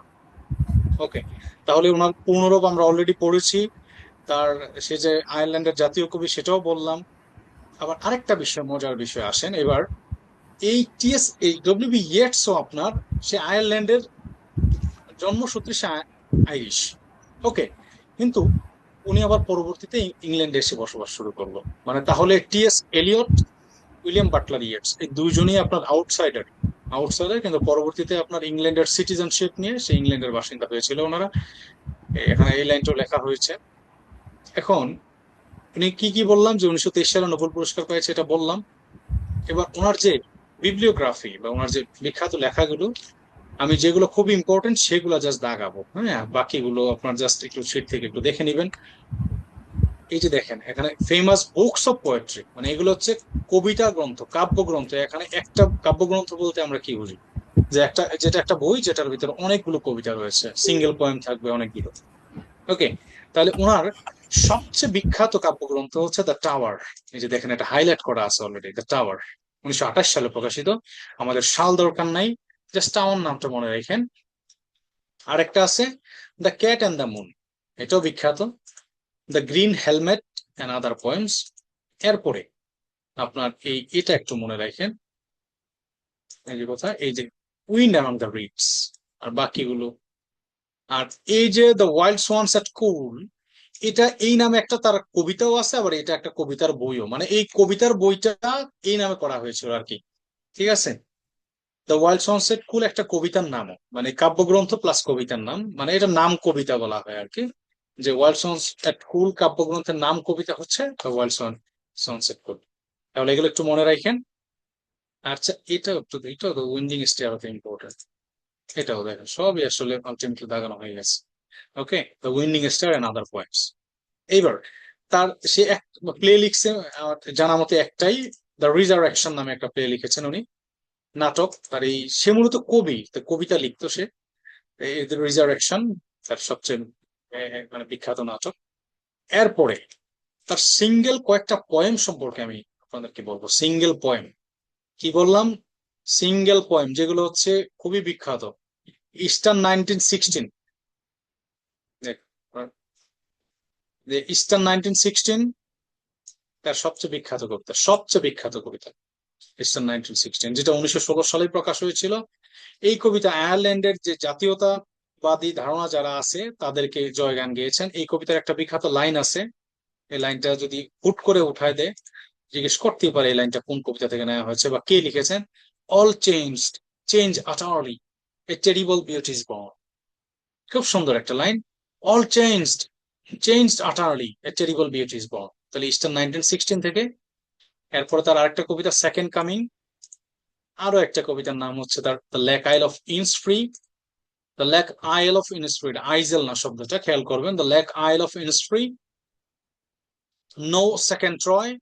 ওকে, তাহলে ওনার পূর্ণরূপ আমরা অলরেডি পড়েছি, তার সে যে আয়ারল্যান্ডের জাতীয় কবি সেটাও বললাম। আবার আরেকটা বিষয়, মজার বিষয় আসেন এবার, এই ডব্লিউ.বি. ইয়েটসও আপনার সে আয়ারল্যান্ডের জন্মসূত্রে সে আইরিশ। ওকে, কিন্তু উনি আবার পরবর্তীতে ইংল্যান্ডে এসে বসবাস শুরু করলো। মানে তাহলে T S. Eliot, William Butler Yeats এই দুইজনই আপনার আউটসাইডার, কিন্তু পরবর্তীতে আপনার ইংল্যান্ডের সিটিজেনশিপ নিয়ে সে ইংল্যান্ডের বাসিন্দা হয়েছিল ওনারা। এখানে এই লাইনটাও লেখা হয়েছে। এখন উনি কি বললাম যে 1923 সালে নোবেল পুরস্কার পেয়েছে, এটা বললাম। এবার ওনার যে বিবলিওগ্রাফি বা ওনার যে বিখ্যাত লেখাগুলো, আমি যেগুলো খুব ইম্পর্টেন্ট সেগুলো জাস্ট দাগাবো, হ্যাঁ, বাকিগুলো আপনার জাস্ট একটু শীট থেকে একটু দেখে নিবেন। এই যে দেখেন এখানে ফেমাস বুকস অফ পোয়েট্রি, মানে এগুলো হচ্ছে কবিতা গ্রন্থ, কাব্যগ্রন্থ। এখানে একটা কাব্যগ্রন্থ বলতে আমরা কি বুঝি? যে যেটা একটা বই যেটার ভিতরে অনেকগুলো কবিতা রয়েছে, সিঙ্গেল পোয়েম থাকবে অনেকগুলো। ওকে, তাহলে ওনার সবচেয়ে বিখ্যাত কাব্যগ্রন্থ হচ্ছে দ্য টাওয়ার। এই যে দেখেন, এটা হাইলাইট করা আছে অলরেডি, দ্য টাওয়ার, 1928 সালে প্রকাশিত। আমাদের সাল দরকার নাই, জাস্ট টাওয়ার নামটা মনে রাখেন। আরেকটা আছে the cat and the moon, এটাও বিখ্যাত। The green helmet and other poems. এরপরে আপনার এটা একটু মনে রাখেন, এই যে কথা, এই যে উইন্ড অ্যামং দ্য রিডস, আর বাকিগুলো। আর এই যে দ্য ওয়াইল্ড সোয়ানস এট কুল, এটা এই নামে একটা তার কবিতাও আছে, আবার এটা একটা কবিতার বইও, মানে এই কবিতার বইটা এই নামে করা হয়েছিল আর কি। ঠিক আছে, দ্য ওয়াইল্ড সোয়ানস এট কুল একটা কবিতার নামও, মানে কাব্যগ্রন্থ প্লাস কবিতার নাম, মানে এটা নাম কবিতা বলা হয় আর কি। যে ওয়াইল্ড সোয়ানস এট কুল কাব্যগ্রন্থের নাম কবিতা হচ্ছে দ্য ওয়াইল্ড সোয়ানস এট কুল। তাহলে এগুলো একটু মনে রাখেন। আচ্ছা, এটাও তো উইন্ডিং স্টার অফ ইম্পর্টেন্ট, এটাও দেখেন, সবই আসলে আলটিমেটলি দাগানো হয়ে গেছে। Okay, the winding stair and other poems. এইবার তার সে এক প্লে লিখছে, আমার জানা মতে একটাই, দ্য রিজারেকশন নামে একটা প্লে লিখেছেন উনি, নাটক। আর সে মূলত কবি, তো কবিতা লিখতো সে। দ্য রিজারেকশন তার সবচেয়ে মানে বিখ্যাত নাটক। এরপরে তার সিঙ্গেল কয়েকটা পয়েম সম্পর্কে আমি আপনাদেরকে বলবো। সিঙ্গেল পয়েম, কি বললাম, সিঙ্গেল পয়েম যেগুলো হচ্ছে খুবই বিখ্যাত। ইস্টার্ন 1916, যে ইস্টার্ন 1916 তার সবচেয়ে বিখ্যাত কবিতা, সবচেয়ে বিখ্যাত কবিতা ইস্টার্ন 1916, যেটা 1916 সালে প্রকাশ হয়েছিল। এই কবিতা আয়ারল্যান্ডের যে জাতীয়তাবাদী ধারণা যারা আছে তাদেরকে জয়গান গেয়েছেন। এই কবিতার একটা বিখ্যাত লাইন আছে, এই লাইনটা যদি হুট করে উঠায় দেয়, জিজ্ঞেস করতেই পারে এই লাইনটা কোন কবিতা থেকে নেওয়া হয়েছে বা কে লিখেছেন। All changed, change আটারলি, a terrible beauty is born. খুব সুন্দর একটা line, all changed, changed আটারলি, a terrible beauty is born. তাহলে ইস্টার্ন 1916 থেকে। এরপরে তার আরেকটা কবিতা সেকেন্ড কামিং, আরো একটা কবিতার নাম হচ্ছে তার the lake isle of Innisfree. The lake isle of Innisfree, isle না শব্দটা, খেয়াল করবেন, the lake isle of Innisfree. No second Troy.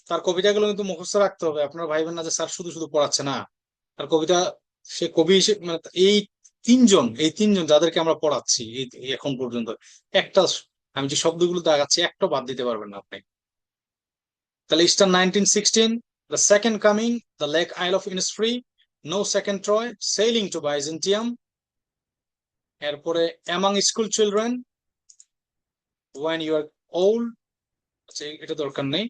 তার কবিতাগুলো কিন্তু মুখস্থ রাখতে হবে, আপনারা ভাইবেন না যে স্যার শুধু শুধু পড়াচ্ছে, না। তার কবিতা, সে কবি হিসেবে মানে এই তিনজন যাদেরকে আমরা পড়াচ্ছি এই এখন পর্যন্ত, একটা, আমি যে শব্দগুলো দেখাচ্ছি একটা বাদ দিতে পারবেন না আপনি। তাহলে Easter 1916, the second coming, the lake isle of Innisfree, no second Troy, sailing to Byzantium. এরপরে among school children, when you are old. এটা দরকার নেই,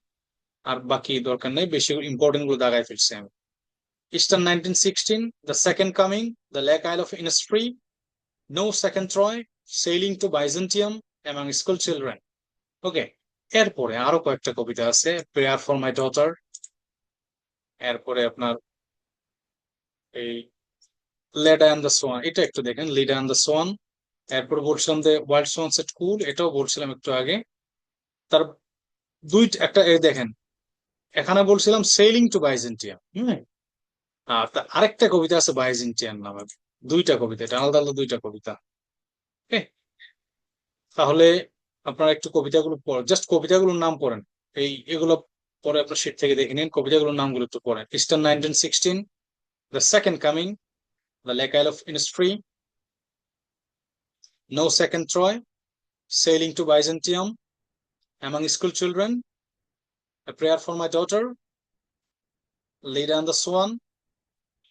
আর বাকি দরকার নেই, বেশি ইম্পর্টেন্ট গুলো দাগায় ফেলছি আমি। Eastern 1916, The Second Coming, The Lake Isle of Innisfree, No Second Troy, Sailing to Byzantium, Among School Children. ওকে, এরপরে আরো কয়েকটা কবিতা আছে, প্রেয়ার ফর মাই ডটার। এরপরে আপনার এই লেডা অ্যান্ড দ্য সোয়ান, এটা একটু দেখেন, লিডা অ্যান্ড দ্য সোয়ান। এরপর বলছিলাম যে ওয়াইল্ড সোয়ানস এট কুল, এটাও বলছিলাম একটু আগে। তার একটা দেখেন, এখানে বলছিলাম সেইলিং টু বাইজেন্টিয়াম। আর আরেকটা কবিতা আছে বাইজেন্টিয়ান নামে, দুইটা কবিতা, এটা আলাদা আলাদা দুইটা কবিতা। তাহলে আপনারা একটু কবিতাগুলো জাস্ট কবিতাগুলোর নাম পড়েন, এগুলো পরে আপনার শীট থেকে দেখে নিন, কবিতাগুলোর নামগুলো একটু পড়েন। Easter 1916, the second coming, the lake isle of Innisfree, no second Troy, sailing to Byzantium, among school children, A Prayer for My Daughter, Leda and the Swan,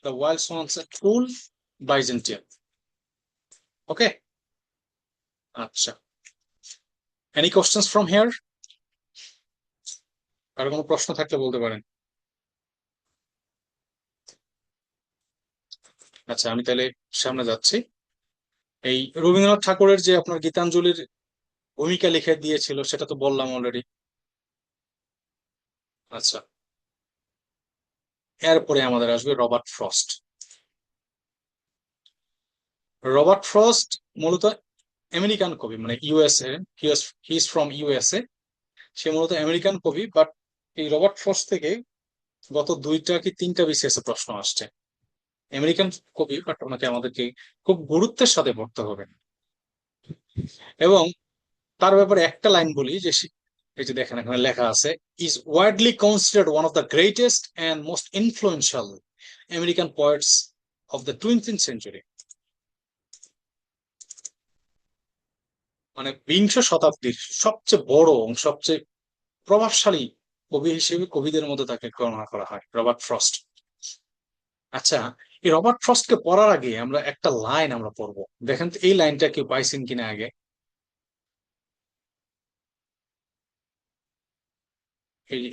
The Wild Swans at Pool, Byzantium. Okay, আচ্ছা, any questions from here? আর কোনো প্রশ্ন থাকলে বলতে পারেন। আচ্ছা, আমি তাহলে সামনে যাচ্ছি। এই রবীন্দ্রনাথ ঠাকুরের যে আপনার গীতাঞ্জলির ভূমিকা লিখে দিয়েছিল সেটা তো বললাম অলরেডি। আচ্ছা, এরপরে আমাদের আসবে রবার্ট ফ্রস্ট। রবার্ট ফ্রস্ট মূলত আমেরিকান কবি, মানে USA, he is from USA. সে মূলত আমেরিকান কবি, বাট এই রবার্ট ফ্রস্ট থেকে গত 2টা কি 3টা বিসিএস প্রশ্ন আসছে। আমেরিকান কবি, বাট ওনাকে আমাদেরকে খুব গুরুত্বের সাথে পড়তে হবে। এবং তার ব্যাপারে একটা লাইন বলি, যে এই যে দেখেন এখানে লেখা আছে, is widely considered one of the greatest and most influential American poets of the 20th century. মানে বিংশ শতাব্দীর সবচেয়ে বড় এবং সবচেয়ে প্রভাবশালী কবি হিসেবে কবিদের মধ্যে তাকে গণনা করা হয়, রবার্ট ফ্রস্ট। আচ্ছা, এই রবার্ট ফ্রস্টকে পড়ার আগে আমরা একটা লাইন আমরা পড়বো, দেখেন তো এই লাইনটা কেউ পাইছেন কিনা আগে।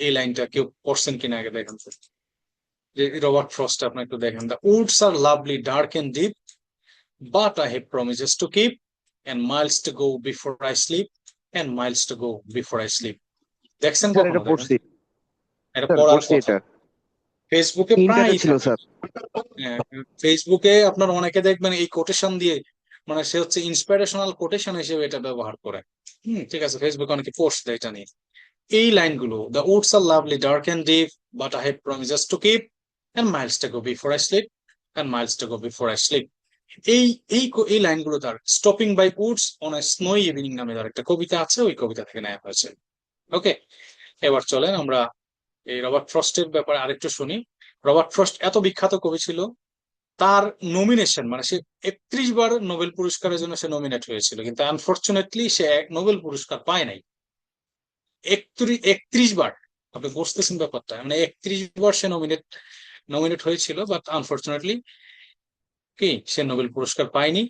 এই লাইনটা কেউ পড়ছেন কিনা আগে দেখেন তো, যে রবার্ট ফ্রস্ট আপনি একটু দেখেন, the woods are lovely dark and deep but I have promises to keep and miles to go before I sleep and miles to go before I sleep. দেখছেন স্যার কখনো? এটা দেখেন পড়ছি, এটা স্যার পড়ার পড়ছি কথা, এটা ফেসবুকে ইন্টারে প্রায় ছিল থাকে। স্যার। ফেসবুকে আপনার অনেকে দেখবেন এই কোটেশন দিয়ে, মানে সে হচ্ছে ইন্সপিরেশনাল কোটেশন হিসেবে এটা ব্যবহার করে। ঠিক আছে, ফেসবুকে অনেকে পোস্ট দেয় এটা নিয়ে। এই লাইনগুলো, the woods are lovely dark and deep but I have promises to keep and miles to go before I sleep and miles to go before I sleep, এই এই লাইনগুলো তার stopping by woods on a snowy evening নামে তার একটা কবিতা আছে, ওই কবিতা থেকে নেওয়া হয়েছে। ওকে, এবার চলেন আমরা এই রবার্ট ফ্রস্টের ব্যাপারে আরেকটু শুনি। রবার্ট ফ্রস্ট এত বিখ্যাত কবি ছিল, তার নমিনেশন মানে সে 31 বার নোবেল পুরস্কারের জন্য সে নমিনেট হয়েছিল, কিন্তু আনফরচুনেটলি সে নোবেল পুরস্কার পায় নাই। 31 বার, আপনি বুঝতেছেন ব্যাপারটা, মানে 31 বার সে নমিনেট হয়েছিল, বাট আনফরচুনেটলি কি সে নোবেল পুরস্কার পায়নি।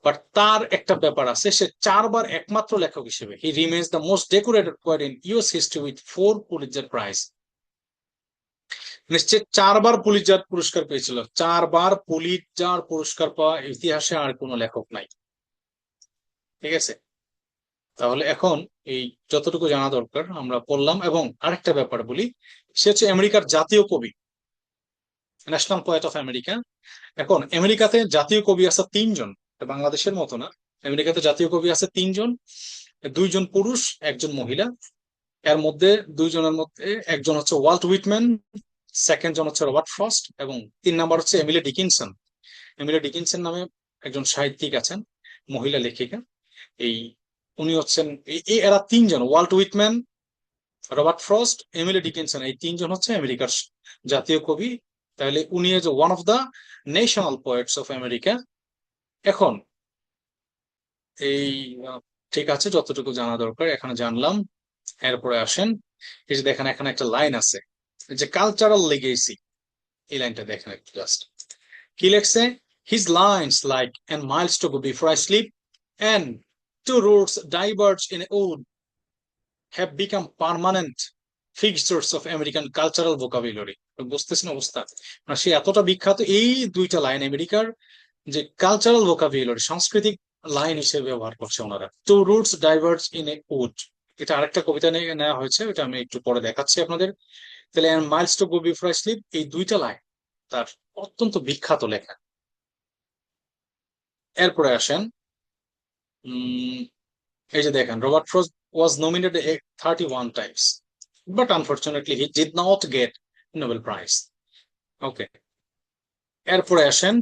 বাট তার একটা ব্যাপার আছে, সে 4 বার একমাত্র লেখক হিসেবে, he remains the most decorated poet in US history with 4 Pulitzer prize. নিশ্চয় 4 বার পুলিৎজার পুরস্কার পেয়েছিল, 4 বার পুলিৎজার পুরস্কার পাওয়া ইতিহাসে আর কোনো লেখক নাই। ঠিক আছে, তাহলে এখন এই যতটুকু জানা দরকার আমরা পড়লাম। এবং আরেকটা ব্যাপার বলি, সে হচ্ছে আমেরিকার জাতীয় কবি, ন্যাশনাল পোয়েট অফ আমেরিকা। এখন আমেরিকাতে জাতীয় কবি আছে 3 জন, বাংলাদেশের মতো না। আমেরিকাতে জাতীয় কবি আছে 3 জন, 2 জন পুরুষ, 1 জন মহিলা। এর মধ্যে 2 জনের মধ্যে একজন হচ্ছে ওয়াল্ট হুইটম্যান, সেকেন্ড জন হচ্ছে রবার্ট ফ্রস্ট, এবং 3 নাম্বার হচ্ছে এমিলি ডিকিনসন। এমিলি ডিকিনসন নামে একজন সাহিত্যিক আছেন, মহিলা লেখিকা। এই উনি হচ্ছেন এরা 3 জন, Walt Whitman, Robert Frost, Emily Dickinson, এই 3 জন হচ্ছে আমেরিকার জাতীয় কবি। তাহলে উনি যে one of the national poets of America. এখন এই ঠিক আছে, যতটুকু জানা দরকার এখানে জানলাম। এরপরে আসেন, এই যে দেখেন এখানে একটা লাইন আছে, যে কালচারাল লেগেসি, এই লাইনটা দেখেন একটু জাস্ট কি লেখছে, his lines like and miles to go before I sleep and two roots diverge in wood have become permanent fixtures of American cultural vocabulary. বুঝতেছেন অবস্থা, মানে সে এতটা বিখ্যাত, এই 2টা লাইন আমেরিকার যে কালচারাল ভোকাবুলারি, সাংস্কৃতিক লাইন হিসেবে ব্যবহার করছে ওনারা। Two roots diverge in a wood, এটা আরেকটা কবিতা নিয়ে নেওয়া হয়েছে, এটা আমি একটু পরে দেখাচ্ছি আপনাদের। তাহলে Miles to go before I sleep, এই 2টা লাইন তার অত্যন্ত বিখ্যাত লেখা। এরপরে আসেন, এই যে দেখেন, Robert frost was nominated 31 times, but unfortunately he did not get Nobel Prize. ওকে, এরপরে আসেন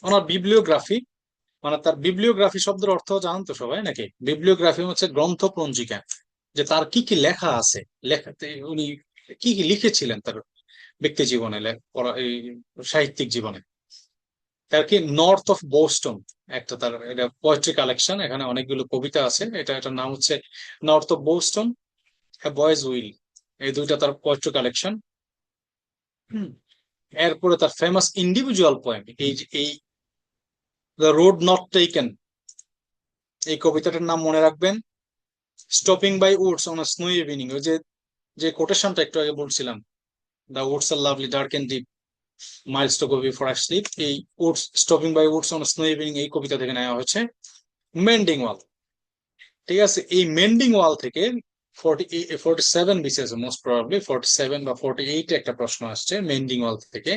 ওনার বিবলিওগ্রাফি, মানে তার বিবলিওগ্রাফি শব্দের অর্থ জানেন তো সবাই নাকি? বিবলিওগ্রাফি হচ্ছে গ্রন্থ পঞ্জিকা, যে তার কি কি লেখা আছে, লেখাতে উনি কি কি লিখেছিলেন তার ব্যক্তি জীবনে, এই সাহিত্যিক জীবনে। তার কি নর্থ অফ বোস্টন একটা তার এটা পোয়েট্রি কালেকশন, এখানে অনেকগুলো কবিতা আছে, এটার নাম হচ্ছে North of Boston, boys will, এই 2টা তার পোয়েট্রি কালেকশন। এরপরে তার ফেমাস ইন্ডিভিজুয়াল পোয়েম, এই দ্য রোড নট টেকেন, এই কবিতাটার নাম মনে রাখবেন, stopping by woods on a snow evening, ওই যে কোটেশনটা একটু আগে বলছিলাম, the woods are lovely dark and deep miles to go before I sleep, এই woods stopping by woods on snow evening এই কবিতা থেকে নেওয়া হয়েছে। মেন্ডিং ওয়াল, ঠিক আছে, এই মেন্ডিং ওয়াল থেকে 47 বিসিএস, মোস্ট প্রবাবলি 47 বা 48 একটা প্রশ্ন আসছে মেন্ডিং ওয়াল থেকে।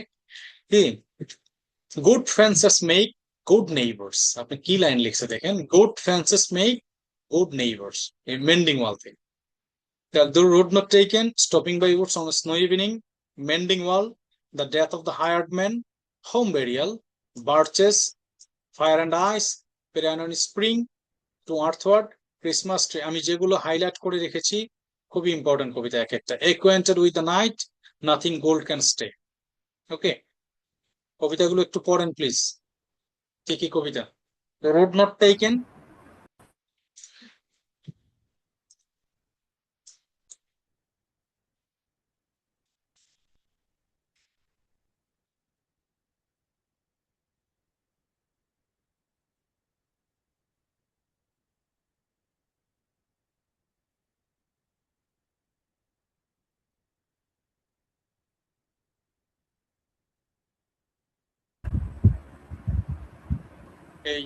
Good fences make good neighbours, আপনি কি লাইন লিখছে দেখেন, good fences make good neighbours, এই মেন্ডিং ওয়াল থেকে। The road not taken, stopping by woods on a snow evening, mending wall, the death of the hired man, home burial, birches, fire and ice, perennial spring, to earthward, Christmas tree, আমি যেগুলো হাইলাইট করে রেখেছি খুবই ইম্পর্টেন্ট কবিতা এক একটা। Acquainted with the night, nothing gold can stay. ওকে, কবিতাগুলো একটু পড়েন প্লিজ। কি কি কবিতা? রোড নট টেকেন,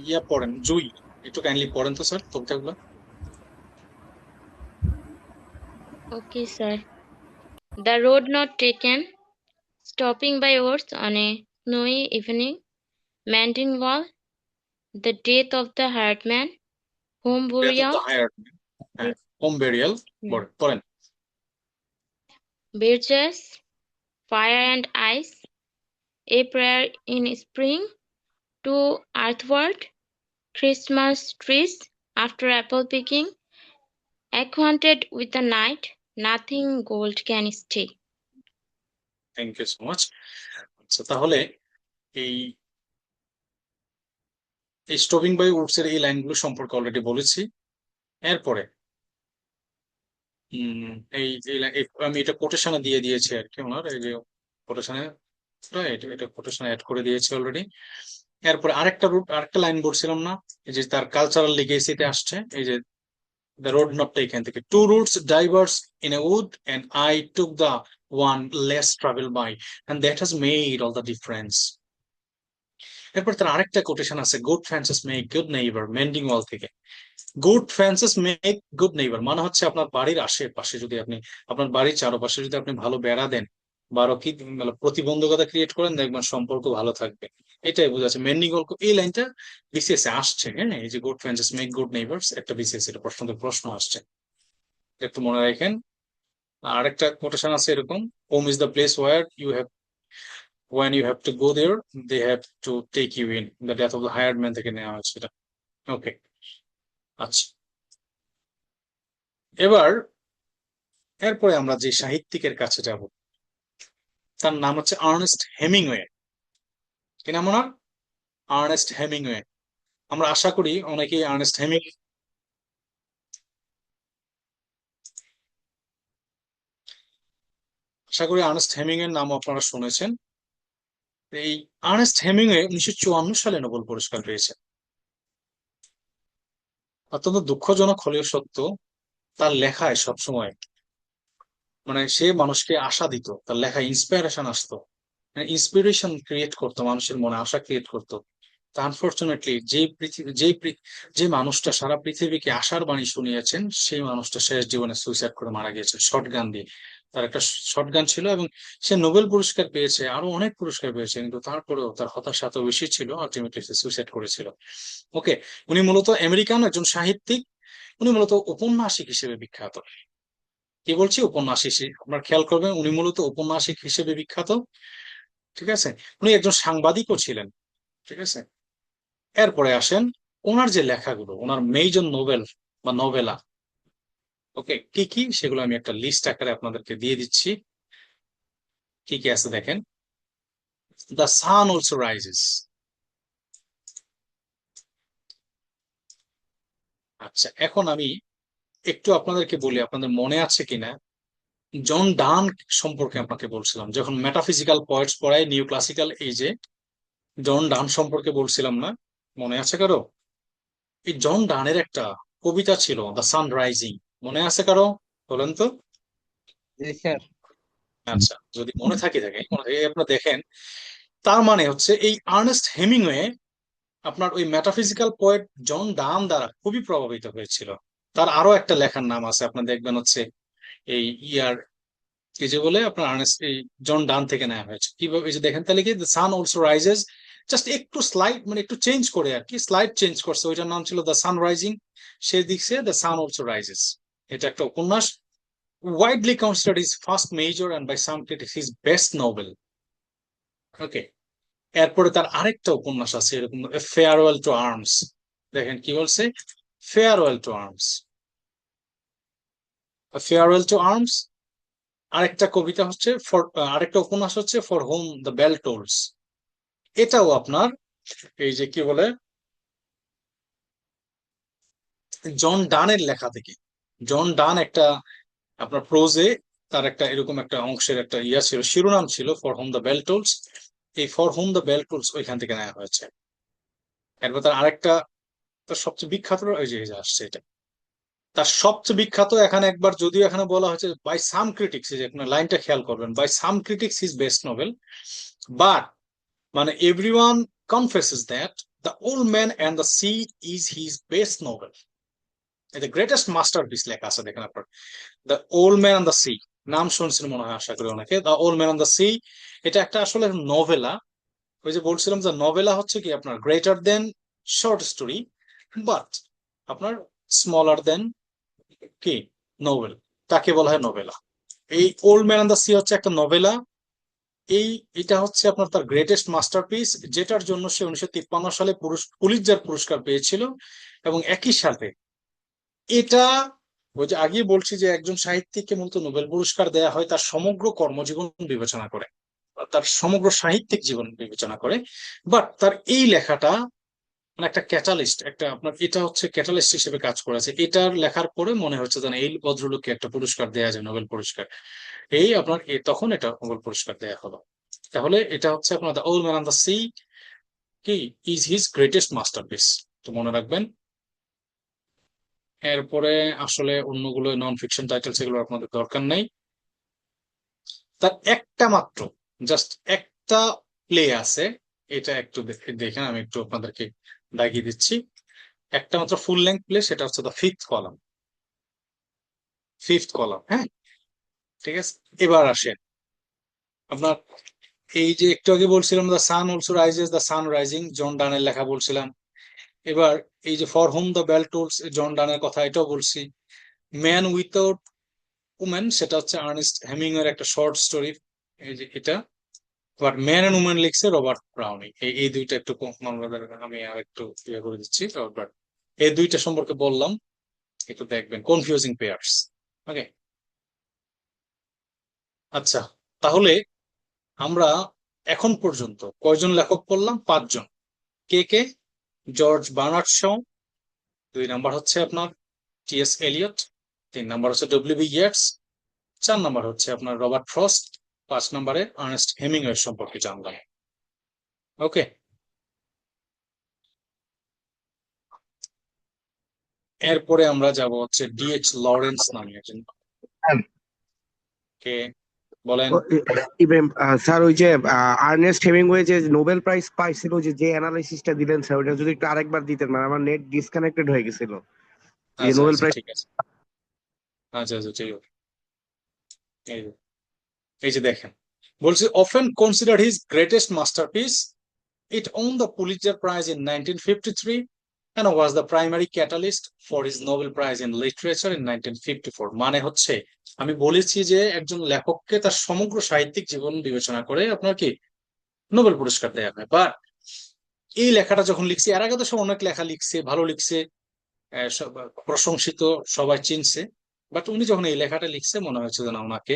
ইয়া পড়েন জুই, একটু কাইন্ডলি পড়েন তো স্যার কবিতাগুলো। Okay, sir. The road not taken, stopping by horse on a snowy evening, mountain wall, the death of the hired man, home death of burial, the hire, হ্যাঁ, হোম বেরিয়াল পড়েন। bridges, fire and ice, a prayer in spring, to earthward, Christmas trees, after apple picking, acquainted with the night, nothing gold can stay. Thank you so much. আচ্ছা তাহলে এই এই স্টপিং বাই উডস এর এই লাইনগুলো সম্পর্কে অলরেডি বলেছি। এরপরে আমি এটা কোটেশনে দিয়ে দিয়েছি আর কি, ওনার এই যে কোটেশনে, এটা কোটেশনে অ্যাড করে দিয়েছি অলরেডি। এরপরে আরেকটা লাইন বলছিলাম না, এই যে তার কালচারাল লিগেসিতে আসছে, এই যে the road not taken থেকে two routes diverge in a wood and I took the one less traveled by and that has made all the difference. এরপর তার আরেকটা কোটেশন আছে, good friends make good neighbour, mending wall থেকে। Good fences make good neighbour মানে হচ্ছে আপনার বাড়ির আশেপাশে যদি আপনি, আপনার বাড়ির চারপাশে যদি আপনি ভালো বেড়া দেন বা আরো কি মানে প্রতিবন্ধকতা ক্রিয়েট করেন, দেখবেন সম্পর্ক ভালো থাকবে। এটাই বোঝাচ্ছে মেন্ডিং ওয়াল। এই লাইনটা বিসিএস এ আসছে, হ্যাঁ, এই যে good fences make good neighbours একটা বিসিএস এর প্রশ্ন আসছে, একটু মনে রাখেন। আর একটা কোটেশন আছে এরকম, home is the place where you have when you have to go there they have to take you in, the death of the hired man থেকে নেওয়া হয়েছে এটা। ওকে, আচ্ছা এবার এরপরে আমরা যে সাহিত্যিকের কাছে যাব তার নাম হচ্ছে আর্নেস্ট হেমিংওয়ে। কি নাম ওনার? Ernest Hemingway. আমরা আশা করি অনেকেই আর্নেস্ট হেমিংওয়ে এর নাম আপনারা শুনেছেন। এই আর্নেস্ট হেমিংওয়ে 1954 সালে নোবেল পুরস্কার পেয়েছেন। অত্যন্ত দুঃখজনক হলেও সত্য, তার লেখায় সবসময় মানে সে মানুষকে আশা দিত, তার লেখায় ইন্সপিরেশন আসতো, ইন্সপিরেশন ক্রিয়েট করতো, মানুষের মনে আশা ক্রিয়েট করতো। তা আনফরচুনেটলি যে মানুষটা সারা পৃথিবীকে আশার বাণী শুনিয়েছেন, সেই মানুষটা শেষ জীবনে সুইসাইড করে মারা গিয়েছে শটগান দিয়ে। তার একটা শটগান ছিল এবং সে নোবেল পুরস্কার পেয়েছে, আরো অনেক পুরস্কার পেয়েছে, কিন্তু তারপরেও তার হতাশা এত বেশি ছিল, আলটিমেটলি সে সুইসাইড করেছিল। ওকে, উনি মূলত আমেরিকান একজন সাহিত্যিক, উনি মূলত ঔপন্যাসিক হিসেবে বিখ্যাত। কি বলছি? ঔপন্যাসিক, আপনার খেয়াল করবেন উনি মূলত ঔপন্যাসিক হিসেবে বিখ্যাত, ঠিক আছে। উনি একজন সাংবাদিকও ছিলেন, ঠিক আছে। এরপরে আসেন ওনার যে লেখাগুলো, ওনার মেজর নোবেল বা নোবেলা, ওকে, কি কি সেগুলো আমি একটা লিস্ট আকারে আপনাদেরকে দিয়ে দিচ্ছি। কি কি আছে দেখেন। The sun also rises. আচ্ছা এখন আমি একটু আপনাদেরকে বলি, আপনাদের মনে আছে কিনা, জন ডান সম্পর্কে আপনাকে বলছিলাম যখন মেটাফিজিক্যাল পয়েন্টস পড়াই নিউ ক্লাসিক্যাল, এই যে জন ডান সম্পর্কে বলছিলাম না, মনে আছে কারো? এই জন ডানের একটা কবিতা ছিল দ্য সান রাইজিং, মনে আছে কারো? বলেন তো। জি স্যার। আচ্ছা, যদি মনে থাকে আপনারা দেখেন, তার মানে হচ্ছে এই আর্নেস্ট হেমিংওয়ে আপনার ওই মেটাফিজিক্যাল পোয়েট জন ডান দ্বারা খুবই প্রভাবিত হয়েছিল। তার আরো একটা লেখার নাম আছে, আপনার দেখবেন হচ্ছে এই ইয়ার, কি যে বলে আপনার আর্নেস্ট, এই জন ডান থেকে নেওয়া হয়েছে। কিভাবে? এই যে দেখেন তাহলে কি, the sun also rises, just একটু স্লাইড মানে একটু চেঞ্জ করে আর কি, স্লাইড চেঞ্জ করছে, ওইটার নাম ছিল দ্য সান রাইজিং, সে দিচ্ছে দ্য সান অলসো রাইজেস। এটা একটা উপন্যাস, widely considered his first major and by some critics his best novel. ওকে, এরপরে তার আরেকটা উপন্যাস আছে এরকম, ফেয়ারওয়েল টু আর্মস। দেখেন কি বলছে, farewell to arms, farewell to arms. আরেকটা কবিতা হচ্ছে ফর, আরেকটা উপন্যাস হচ্ছে for whom the bell tolls. এটাও আপনার এই যে কি বলে জন ডানের লেখা থেকে। জন ডান একটা আপনার প্রোজে তার একটা এরকম একটা অংশের একটা ইয়া ছিল, শিরোনাম ছিল for whom the bell tolls. এই for whom the bell tolls ওইখান থেকে নেওয়া হয়েছে। এরপর তার আরেকটা, তার সবচেয়ে বিখ্যাত ওই যে এই যে আসছে এটা, তার সবচেয়ে বিখ্যাত এখানে একবার যদিও এখানে বলা হয়েছে বাই সাম ক্রিটিক্স, যে লাইনটা খেয়াল করবেন, by some critics his best novel, but মানে everyone confesses that the old man and the sea is his best novel. The greatest masterpiece লেখা আছে দেখেন আপনার, the old man and the sea, নাম শুনছেন মনে হয় আশা করি অনেকে, the old man and the sea. এটা একটা আসলে নভেলা। ওই যে বলছিলাম যে নভেলা হচ্ছে কি আপনার greater than short story, but আপনার স্মলার দেন কি নোবেল, তাকে বলা হয় নভেলা। এই old man and the C হচ্ছে একটা নভেলা। এটা হচ্ছে আপনার তার গ্রেটেস্ট মাস্টারপিস, যেটার জন্য সে 1953 সালে পুলিৎজার পুরস্কার পেয়েছিল। এবং একই সাথে এটা, ওই যে আগে বলছি যে একজন সাহিত্যিককে মূলত নোবেল পুরস্কার দেয়া হয় তার সমগ্র কর্মজীবন বিবেচনা করে, তার সমগ্র সাহিত্যিক জীবন বিবেচনা করে। বাট তার এই লেখাটা মানে একটা ক্যাটালিস্ট, একটা আপনার এটা হচ্ছে ক্যাটালিস্ট হিসেবে কাজ করেছে। এটার লেখার পরে মনে হচ্ছে যেন এই ভদ্রলোককে একটা পুরস্কার দেয়া যায়, নোবেল পুরস্কার। এই আপনার তখন এটা নোবেল পুরস্কার দেয়া হলো। তাহলে এটা হচ্ছে আপনার the old man on the sea কি ইজ হিজ গ্রেটেস্ট মাস্টারপিস, তো মনে রাখবেন। এরপরে আসলে অন্যগুলো নন ফিকশন টাইটেল, সেগুলো আপনাদের দরকার নেই। তার একটা মাত্র জাস্ট একটা প্লে আছে, এটা একটু দেখেন, আমি একটু আপনাদেরকে দাগিয়ে দিচ্ছি। একটা মাত্র ফুল লেন্থ প্লে, সেটা হচ্ছে the fifth column. Fifth column, হ্যাঁ, ঠিক আছে। এবার আসেন আপনার এই যে একটু আগে বলছিলাম the sun also rises, the sun rising, John ডানের লেখা বলছিলাম। এবার এই যে for whom the bell tolls, John ডানের কথা, এটাও বলছি। ম্যান উইথাউট উমেন, সেটা হচ্ছে আর্নেস্ট হেমিংওয়ের একটা শর্ট স্টোরি, এই যে এটা। বাট ম্যান এন্ড উমেন লিখছে রবার্ট ব্রাউনি। এই দুইটা একটু আমি আর একটু ইয়ে করে দিচ্ছি। রবার্ট, এই দুইটা সম্পর্কে বললাম, একটু দেখবেন কনফিউজিং পেয়ার্স। ওকে, আচ্ছা, তাহলে আমরা এখন পর্যন্ত কয়জন লেখক পড়লাম? 5 জন। কে কে? জর্জ বার্নার্ড শ, 2 নাম্বার হচ্ছে আপনার টি.এস. এলিয়ট, 3 নাম্বার হচ্ছে ডব্লিউ.বি. ইয়েটস, 4 নাম্বার হচ্ছে আপনার রবার্ট ফ্রস্ট, 5 নাম্বারে আর্নেস্ট হেমিংওয়ে সম্পর্কে জানলাম। ওকে, এরপরে আমরা যাব হচ্ছে ডি.এইচ. লরেন্স নামে একজন। কে বলেন? ইব্রাহিম স্যার, ওই যে আর্নেস্ট হেমিংওয়ে যে নোবেল প্রাইজ পাইছিল, যে অ্যানালাইসিসটা দিলেন স্যার, ওটা যদি একটু আরেকবার দিতেন, মানে আমার নেট ডিসকানেক্টেড হয়ে গেছিল। এই আচ্ছা নোবেল আচ্ছা, প্রাইজ। ঠিক আছে। আচ্ছা আচ্ছা, ঠিক আছে। এই যে এই যে দেখেন, বলছি often considered his greatest masterpiece. It won the Pulitzer Prize in 1953 and was the primary catalyst for his Nobel Prize in Literature in 1954. মানে হচ্ছে আমি বলেছি যে একজন লেখককে তার সমগ্র সাহিত্যিক জীবন বিবেচনা করে আপনার কি নোবেল পুরস্কার দেওয়া হয়। বাট এই লেখাটা যখন লিখছি, এর আগে তো সে অনেক লেখা লিখছে, ভালো লিখছে, প্রশংসিত, সবাই চিনছে। বাট উনি যখন এই লেখাটা লিখছে, মনে হয়েছে যেন ওনাকে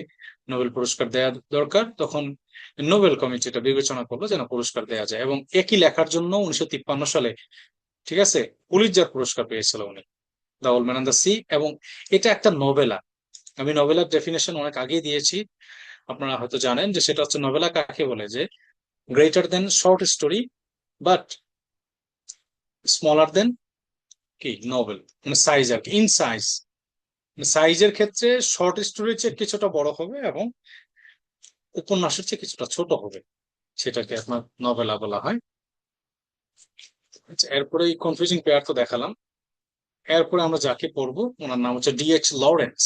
নোবেল পুরস্কার দেওয়া দরকার। তখন নোবেল কমিটিটা বিবেচনা করলো যেন পুরস্কার দেওয়া যায়, এবং একই লেখার জন্য 1953 সালে, ঠিক আছে, পুলিৎজার পুরস্কার পেয়েছিল উনি, the old man and the C. এবং এটা একটা নভেলা। আমি নভেলার ডেফিনেশন অনেক আগেই দিয়েছি, আপনারা হয়তো জানেন যে সেটা হচ্ছে নভেলা কাকে বলে, যে greater than short story but smaller দেন কি নোবেল, মানে সাইজ আর কি, ইন সাইজ। সাইজের ক্ষেত্রে শর্ট স্টোরির চেয়ে কিছুটা বড় হবে এবং উপন্যাসের চেয়ে কিছুটা ছোট হবে, সেটাকে আপনার নভেলা বলা হয়। আচ্ছা, এরপরে এই কনফিউজিং পেয়ার তো দেখালাম। এরপরে আমরা যাকে পড়বো ওনার নাম হচ্ছে ডি.এইচ. লরেন্স।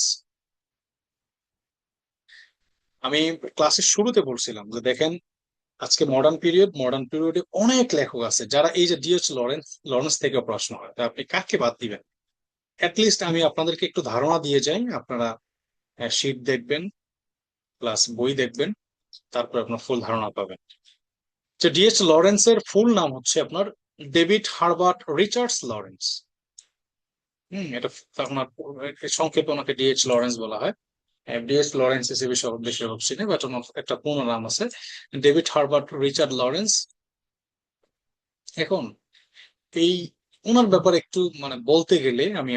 আমি ক্লাসের শুরুতে বলছিলাম যে দেখেন, আজকে মডার্ন পিরিয়ডে অনেক লেখক আছে যারা এই যে ডি.এইচ. লরেন্স থেকে প্রশ্ন হয়, তা আপনি কাকে বাদ দিবেন? অ্যাটলিস্ট আমি আপনাদেরকে একটু ধারণা দিয়ে যাই, আপনারা শিট দেখবেন প্লাস বই দেখবেন, তারপর আপনার ফুল ধারণা পাবেন। যে ডি.এইচ. লরেন্সের ফুল নাম হচ্ছে আপনার ডেভিড হারবার্ট রিচার্ডস লরেন্স। এটা আপনার সংক্ষেপে ওনাকে ডি.এইচ. লরেন্স বলা হয়। ডি.এইচ. লরেন্স হিসেবে বেশিরভাগ চিনে, বাট ওনার একটা পূর্ণ নাম আছে ডেভিড হারবার্ট রিচার্ড লরেন্স। এখন এই ওনার ব্যাপারে একটু মানে বলতে গেলে আমি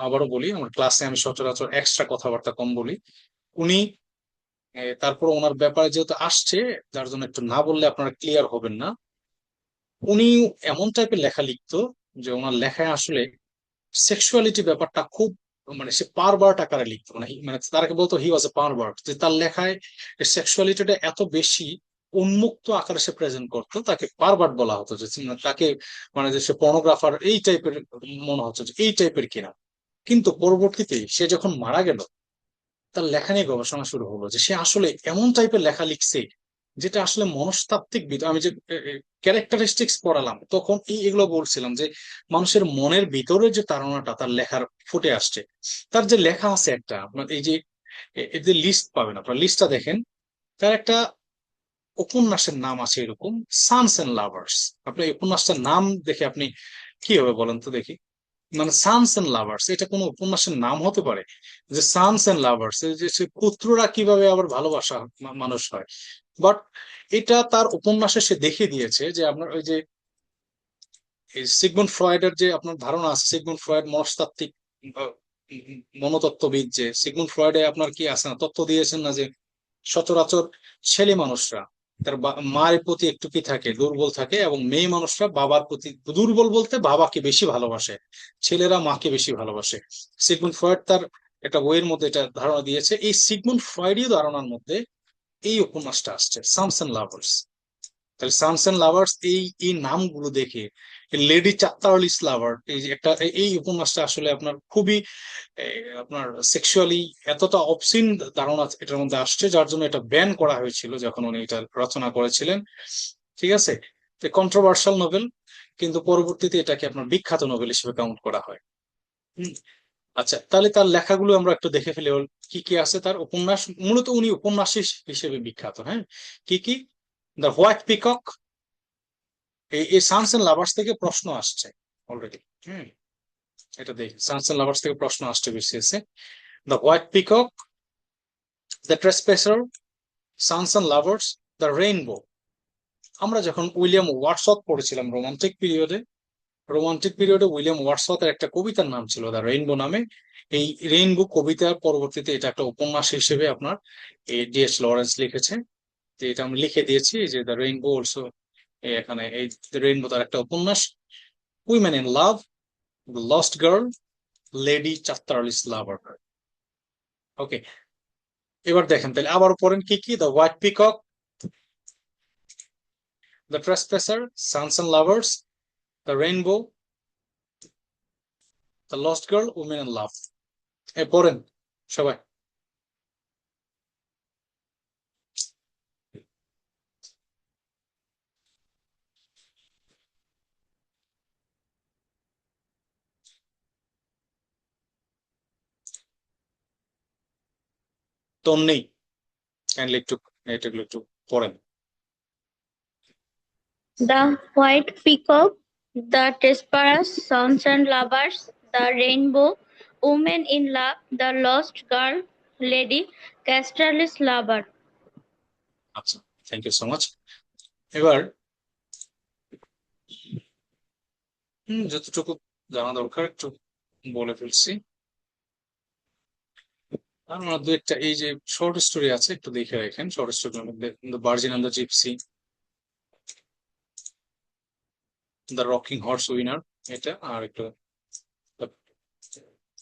আবারও বলি, আমার ক্লাসে আমি সচরাচর এক্সট্রা কথাবার্তা কম বলি। উনি তারপর ওনার ব্যাপারে যেহেতু আসছে, যার জন্য একটু না বললে আপনারা ক্লিয়ার হবেন না। উনি এমন টাইপের লেখা লিখতো যে ওনার লেখায় আসলে সেক্সুয়ালিটি ব্যাপারটা খুব মানে সে পারভার্ট আকারে লিখতো, মানে মানে তারাকে বলতো হি ওয়াজ এ পারভার্ট, যে তার লেখায় সেক্সুয়ালিটিটা এত বেশি উন্মুক্ত আকারে সে প্রেজেন্ট করতো, তাকে পারভার্ট বলা হতো, যে মানে তাকে মানে যে সে পর্নোগ্রাফার এই টাইপের মনে হচ্ছে, যে এই টাইপের কিনা। কিন্তু পরবর্তীতে সে যখন মারা গেল, তার লেখা নিয়ে গবেষণা শুরু হলো যে সে আসলে এমন টাইপের লেখা লিখছে যেটা আসলে মনস্তাত্ত্বিক আমি যে ক্যারেক্টারিস্টিক্স পড়ালাম তখন এগুলো বলছিলাম যে মানুষের মনের ভিতরে যে ধারণাটা তার লেখার ফুটে আসছে। তার যে লেখা আছে একটা, আপনার এই যে এই যে লিস্ট পাবেন, আপনার লিস্টটা দেখেন, তার একটা উপন্যাসের নাম আছে এরকম, সানস এন্ড লাভার্স। আপনি এই উপন্যাসটার নাম দেখে আপনি কি হবে বলেন তো দেখি? মানে সানস এন্ড লাভার্স, এটা কোনো উপন্যাসের নাম হতে পারে? যে সানস এন্ড লাভার্স, যে সে পুত্ররা কিভাবে আবার ভালোবাসা মানুষ হয়। বাট এটা তার উপন্যাসে সে দেখিয়ে দিয়েছে যে আপনার ওই যে সিগমুন্ড ফ্রয়েডের যে আপনার ধারণা আছে, সিগমুন্ড ফ্রয়েড মনস্তাত্ত্বিক আহ, মনোতত্ত্ববিদ, যে সিগমুন্ড ফ্রয়েডে আপনার কি আছে না তত্ত্ব দিয়েছেন না, যে সচরাচর ছেলে মানুষরা তার মায়ের প্রতি একটু কি থাকে, দুর্বল থাকে, এবং মেয়ে মানুষরা বাবার প্রতি দুর্বল বলতে বাবাকে বেশি ভালোবাসে, ছেলেরা মাকে বেশি ভালোবাসে। সিগমুন্ড ফ্রয়েড তার একটা বইয়ের মধ্যে এটা ধারণা দিয়েছে। এই সিগমুন্ড ফ্রয়েডীয় ধারণার মধ্যে এই উপন্যাসটা আসছে, সানস এন্ড লাভার্স। তাহলে সানস এন্ড লাভার্স এই এই নামগুলো দেখে লেডি চাত্তারলিস লাভার, এই যে একটা এই উপন্যাসটা আসলে আপনার খুবই আপনার সেক্সুয়ালি এতটা অবসিন ধারণা এটার মধ্যে আসছে, যার জন্য এটা ব্যান করা হয়েছিল যখন উনি এটা রচনা করেছিলেন। ঠিক আছে, কন্ট্রোভার্সাল নোবেল, কিন্তু পরবর্তীতে এটাকে আপনার বিখ্যাত নোবেল হিসেবে কাউন্ট করা হয়। হুম। আচ্ছা, তাহলে তার লেখাগুলো আমরা একটু দেখে ফেলি, কি কি আছে তার উপন্যাস। মূলত উনি উপন্যাসী হিসেবে বিখ্যাত। হ্যাঁ, কি কি? দ্য হোয়াইট পিকক, এই সানস এন্ড লাভার্স থেকে প্রশ্ন আসছে অলরেডি। হুম, এটা দেখি, সানস এন্ড লাভার্স থেকে প্রশ্ন আসছে বিসিএস এ। The white peacock, the trespasser, sons and lovers, the rainbow. আমরা যখন উইলিয়াম ওয়ার্ডসওয়ার্থ পড়েছিলাম রোমান্টিক পিরিয়ডে উইলিয়াম ওয়ার্ডসওয়ার্থের একটা কবিতার নাম ছিল দ্য রেইনবো নামে। এই রেইনবো কবিতার পরবর্তীতে এটা একটা উপন্যাস হিসেবে আপনার এই ডিএস লরেন্স লিখেছে। যে এটা আমি লিখে দিয়েছি, এই যে দ্য রেইনবো অলসো, এখানে এই রেইনবো তার একটা উপন্যাস। Women in love, the lost girl, lady Chatterley's lover. Okay, এবার দেখেন তাহলে আবার পড়েন কি কি? The white peacock, the trespasser, sons and lovers, the rainbow, the lost girl, women in love. পড়েন সবাই। তোর নেই, কাইন্ডলি একটু এটাগুলো একটু পড়েন। The White Peacock, The Desperate Sons and Lovers, The Rainbow, Women in Love, The Lost Girl, Lady Casterly's Lover. আচ্ছা, থ্যাংক ইউ সো মাচ। এবার যতটুকু জানা দরকার একটু বলে ফেলছি। আর আমার দু একটা এই যে শর্ট স্টোরি আছে, একটু দেখে রাখেন। শর্ট স্টোরির মধ্যে the virgin and the gypsy, the rocking horse winner, এটা আর একটু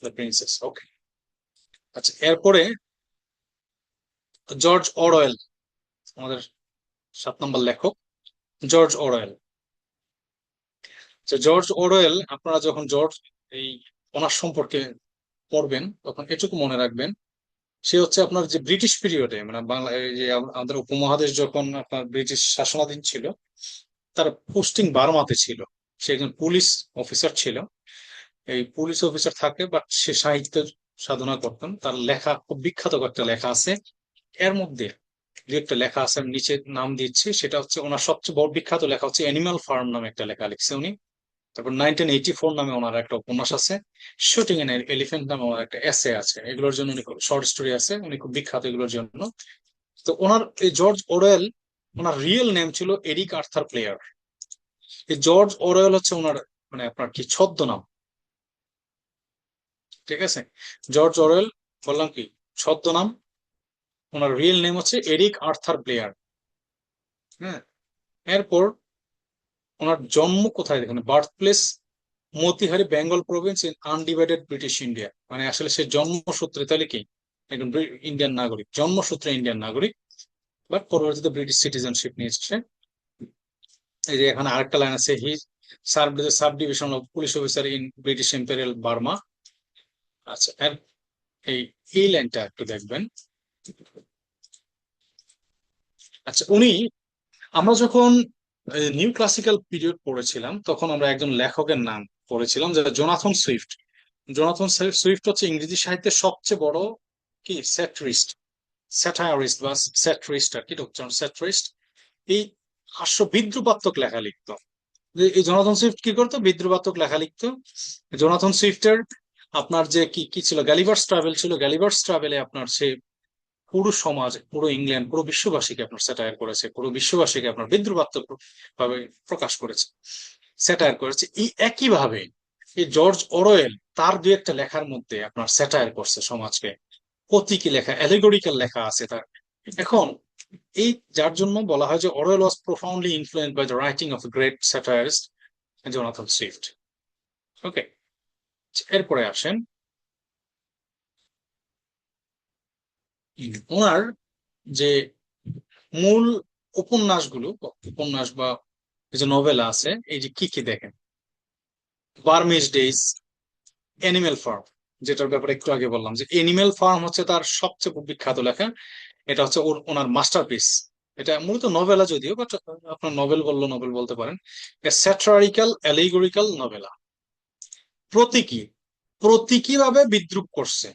দ্য প্রিন্সেস। ওকে, আচ্ছা, এরপরে জর্জ অরওয়েল, আমাদের 7 নম্বর লেখক জর্জ অরওয়েল। জর্জ অরওয়েল, আপনারা যখন জর্জ এই ওনার সম্পর্কে পড়বেন তখন এটুকু মনে রাখবেন, সে হচ্ছে আপনার যে ব্রিটিশ পিরিয়ডে, মানে বাংলা এই যে আমাদের উপমহাদেশ যখন আপনার ব্রিটিশ শাসনাধীন ছিল, তার পোস্টিং বার্মাতে ছিল। সে একজন পুলিশ অফিসার ছিল। এই পুলিশ অফিসার থাকে, বাট সে সাহিত্য সাধনা করতেন। তার লেখা খুব বিখ্যাত একটা লেখা আছে, এর মধ্যে দু একটা লেখা আছে, আমি নিচে নাম দিচ্ছি। সেটা হচ্ছে ওনার সবচেয়ে বড় বিখ্যাত লেখা হচ্ছে অ্যানিমাল ফার্ম নামে একটা লেখা লিখছে উনি। তারপর 1984 নামে ওনার একটা উপন্যাস আছে, শুটিং এন এলিফেন্ট নামে ওনার একটা এসে আছে। এগুলোর জন্য উনি শর্ট স্টোরি আছে, উনি খুব বিখ্যাত এগুলোর জন্য। তো ওনার এই জর্জ ওরওয়েল, ওনার রিয়েল নেম ছিল এরিক আর্থার প্লেয়ার। এই জর্জ অরওয়েল হচ্ছে ওনার মানে আপনার কি ছদ্মনাম, ঠিক আছে? জর্জ অরওয়েল বললাম কি ছদ্মনাম, ওনার রিয়েল নেম হচ্ছে এরিক আর্থার ব্লেয়ার। হ্যাঁ, এরপর ওনার জন্ম কোথায় দেখেন, birth place Motihari, Bengal Province in undivided British India. মানে আসলে সে জন্মসূত্রে তাহলে কি একজন ইন্ডিয়ান নাগরিক, জন্মসূত্রে ইন্ডিয়ান নাগরিক, বাট পরবর্তীতে ব্রিটিশ সিটিজেনশিপ নিয়েছে। এই যে এখানে আরেকটা লাইন আছে, he served as sub division of police officer in British imperial Burma. আচ্ছা, এই লাইনটা একটু দেখবেন। আচ্ছা, আমরা যখন নিউ ক্লাসিক্যাল পিরিয়ড পড়েছিলাম তখন আমরা একজন লেখকের নাম পড়েছিলাম, যেটা জোনাথন সুইফট। জোনাথন সুইফট হচ্ছে ইংরেজি সাহিত্যের সবচেয়ে বড় কি স্যাটায়ারিস্ট বা স্যাটরিস্ট আর কি, ডক্টর স্যাটরিস্ট। এই হাস্য বিদ্রুপাত্মক লেখা লিখতো। এই জোনাথন সুইফট কি করতো, বিদ্রুপাত্মক লেখা লিখতো। জোনাথন সুইফটের আপনার যে কি কি ছিল, গ্যালিভার্স ট্রাভেল ছিল, গ্যালিভার্স ট্রাভেলে আপনার সে পুরো সমাজ, পুরো ইংল্যান্ড, পুরো বিশ্ববাসীকে আপনার স্যাটায়ার করেছে, পুরো বিশ্ববাসীকে আপনার বিদ্রুপাত্মক ভাবে প্রকাশ করেছে, স্যাটায়ার করেছে। এই একইভাবে এই জর্জ অরওয়েল তার দুই একটা লেখার মধ্যে আপনার স্যাটায়ার করছে সমাজকে, প্রতীকী লেখা, অ্যালিগরিক্যাল লেখা আছে তার। এখন এই যার জন্য বলা হয় যে Orwell was profoundly influenced by the writing of the great satirist Jonathan Swift. Okay, এরপরে আসেন ওনার যে মূল উপন্যাস বা এই যে নভেলা আছে, এই যে কি কি দেখেন, বার্মিজ ডেইজ, অ্যানিমেল ফার্ম, যেটার ব্যাপারে একটু আগে বললাম যে অ্যানিমেল ফার্ম হচ্ছে তার সবচেয়ে বিখ্যাত লেখা। এটা হচ্ছে ওনার মাস্টারপিস। এটা মূলত নভেলা যদিও, বাট আপনার নভেল নভেল বলতে পারেন। স্যাটারিক্যাল অ্যালিগরিক্যাল নভেলা, প্রতীকী প্রতীকী ভাবে বিদ্রুপ করছে।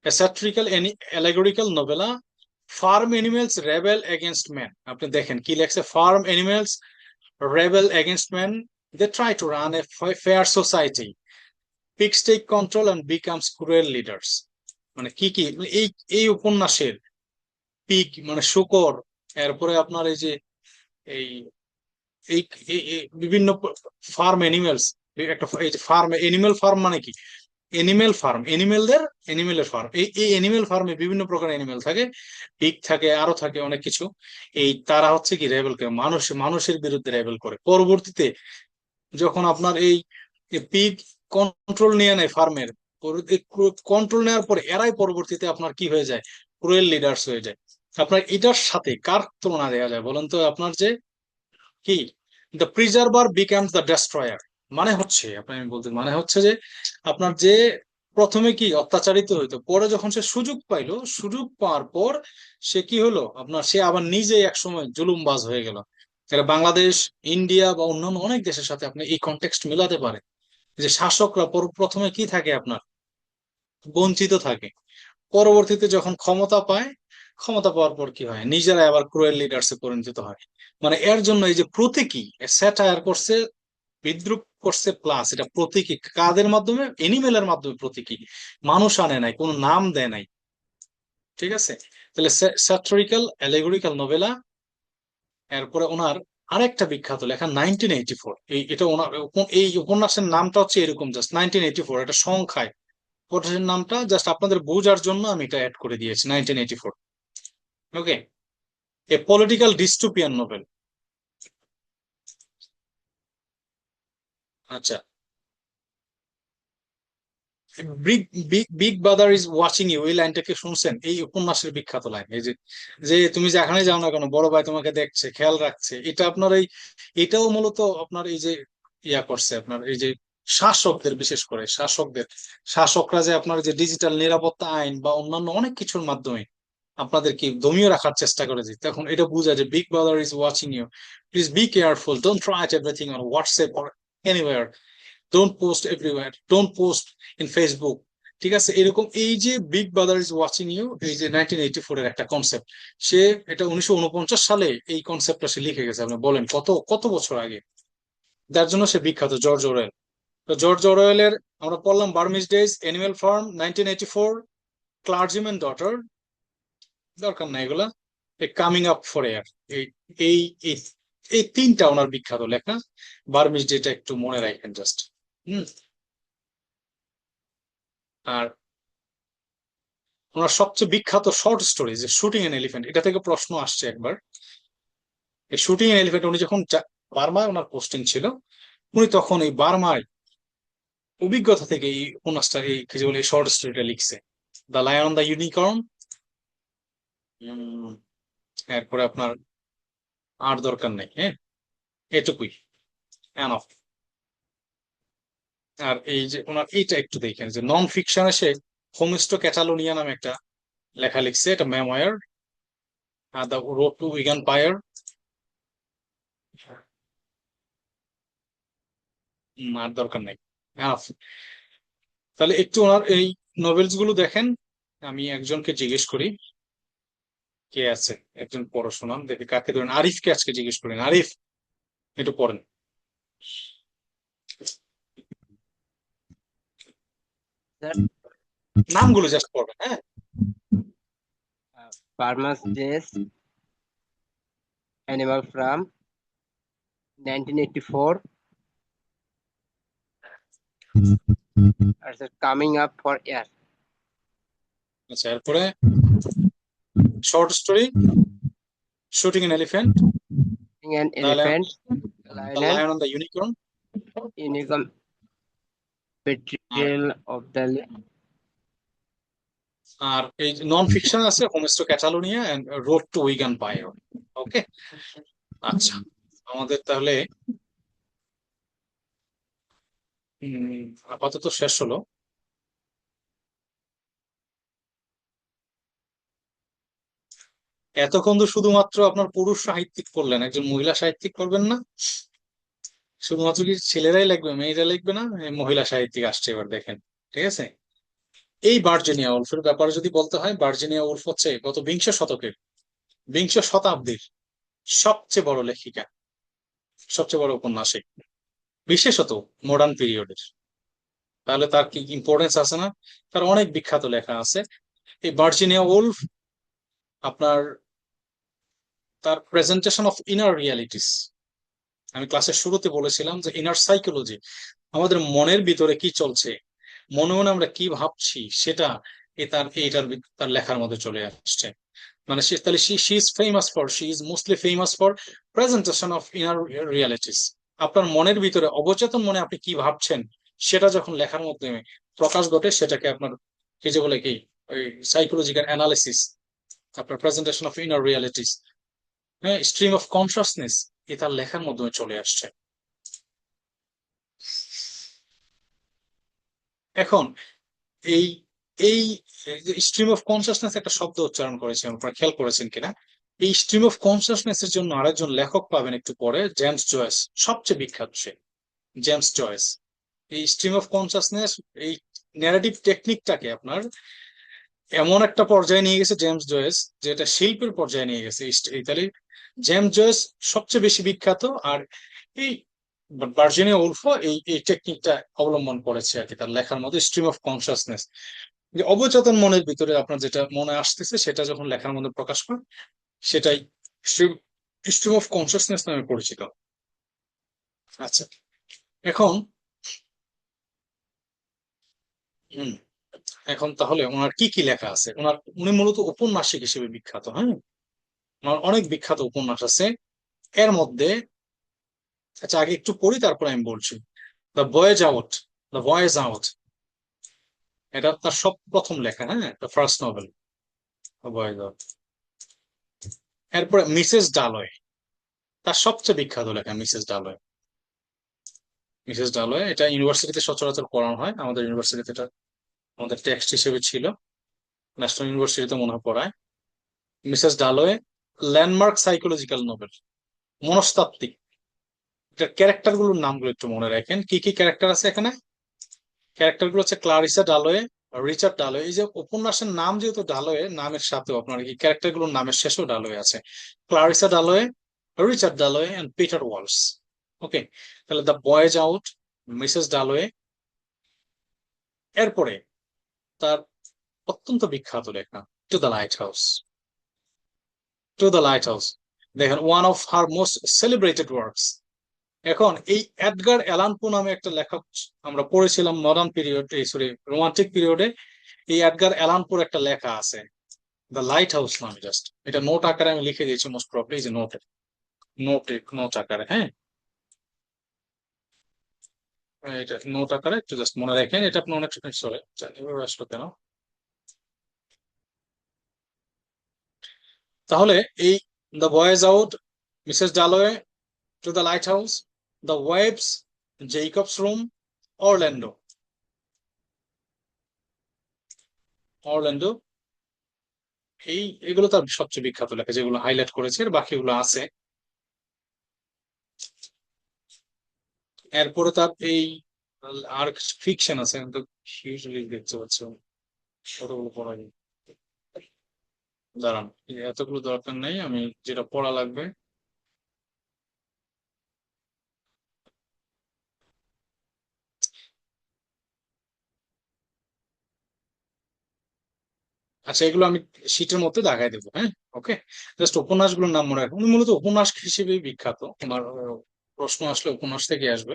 Satirical allegorical novella, farm animals rebel against man. আপনি দেখেন কি লেখছে, farm animals rebel against men, they try to run a fair society, pigs take control and becomes cruel leaders। মানে কি কি এই এই উপন্যাসের পিগ মানে শূকর, এরপরে আপনার এই যে এই এই এই বিভিন্ন ফার্ম অ্যানিমেলস, একটা এই যে ফার্ম অ্যানিমেল ফার্ম মানে কি, অ্যানিমেলের ফার্ম, এই অ্যানিমেল ফার্মে বিভিন্ন প্রকার অ্যানিমেল থাকে, পিগ থাকে, আরো থাকে অনেক কিছু। এই তারা হচ্ছে কি রেবেল করে, মানুষের বিরুদ্ধে রেবেল করে। পরবর্তীতে যখন আপনার এই পিগ কন্ট্রোল নিয়ে নেয় ফার্মের, কন্ট্রোল নেওয়ার পরে এরাই পরবর্তীতে আপনার কি হয়ে যায়, ক্রুয়েল লিডার্স হয়ে যায়। আপনার এটার সাথে কার তুলনা দেওয়া যায় বলেন তো, আপনার যে কি the preserver becomes the destroyer. মানে হচ্ছে আমি বলতে মানে হচ্ছে যে আপনার যে প্রথমে কি অত্যাচারিত হইতো, পরে যখন সে সুযোগ পাইলো, সুযোগ পাওয়ার পর সে কি হলো আপনার, সে আবার নিজে একসময় জুলুমবাজ হয়ে গেল। এটা বাংলাদেশ, ইন্ডিয়া বা অন্যান্য অনেক দেশের সাথে আপনি এই কনটেক্সট মিলাতে পারেন, যে শাসকরা প্রথমে কি থাকে আপনার, বঞ্চিত থাকে, পরবর্তীতে যখন ক্ষমতা পায়, ক্ষমতা পাওয়ার পর কি হয়, নিজেরা আবার ক্রুয়েল লিডার্সে পরিণত হয়। মানে এর জন্য এই যে প্রতীকী স্যাটায়ার করছে, বিদ্রুপ করছে, প্লাস এটা প্রতীকী কাদের মাধ্যমে, এনিমেলের মাধ্যমে প্রতীকী, মানুষ আনে নাই, কোনো নাম দেয় নাই। ঠিক আছে, তাহলে স্যাটারিক্যাল অ্যালেগরিক্যাল নোভেলা। এরপরে ওনার আরেকটা বিখ্যাত লেখা 1984, এটা ওনার এই উপন্যাসের নামটা হচ্ছে এরকম, জাস্ট 1984, এটা সংখ্যায় উপন্যাসের নামটা জাস্ট আপনাদের বোঝার জন্য আমি এটা অ্যাড করে দিয়েছি, 1984। Okay, a political dystopian novel. আচ্ছা, big brother is watching you, এই লাইনটাকে শুনছেন? এই উপন্যাসের বিখ্যাত লাইন, এই যে যে তুমি যেখানে যাও না কেন বড় ভাই তোমাকে দেখছে, খেয়াল রাখছে। এটা আপনার এটাও মূলত আপনার এই যে করছে আপনার এই যে শাসকদের, বিশেষ করে শাসকরা যে আপনার যে ডিজিটাল নিরাপত্তা আইন বা অন্যান্য অনেক কিছুর মাধ্যমে আপনাদের কি দমিয়ে রাখার চেষ্টা করেছে, তখন এটা বোঝা যে big brother is watching you, please be careful, don't write everything on WhatsApp or anywhere, don't post everywhere, don't post in Facebook. ঠিক আছে, এরকম এই যে big brother is watching you, এই যে 1984 এর একটা কনসেপ্ট, সে এটা 1949 সালে এই কনসেপ্টটা সে লিখে গেছে। আপনি বলেন কত কত বছর আগে, যার জন্য সে বিখ্যাত, জর্জ অরওয়েল। তো জর্জ অরওয়েলের আমরা পড়লাম Burmese days, animal farm 1984, clergyman daughter, দরকার নাই এগুলা, কামিং আপ ফর এয়ার, এই এই এই তিনটা ওনার বিখ্যাত লেখা। বার্মিজ ডেটা একটু মনে রাখেন জাস্ট। আর ওনার সবচেয়ে বিখ্যাত শর্ট স্টোরি যে শুটিং এন এলিফ্যান্ট, এটা থেকে প্রশ্ন আসছে একবার। এই শুটিং এন এলিফ্যান্ট উনি যখন বার্মায় ওনার পোস্টিং ছিল, উনি তখন এই বার্মায় অভিজ্ঞতা থেকে এই উপন্যাসটা, এই কি যে বলে শর্ট স্টোরিটা লিখছে। The lion on the unicorn. এরপরে আপনার আর দরকার নেই, হ্যাঁ, এটুকুই এনাফ। আর এই যে ওনার এইটা একটু দেখেন যে নন ফিকশনে সে হোমস্টো ক্যাটালোনিয়া নামে একটা লেখা লিখছে, এটা মেমোয়ার। The road to Wigan পায়ার। আর দরকার নেই, এনাফ। তাহলে একটু ওনার এই নভেলস গুলো দেখেন। আমি একজনকে জিজ্ঞেস করি কে আছে, একজন পড়ো শোনান দেখি কাকে ধরেন। আরিফকে আজকে জিজ্ঞেস করেন, আরিফ একটু পড়েন। স্যার, নামগুলো জাস্ট পড়বেন, হ্যাঁ। ফার্মার্স ডেস, অ্যানিমাল ফার্ম, 1984, আর sir coming up for air, আচ্ছা, এরপরে short story shooting an elephant, an elephant, the lion on the unicorn, unicorn, betrayal of the আর এই নন ফিকশন আছে homage to Catalonia and road to Wigan Pier. Okay, আচ্ছা, আমাদের তাহলে আপাতত শেষ হলো। এতক্ষণ তো শুধুমাত্র আপনার পুরুষ সাহিত্যিক করলেন, একজন মহিলা সাহিত্যিক করবেন না? শুধুমাত্র কি ছেলেরাই লিখবে, মেয়েরা লিখবে না? এই মহিলা সাহিত্যিক আসছে এবার দেখেন, ঠিক আছে। এই ভার্জিনিয়া উলফের ব্যাপারে যদি বলতে হয়, ভার্জিনিয়া উলফ হচ্ছে গত বিংশ শতাব্দীর সবচেয়ে বড় লেখিকা, সবচেয়ে বড় উপন্যাসিক, বিশেষত মডার্ন পিরিয়ডের। তাহলে তার কি ইম্পর্টেন্স আছে না? তার অনেক বিখ্যাত লেখা আছে। এই ভার্জিনিয়া উলফ আপনার তার প্রেজেন্টেশন অফ ইনার রিয়ালিটিস, আমি ক্লাসের শুরুতে বলেছিলাম যে ইনার সাইকোলজি, আমাদের মনের ভিতরে কি চলছে, মনে মনে আমরা কি ভাবছি, সেটা তার লেখার মধ্যে চলে আসছে। মানে সে তাহলে she is mostly famous for presentation of inner realities. আপনার মনের ভিতরে অবচেতন মনে আপনি কি ভাবছেন, সেটা যখন লেখার মাধ্যমে প্রকাশ ঘটে, সেটাকে আপনার কি যে বলে কি ওই সাইকোলজিক্যাল অ্যানালিসিস, আপনার প্রেজেন্টেশন অফ ইনার রিয়ালিটিস, হ্যাঁ, স্ট্রিম অফ কনসাসনেস, তার লেখার মাধ্যমে চলে আসছে। এখন এই এই স্ট্রিম অফ কনসাসনেস একটা শব্দ উচ্চারণ করেছি, আপনারা খেয়াল করেছেন কিনা? এই স্ট্রিম অফ কনসাসনেস এর জন্য আরেকজন লেখক পাবেন একটু পরে, জেমস জয়েস, সবচেয়ে বিখ্যাত সে, জেমস জয়েস। এই স্ট্রিম অফ কনসাসনেস, এই ন্যারেটিভ টেকনিকটাকে আপনার এমন একটা পর্যায়ে নিয়ে গেছে জেমস জয়েস, যেটা শিল্পের পর্যায়ে নিয়ে গেছে ইতালি। জেমস জয়েস সবচেয়ে বেশি বিখ্যাত। আর এই ভার্জিনিয়া উলফো এই টেকনিকটা অবলম্বন করেছে আর কি তার লেখার মধ্যে, স্ট্রিম অফ কনসাসনেস, যে অবচেতন মনের ভিতরে আপনার যেটা মনে আসতেছে সেটা যখন লেখার মধ্যে প্রকাশ পায়, সেটাই স্ট্রিম অফ কনসাসনেস নামে পরিচিত। আচ্ছা, এখন হম এখন তাহলে ওনার কি কি লেখা আছে? উনি মূলত উপন্যাসিক হিসেবে বিখ্যাত, হ্যাঁ। ওনার অনেক বিখ্যাত উপন্যাস আছে, এর মধ্যে, আচ্ছা আগে একটু পড়ি তারপর আমি বলছি। The voice out, the voice out, এটা তার সব প্রথম লেখা, হ্যাঁ, the first novel, the voice out. এরপরে মিসেস ডালয়, তার সবচেয়ে বিখ্যাত লেখা মিসেস ডালয়। মিসেস ডালয় এটা ইউনিভার্সিটিতে সচরাচর পড়ানো হয়, আমাদের ইউনিভার্সিটিতে এটা আমাদের টেক্সট হিসেবে ছিল, ন্যাশনাল ইউনিভার্সিটিতে মনে হয় পড়ায়। মিসেস ডালয় ল্যান্ডমার্ক সাইকোলজিক্যাল নোবেল, মনস্তাত্ত্বিক। এটার ক্যারেক্টার গুলোর নামগুলো একটু মনে রাখেন, কি কি ক্যারেক্টার আছে এখানে। ক্যারেক্টার গুলো হচ্ছে ক্লারিসা ডালওয়ে, রিচার্ড ডালওয়ে। এই যে উপন্যাসের নাম যেহেতু ডালওয়ে, নামের সাথেও আপনার এই ক্যারেক্টার গুলোর নামের শেষেও ডালওয়ে আছে। Clarissa Dalloway, Richard Dalloway and Peter Walsh. Okay, তাহলে the voyage out, Mrs Dalloway. এরপরে তার অত্যন্ত বিখ্যাত লেখা to the light house, to the light house. দেখেন one of her most celebrated works. এখন এই এডগার অ্যালান পো নামে একটা লেখক আমরা পড়েছিলাম মডার্ন পিরিয়ড, সরি রোমান্টিক পিরিয়ডে। এই এডগার অ্যালান পোর একটা লেখা আছে দ্য লাইট হাউস নামে। জাস্ট এটা নোট আকারে আমি লিখে দিয়েছি মোস্ট প্রবলি, যে নোট নোট আকারে, হ্যাঁ এটা নোট আকারে একটু জাস্ট মনে রাখেন। এটা আপনি অনেক সরে এভাবে আসলো কেন? তাহলে এই the voyage out, Mrs Dalloway to the light house, the waves, Jacob's room, Orlando. Orlando এগুলো তার সবচেয়ে বিখ্যাত লেখা, যেগুলো হাইলাইট করেছে, আর বাকিগুলো আছে। এরপরে তার এই আর ফিকশন আছে, কিন্তু হিউজলি দেখতে পাচ্ছ কতগুলো পড়া যায়। দাঁড়ান, এতগুলো দরকার নেই, আমি যেটা পড়া লাগবে। আচ্ছা, এগুলো আমি শীটের মধ্যে দেখাই দেবো, হ্যাঁ ওকে। জাস্ট উপন্যাসগুলোর নাম মনে রাখুন। উনি মূলত উপন্যাস হিসেবেই বিখ্যাত। ওনার প্রশ্ন আসলে উপন্যাস থেকে আসবে।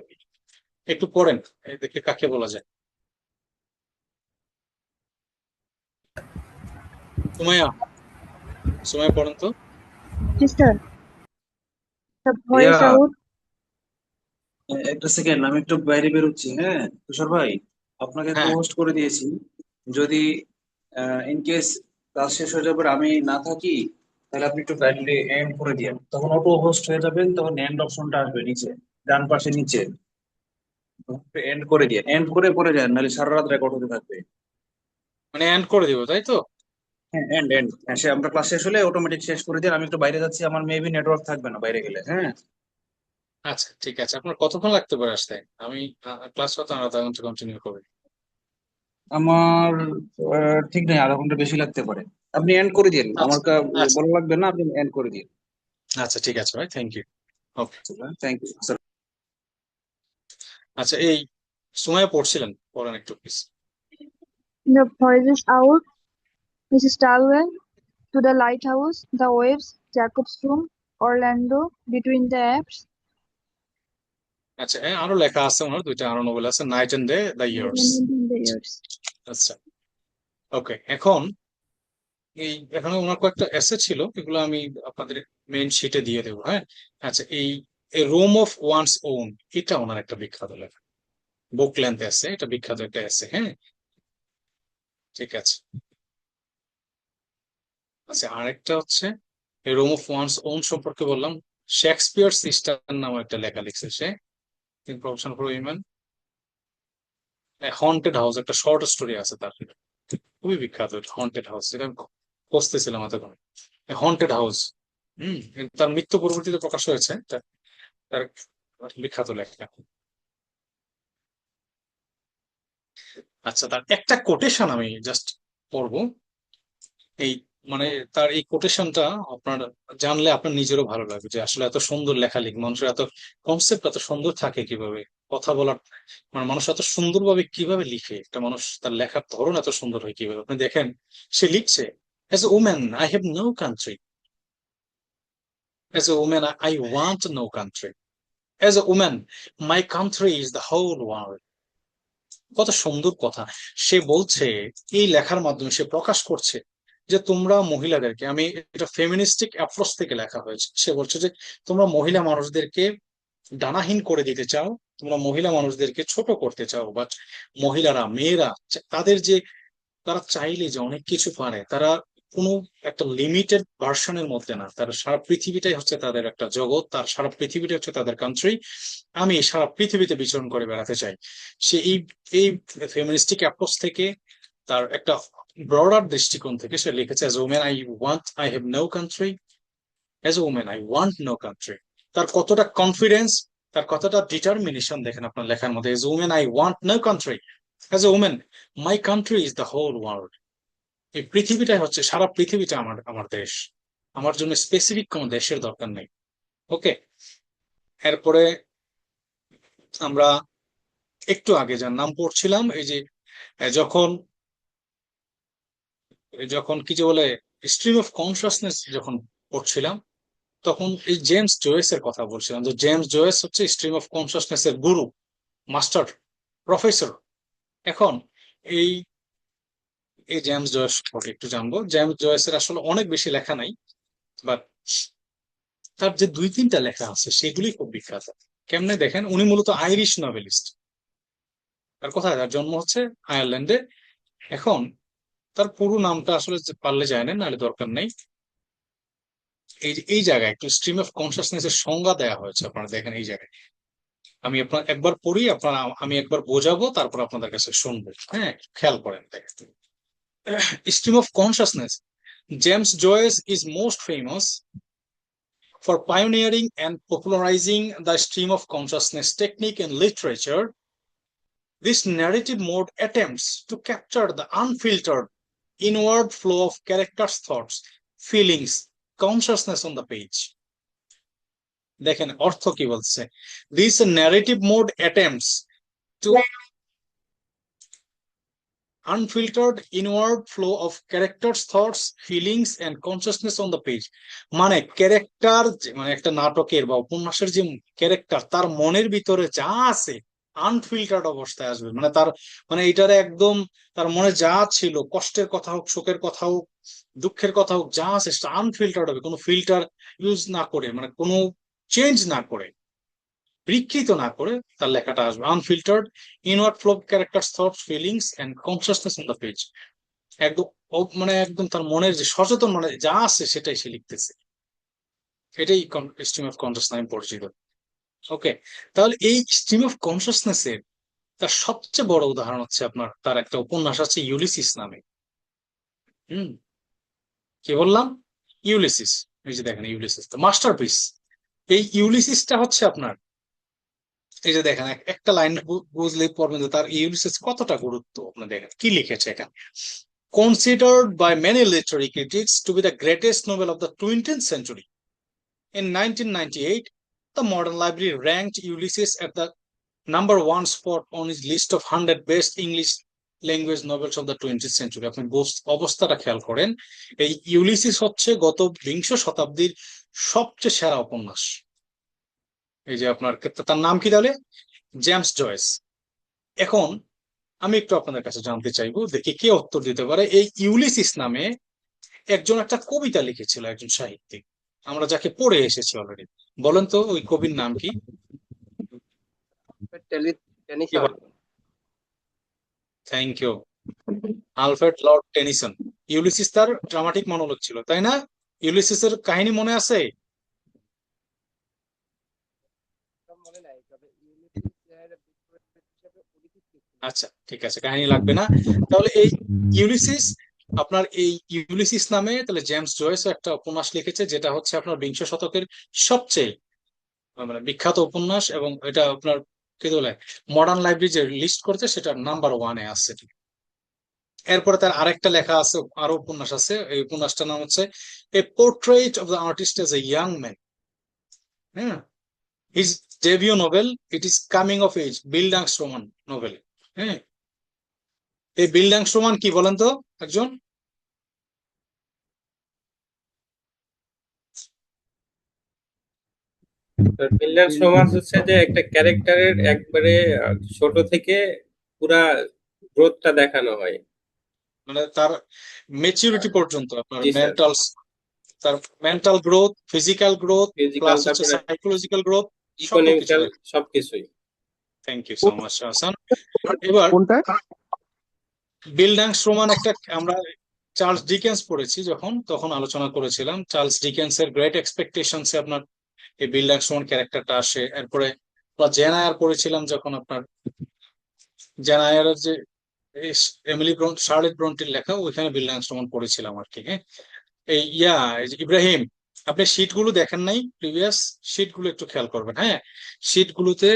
একটু পড়েন, এই দেখে কাকে বলা যায়। সুমাইয়া, সুমাইয়া পড়েন তো। Yes, sir. The voice yeah, out. একটা সেকেন্ড, আমি একটু বাইরে বেরোচ্ছি। হ্যাঁ তুষার ভাই, আপনাকে হ্যাঁ, পোস্ট করে দিয়েছি। যদি ইন কেস কাজ শেষ হয়ে যাবে আর আমি না থাকি, তাহলে আপনি একটু কাইন্ডলি এন্ড করে দিন, তখন অটো হোস্ট হয়ে যাবেন, তখন এন্ড অপশনটা আসবে নিচে, ডান পাশে নিচে। এন্ড করে দিয়ে এন্ড করে পরে যান, নাহলে সারা রাত রেকর্ড হতে থাকবে। মানে এন্ড করে দিব, তাই তো? হ্যাঁ এন্ড এন্ড, হ্যাঁ সে আমরা ক্লাস শেষ হলে অটোমেটিক শেষ করে দিন। আমি একটু বাইরে যাচ্ছি, আমার মেবি নেটওয়ার্ক থাকবে না বাইরে গেলে। হ্যাঁ আচ্ছা ঠিক আছে। আপনার কতক্ষণ লাগতে পারে আসতে? আমি ক্লাস হয়তো আর আধা ঘন্টা কন্টিনিউ করবো। আমার ঠিক নেই, আধা ঘন্টা বেশি লাগতে পারে। আপনি এন্ড করে দিন, আমার আচ্ছা আচ্ছা বলা লাগবে না, আপনি এন্ড করে দিন। আচ্ছা, ঠিক আছে ভাই, thank you. Okay. Thank you. আচ্ছা, এই সময় পড়ছিলেন, পড়েন একটু please. The voice out. Mrs. Stalwell to the lighthouse. The waves. Jacob's room. Orlando. Between the apes. আচ্ছা, আরো লেখা আছে ওনার, দুইটা আরো নোবেল আছে, night and day, the years. Between the years. আচ্ছা ওকে। এখানে ওনার কয়েকটা এসে ছিল, এগুলো আমি আপনাদের মেইন শিটে দিয়ে দেবো, হ্যাঁ। আচ্ছা, এই রোম অফ ওয়ান্স ওন, এটা ওনার একটা বিখ্যাত লেখা, বুক লেন্থ এসে, এটা বিখ্যাত একটা এসে, হ্যাঁ ঠিক আছে। আচ্ছা, আরেকটা হচ্ছে রোম অফ ওয়ান্স ওন সম্পর্কে বললাম। শেক্সপিয়ার সিস্টার নামে একটা লেখা লিখছে সে, profession for women. Haunted house, একটা শর্ট স্টোরি আছে তার, খুবই বিখ্যাত হন্টেড হাউস, এটা আমি খুঁজতেছিলাম এতক্ষণ। হন্টেড হাউস, হম, তার মৃত্যু পরবর্তীতে প্রকাশ হয়েছে, তার বিখ্যাত লেখা। আচ্ছা, তার একটা কোটেশন আমি জাস্ট পড়বো। এই মানে তার এই কোটেশনটা আপনার জানলে আপনার নিজেরও ভালো লাগবে, যে আসলে এত সুন্দর লেখালেখি, মানুষের এত কনসেপ্ট এত সুন্দর থাকে কিভাবে, কথা বলার মানে মানুষ এত সুন্দরভাবে কিভাবে লিখে, একটা মানুষ তার লেখার ধরন এত সুন্দর হয় কিভাবে। আপনি দেখেন, সে লিখছে, as a woman I have no country, as a woman I want no country, as a woman my country is the whole world. কত সুন্দর কথা সে বলছে। এই লেখার মাধ্যমে সে প্রকাশ করছে যে তোমরা মহিলাদেরকে, আমি এটা ফেমিনিস্টিক অ্যাপ্রোচ থেকে লেখা হয়েছে, সে বলছে যে তোমরা মহিলা মানুষদেরকে ডানাহীন করে দিতে চাও, তোমরা মহিলা মানুষদেরকে ছোট করতে চাও, বাট মহিলারা, মেয়েরা, তাদের যে তারা চাইলে যে অনেক কিছু পারে, তারা কোনো একটা লিমিটেড ভার্সনের মধ্যে না, তারা সারা পৃথিবীটাই হচ্ছে তাদের একটা জগৎ, তার সারা পৃথিবীটা হচ্ছে তাদের কান্ট্রি। আমি সারা পৃথিবীতে বিচরণ করে বেড়াতে চাই। সে এই ফেমিনিস্টিক অ্যাপ্রোচ থেকে, তার একটা ব্রডার দৃষ্টিকোণ থেকে সে লিখেছে, as women I have no country, as women I want no country. তার কতটা কনফিডেন্স, তার কতটা ডিটারমিনেশন দেখেন আপনার লেখার মধ্যে। As women I want no country, as a women my country is the whole world. এই পৃথিবীটাই হচ্ছে, সারা পৃথিবীটা আমার আমার দেশ, আমার জন্য স্পেসিফিক কোনো দেশের দরকার নেই। ওকে। এরপরে আমরা একটু আগে যার নাম পড়ছিলাম, এই যে যখন যখন কি যে বলে স্ট্রিম অফ কনসাসনেস যখন পড়ছিলাম, তখন এই জেমস জয়েস এর কথা বলছিলাম, যে জেমস জয়েস হচ্ছে স্ট্রিম অফ কনসাসনেস এর গুরু, মাস্টার, প্রফেসর। এখন এই এই জেমস জয়েস সম্পর্কে একটু জানবো। জেমস জয়েসের আসলে অনেক বেশি লেখা নাই, বাট তার যে 2-3টা লেখা আছে সেগুলি খুব বিখ্যাত। কেমনে দেখেন, উনি মূলত আইরিশ নভেলিস্ট। তার কোথায়, তার জন্ম হচ্ছে আয়ারল্যান্ডে। এখন তার পুরো নামটা আসলে পারলে যায় না, নাহলে দরকার নেই। এই জায়গায় একটু স্ট্রিম অফ কনসাসনেস এর সংজ্ঞা দেওয়া হয়েছে, আপনারা দেখেন এই জায়গায়। আমি আপনার একবার পড়ি, আপনারা আমি একবার বোঝাবো, তারপর আপনাদের কাছে শুনবো। হ্যাঁ, খেয়াল করেন, দেখেন। Stream of consciousness. James Joyce is most famous for pioneering and popularizing the stream of consciousness technique in literature. This narrative mode attempts to capture the unfiltered inward flow of characters' thoughts, feelings, consciousness on the page. দেখেন অর্থ কি বলছে। This narrative mode attempts to unfiltered inward flow of characters, thoughts, feelings and consciousness on the page. মানে ক্যারেক্টার, মানে একটা নাটকের বা উপন্যাসের যে ক্যারেক্টার, তার মনের ভিতরে যা আছে আনফিল্টার্ড অবস্থায় আসবে। মানে তার, মানে এটারে একদম তার মনে যা ছিল, কষ্টের কথা হোক, শোকের কথা হোক, দুঃখের কথা হোক, যা আছে সেটা আনফিল্টার্ড হবে, কোনো ফিল্টার ইউজ না করে, মানে কোনো চেঞ্জ না করে, বিকৃত না করে তার লেখাটা আসবে। Unfiltered inward flow character, thoughts, feelings and consciousness on the page. একদম মানে একদম তার মনের যে সচেতন, মানে যা আছে সেটাই সে লিখতেছে। এটাই স্ট্রিম অফ কনসিয়াস নামে পরিচিত। ওকে, তাহলে এই স্ট্রিম অফ কনসিয়াসনেস এর তার সবচেয়ে বড় উদাহরণ হচ্ছে আপনার, তার একটা উপন্যাস আছে ইউলিসিস নামে। হুম, কি বললাম? ইউলিসিস। এই যে দেখেন ইউলিসিস তো মাস্টারপিস। এই ইউলিসিসটা হচ্ছে আপনার, এই যে দেখেন একটা লাইন বুঝলেই পড়বেন যে তার ইউলিসিস কতটা গুরুত্ব। আপনি দেখেন কি লিখেছে এখানে। Considered by many literary critics to be the greatest novel of the 20th century. In 1998, the Modern Library ranked Ulysses at the #1 spot on its list of 100 best English language novels of the 20th century. আপনি অবস্থাটা খেয়াল করেন, এই ইউলিসিস হচ্ছে গত বিংশ শতাব্দীর সবচেয়ে সেরা উপন্যাস। এই যে আপনার, তার নাম কি তাহলে? James Joyce. এখন আমি একটু আপনাদের কাছে জানতে চাইবো, দেখি কে উত্তর দিতে পারে। এই ইউলিসিস নামে একজন একটা কবিতা লিখেছিল, একজন সাহিত্যিক, আমরা যাকে পড়ে এসেছি অলরেডি। বলেন তো ওই কবির নাম কি? Tennyson. Thank you, Alfred Lord Tennyson. Ulysses তার ড্রামাটিক মনোলগ ছিল, তাই না? ইউলিসিসের কাহিনী মনে আছে? মনে নাই, তবে আচ্ছা ঠিক আছে, কাহিনী লাগবে না। তাহলে এই ইউলিসিস, আপনার এই ইউলিসিস নামে তাহলে জেমস জয়েস একটা উপন্যাস লিখেছে, যেটা হচ্ছে আপনার বিংশ শতকের সবচেয়ে মানে বিখ্যাত উপন্যাস। এবং এটা আপনার কি বলে, মডার্ন লাইব্রেরি যে লিস্ট করছে সেটা #1-এ আছে। এরপরে তার আরেকটা লেখা আছে, আরো উপন্যাস আছে। এই উপন্যাসটার নাম হচ্ছে a portrait of the artist as a young man. হ্যাঁ, his debut novel it is coming of age, bildungsroman novel. হ্যাঁ, এই বিল্ডাংস্ট্রোমান কি বলেন তো একজন? ফিনল্যান্ড সমাজ হচ্ছে যে একটা ক্যারেক্টারের একবারে ছোট থেকে পুরা গ্রোথটা দেখানো হয়, মানে তার মেচুরিটি পর্যন্ত, আপনার জি স্যার। তার mental growth, physical growth, physical, plus হচ্ছে তারপরে সাইকোলজিক্যাল গ্রোথ, সবকিছু। ইকোনমিক্যাল, সবকিছুই। Thank you so much Hasan. এবার কোনটা? বিল্ডাংস্ট্রোমান একটা, আমরা চার্লস ডিকেন্স পড়েছি যখন, তখন আলোচনা করেছিলাম। চার্লস ডিকেন্স এর গ্রেট এক্সপেকটেশনস এ আপনার এই বিল্ডাংস্ট্রোমান ক্যারেক্টারটা আসে। এরপরে জেন আয়ার পড়েছিলাম যখন, আপনার জেন আয়ারের যে এমিলি শার্লেট ব্রন্টির লেখা, ওইখানে বিল্ডাংস্ট্রোমান পড়েছিলাম আর কি। হ্যাঁ, এই এই যে ইব্রাহিম, আপনি শীট গুলো দেখেন নাই, প্রিভিয়াস শীট গুলো একটু খেয়াল করবেন। হ্যাঁ, শীট গুলোতে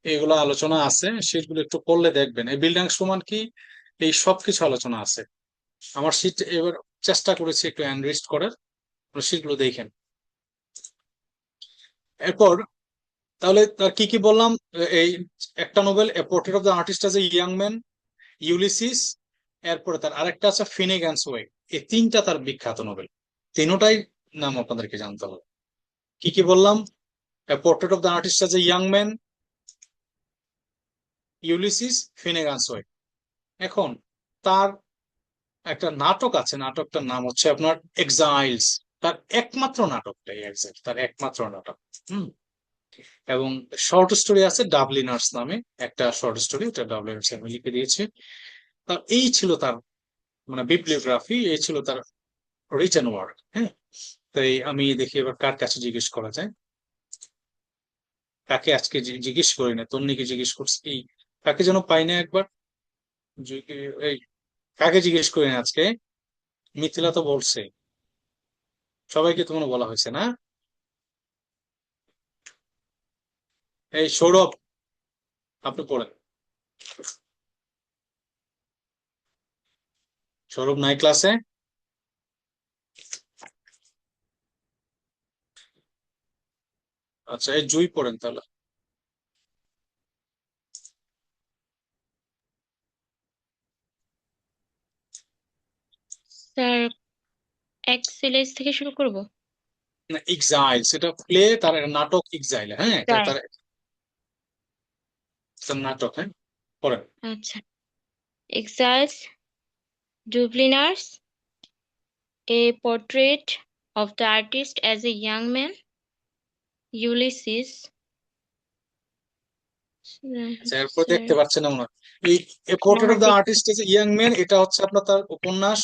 এগুলো আলোচনা আছে, শীট গুলো একটু পড়লে দেখবেন এই বিল্ডাংস্ট্রোমান কি, এই সবকিছু আলোচনা আছে। আমার শীট এবার চেষ্টা করেছি একটু এনরিস্ট করার, শীট গুলো দেখেন। এরপর তাহলে তার কি কি বললাম, এই একটা Nobel A portrait of the artist as a young man, Ulysses, এরপরে তার আরেকটা আছে ফিনিগানস ওয়েক। এই তিনটা তার বিখ্যাত নোবেল, তিনটাই নাম আপনাদেরকে জানতে হবে। কি কি বললাম? Portrait of the artist as a young man, Ulysses, Finnegans Wake. এখন তার একটা নাটক আছে, নাটকটার নাম হচ্ছে আপনার এক্সাইলস। তার একমাত্র নাটকটাই এক্সাইল, তার একমাত্র নাটক। হুম। এবং শর্ট স্টোরি আছে ডাবলিনার্স নামে একটা শর্ট স্টোরি, এটা ডাবলিনার্স আমি লিখে দিয়েছি। তার এই ছিল তার মানে বিবলিওগ্রাফি, এই ছিল তার রিটেন ওয়ার্ক। হ্যাঁ, তাই আমি দেখি এবার কার কাছে জিজ্ঞেস করা যায়। কাকে আজকে জিজ্ঞেস করি না, তন্নিকে জিজ্ঞেস করছি, এই কাকে যেন পাই না একবার। এই কাকে জিজ্ঞেস করি না আজকে? মিথিলা তো বলছে, সবাইকে তো মনে হয় বলা হয়েছে না? এই সৌরভ, আপনি পড়েন। সৌরভ নাই ক্লাসে? আচ্ছা, এই জুই পড়েন তাহলে। স্যার এক্সেলেন্স থেকে শুরু করব। না, এক্সাইল সেটা প্লে, তার একটা নাটক এক্সাইল। হ্যাঁ, এটা তাই তার তার নাটক। হ্যাঁ, পড়েন। আচ্ছা। এক্সাইলস Dubliners, a portrait of the artist as a young man, Ulysses. আচ্ছা, এরপর দেখতে পাচ্ছেন না মনে হয়। এই না পোর্ট্রেট অফ দ্য দেখতে আর্টিস্ট ইজ ইয়াং ম্যান, এটা হচ্ছে আপনার তার উপন্যাস।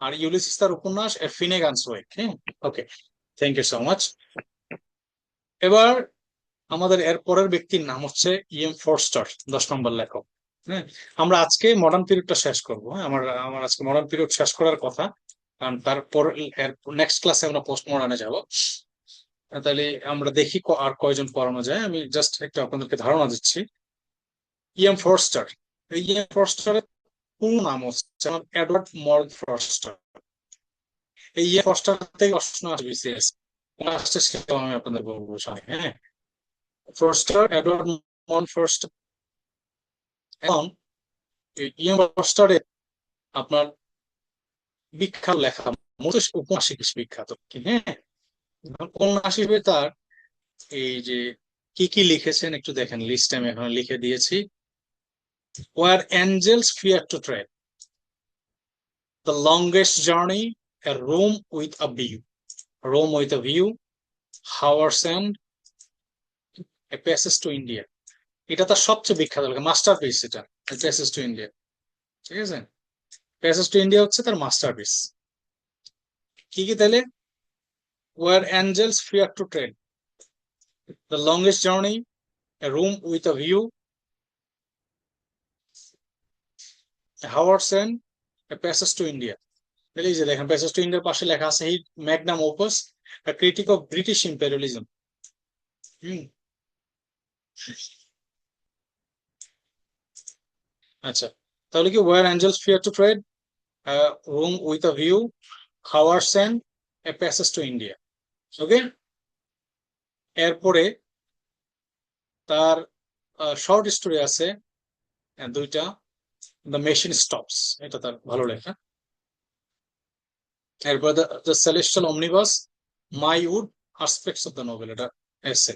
আর ইউলিসিস তার উপন্যাস, ফিনেগান্স ওয়েক। হ্যাঁ, ওকে, থ্যাংক ইউ সো মাচ। এবার আমাদের এর পরের ব্যক্তির নাম হচ্ছে ফোরস্টার, 10 নম্বর লেখক। হ্যাঁ, আমরা আজকে মডার্ন পিরিয়ডটা শেষ করবো। হ্যাঁ, আমার আমার আজকে মডার্ন পিরিয়ড শেষ করার কথা, কারণ তারপর এর নেক্সট ক্লাসে আমরা পোস্ট মডার্নে যাব। তাহলে আমরা দেখি আর কয়জন পড়ানো যায়। আমি জাস্ট একটু আপনাদেরকে ধারণা দিচ্ছি। ফোরস্টার, এই ফোরস্টারের পুরো নাম হচ্ছে আমার এডওয়ার্ড মর্গ ফোরস্টার। এই ফোরস্টার থেকে প্রশ্ন আসবে বিসিএস, আসছে সেটাও আমি আপনাদের বলবো সবাই। হ্যাঁ, ফোরস্টার, এডওয়ার্ড মর্গ ফোরস্টার। এখন ফোরস্টারের আপনার বিখ্যাত লেখা মূলত উপন্যাসিক হিসেবে বিখ্যাত। হ্যাঁ, উপন্যাস হিসেবে তার এই যে কি কি লিখেছেন একটু দেখেন, লিস্ট আমি এখন লিখে দিয়েছি। Where angels fear to tread, The longest journey, A room with a view, Rome with a view, Howard Sand, A passage to India। এটা তার সবচেয়ে বিখ্যাত লেখা, মাস্টারপিস এটা, প্যাসেজ টু ইন্ডিয়া। ঠিক আছে, প্যাসেজ টু ইন্ডিয়া হচ্ছে তার মাস্টারপিস। কি কি তাহলে? Where angels fear to tread, The longest journey, A room with a view, Howard Sand, A passage to India। তাহলে এই যে দেখেন, প্যাসেজ টু ইন্ডিয়ার পাশে লেখা আছে he magnum opus, A critic of British imperialism। হুম, আচ্ছা, তাহলে কি Where angels fear to tread, A room with a view, Howard Sand, A passage to India। ওকে, এরপরে তার শর্ট স্টোরি আছে দুইটা। দ্য মেশিন স্টপস, এটা তার ভালো লেখা। এরপর the celestial omnibus, my wood, aspects of the novel, এটা এসে।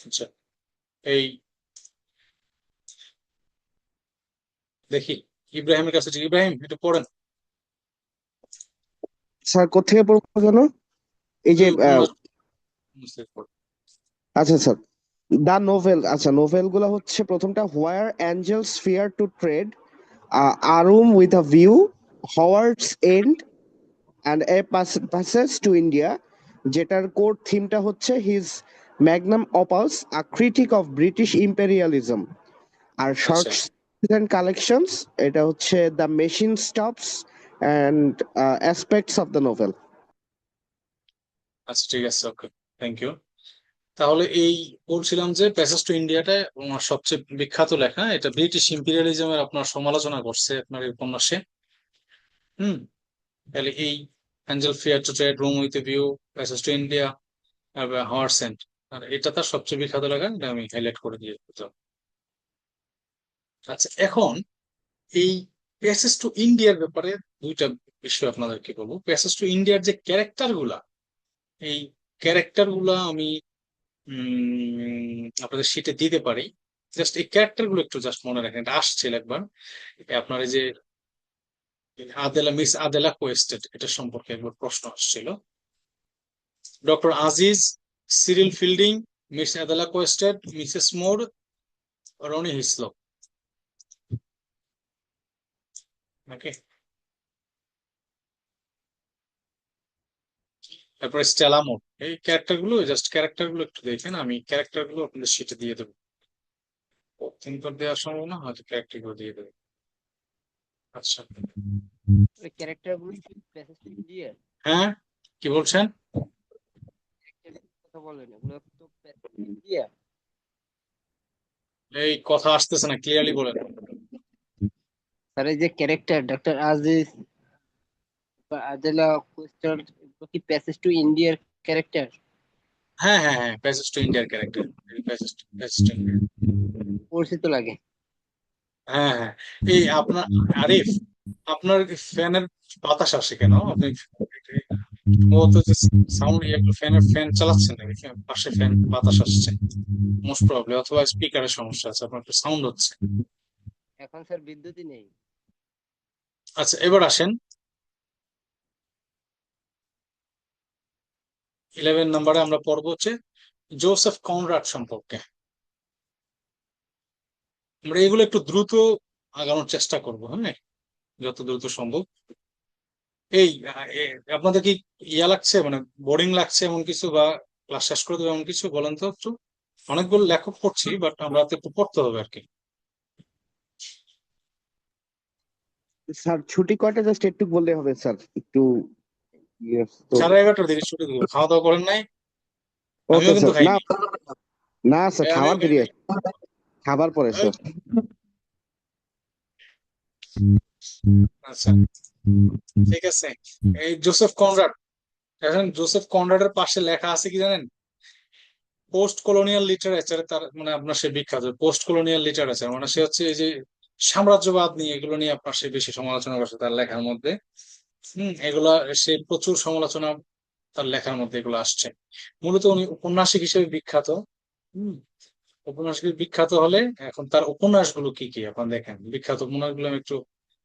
আচ্ছা, এই দেখি ইব্রাহিমের কাছে, ইব্রাহিম একটু পড়েন। স্যার কোথেকে পড়বো যেন? এই যে ওই উপন্যাস থেকে পড়েন। আচ্ছা স্যার, দা নোভেল। আচ্ছা, নোভেল গুলা হচ্ছে প্রথমটা where angels fear to tread, a room with a view, Howards end, and a passage to India, যেটার কোর থিমটা হচ্ছে his magnum opus, a critic of British imperialism. আর আচ্ছা শর্টস এন্ড কালেকশনস, এটা হচ্ছে the machine stops and aspects of the novel. আচ্ছা, ঠিক আছে, ওকে, থ্যাংক ইউ। তাহলে এই বলছিলাম যে প্যাসেজ টু ইন্ডিয়াটা ওনার সবচেয়ে বিখ্যাত লেখা। এটা ব্রিটিশ ইম্পিরিয়ালিজমের আপনার সমালোচনা করছে আপনার এই উপন্যাসে। হুম, তাহলে এই angel fear to tread, room with a view, passage to India, Howards end, আর এটা তার সবচেয়ে বিখ্যাত লেখা, এটা আমি হাইলাইট করে দিয়ে দিলাম। আচ্ছা, এখন এই প্যাসেজ টু ইন্ডিয়ার ব্যাপারে দুইটা বিষয় আপনাদেরকে বলবো। প্যাসেজ টু ইন্ডিয়ার যে ক্যারেক্টার গুলা, এই ক্যারেক্টার গুলা আমি আপনাদের শিটে দিতে পারি। জাস্ট এই ক্যারেক্টার গুলো একটু জাস্ট মনে রাখেন, এটা আসছিল একবার। আপনার এই যে মিস আদেলা কোয়েস্টেড, এটা সম্পর্কে একবার প্রশ্ন আসছিল। Doctor Aziz, Cyril Fielding, Miss Adela Quested, Mrs Moore, Ronny Heaslop. Okay, তারপরে স্টেলা মোর। এই ক্যারেক্টার গুলো, জাস্ট ক্যারেক্টার গুলো একটু দেখেন, আমি ক্যারেক্টার গুলো আপনাদের শিটে দিয়ে দেবো। তিনবার দেওয়া সম্ভব না, হয়তো ক্যারেক্টার গুলো দিয়ে দেবো। আচ্ছা, ওই ক্যারেক্টার গুলো কি প্যাসেজ দিয়ে হ্যাঁ, কি বলছেন? কথা বলেন, এগুলো তো প্যাসেজ দিয়ে। এই কথা আসতেছে না, ক্লিয়ারলি বলেন। স্যার এই যে ক্যারেক্টার ডক্টর আজিজ বা আদেলা কোয়েস্টার, এগুলো কি প্যাসেজ টু ইন্ডিয়ার ক্যারেক্টার? হ্যাঁ হ্যাঁ হ্যাঁ, প্যাসেজ টু ইন্ডিয়ার ক্যারেক্টার। Passage to India. পরিচিত লাগে। হ্যাঁ হ্যাঁ। এই আপনার আরিফ, আপনার ফ্যানের বাতাস আসে কেন? আপনি ও তো যে সাউন্ড, ফ্যান চালাচ্ছেন নাকি? পাশে ফ্যান বাতাস আসছে মোস্ট প্রবাবলি, অথবা স্পিকারের সমস্যা আছে, আপনার একটু সাউন্ড হচ্ছে। এখন স্যার বিদ্যুৎই নেই। আচ্ছা, এবার আসেন 11 নম্বরে আমরা পড়বো হচ্ছে জোসেফ কনরাড সম্পর্কে। আমরা এগুলো একটু দ্রুত আগানোর চেষ্টা করবো, হ্যাঁ, যত দ্রুত সম্ভব। এই আপনাদের কি ইয়া লাগছে, মানে বোরিং লাগছে এমন কিছু, বা ক্লাস শেষ করে দেবো এমন কিছু বলেন তো একটু। অনেকগুলো লেখক পড়ছি, বাট আমরা তো একটু পড়তে হবে আর কি। স্যার ছুটি কয়টা জাস্ট একটু বললে হবে স্যার, একটু ইয়ে তো। 11:30 দিকে ছুটি দেবো। খাওয়া দাওয়া করেন নাই? ওকে আমিও কিন্তু স্যার। না খাইনি। না স্যার, আমিও খাবার দেরি খাইনি। আছে, খাবার পরে স্যার। আচ্ছা, ঠিক আছে। এই জোসেফ কনরাড, এখন জোসেফ কনরাডের পাশে লেখা আছে কি জানেন? পোস্ট কলোনিয়াল লিটারেচার, তার মানে আপনার সে বিখ্যাত পোস্ট কলোনিয়াল লিটারেচার, মানে সে হচ্ছে এই যে সাম্রাজ্যবাদ নিয়ে, এগুলো নিয়ে আপনার সে বেশি সমালোচনা করছে তার লেখার মধ্যে। এগুলা সে প্রচুর সমালোচনা তার লেখার মধ্যে এগুলো আসছে। মূলত উনি উপন্যাসিক হিসেবে বিখ্যাত। হম উপন্যাসিক বিখ্যাত হলে এখন তার উপন্যাসগুলো কি কি আপনার দেখেন, বিখ্যাত উপন্যাসগুলো আমি একটু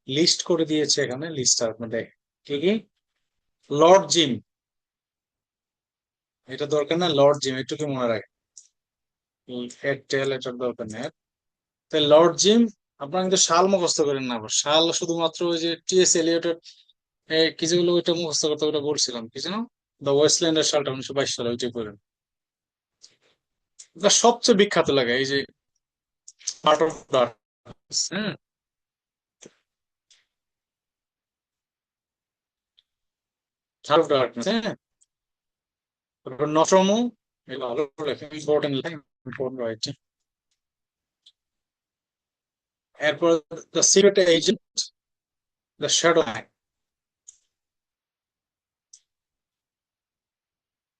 লিস্ট করে দিয়েছি এখানে, লিস্টটা আপনি দেখেন কি কি। লর্ড জিম, এটা দরকার না, লর্ড জিম একটু কি মনে রাখেন। ফ্যাট টেল, এটার দরকার নেই। তাই লর্ড জিম, আপনারা কিন্তু সাল মুখস্থ করেন না, আবার সাল শুধুমাত্র ওই যে টিএস এলিয়টের কিছুগুলো ওইটা মুখস্থ করতে, ওটা বলছিলাম কি যেন, দ্য ওয়েস্টল্যান্ডের সালটা 1922 সালে, ওইটাই করেন। এটা সবচেয়ে বিখ্যাত লাগে এই যে আর্ট অফ ডার্কনেস। হ্যাঁ, আর্ট অফ ডার্কনেস, হ্যাঁ। তারপর নটরমো, এগুলো ভালো লেখা, ইম্পর্টেন্ট লেখা, ইম্পর্টেন্ট রাইটিং। এরপর the secret agent, the shadow line,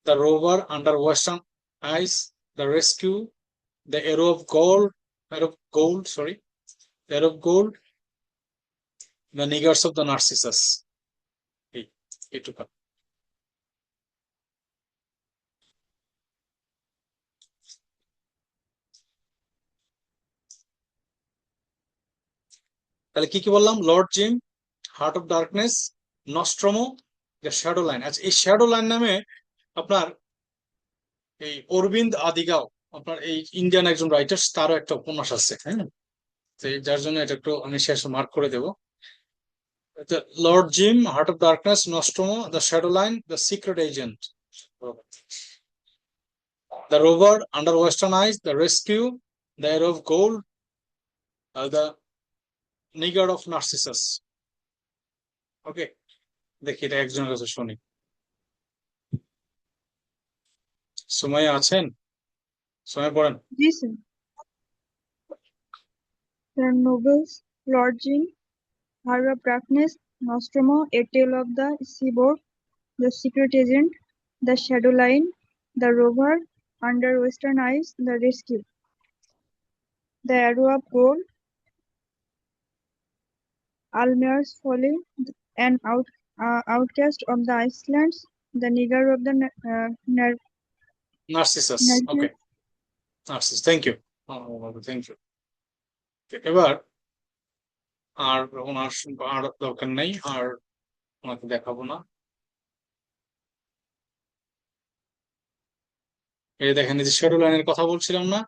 the rover under western eyes, the rescue, the arrow of gold, sorry, the arrow of gold, the niggers of the narcissus. এইটুকু। তাহলে কি কি বললাম? Lord Jim, heart of darkness, Nostromo, the shadow line. আচ্ছা, এই শ্যাডো লাইন নামে আপনার এই অরবিন্দ আদিগাও, আপনার এই ইন্ডিয়ান একজন রাইটার, তারও একটা উপন্যাস আছে, হ্যাঁ। তো যার জন্য এটা একটু আমি শেষে মার্ক করে দেবো। Lord Jim, heart of darkness, Nostromo, the shadow line, the secret agent, the rover under western eyes, the rescue, the arrow of gold, the niggard of narcissus. Okay, দেখি এটা একজনের কাছে শুনি। সময় আছেন? সময় পড়েন। Ji sir. The novels Lord Jim, Heart of Darkness, Nostromo, A Tale of the Seaboard, The Secret Agent, The Shadow Line, The Rover, Under Western Eyes, The Rescue, The Arrow of Gold, Almir's Folly, An Outcast of the Icelands, The nigger of the Narcissus, okay, Narcissus. Narcissus, thank you, thank you. এবার আর ওনার আর দরকার নেই, আর ওনাকে দেখাবো না। এই দেখেন, এই যে শ্যাডো লাইনের কথা বলছিলাম না,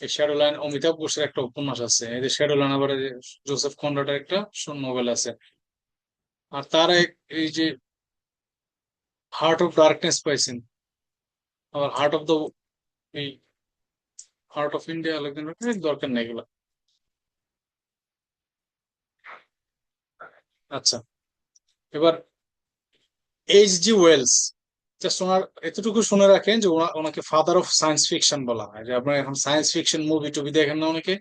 এই শ্যাডো লাইন অমিতাভ ঘোষের একটা উপন্যাস আছে। এই যে শ্যাডো লাইন, আবার এই যে জোসেফ কনরাডের একটা নোবেল আছে। আর তার এই যে হার্ট অফ ডার্কনেস পাইছেন, আবার হার্ট অফ দ্য, এই হার্ট অফ ইন্ডিয়া আলেকজান্ডার, দরকার নেই এগুলো। আচ্ছা, এবার H.G. ওয়েলস, জাস্ট ওনার এতটুকু শুনে রাখেন যে ওনাকে ফাদার অফ সায়েন্স ফিকশন বলা হয়। যে আপনার এখন সায়েন্স ফিকশন মুভি টুভি দেখেন না অনেকে,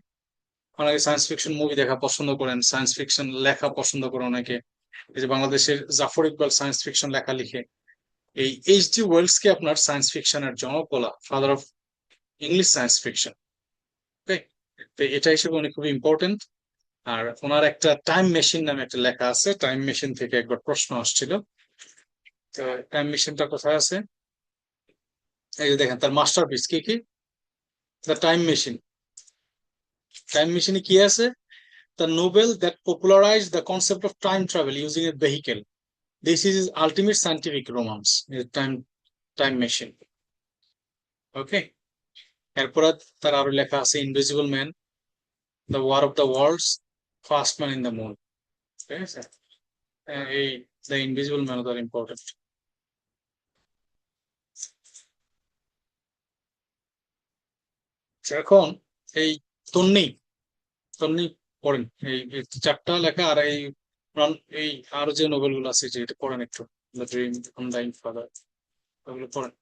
অনেকে সায়েন্স ফিকশন মুভি দেখা পছন্দ করেন, সায়েন্স ফিকশন লেখা পছন্দ করেন অনেকে। এই যে বাংলাদেশের জাফর ইকবাল সায়েন্স ফিকশন লেখা লিখে, এই H.G. ওয়েলস কে আপনার সায়েন্স ফিকশনের জনক বলা, father of English science fiction. তো এটা হিসেবে উনি খুবই ইম্পর্টেন্ট। আর ওনার একটা টাইম মেশিন নামে একটা লেখা আছে, টাইম মেশিন থেকে একবার প্রশ্ন আসছিল। তো টাইম মেশিনটা কোথায় আছে, এই যে দেখেন তার মাস্টারপিস কি কি, দ্য টাইম মেশিন। টাইম মেশিনে কি আছে, the novel that popularize the concept of time travel using a vehicle, this is ultimate scientific romance, time time machine. Okay, এরপর তার আরো লেখা আছে invisible man, the war of the worlds, first man in the moon. ঠিক আছে, এই দ্য ইনভিজিবল ম্যান তার ইম্পর্টেন্ট। এখন এই তন্নি, তন্নি পড়েন, এই চারটা লেখা, আর এই আরো যে নোবেল গুলো আছে যে এটা পড়েন একটু, দ্য ড্রিম, আনডাইং ফাদার, ওগুলো পড়েন।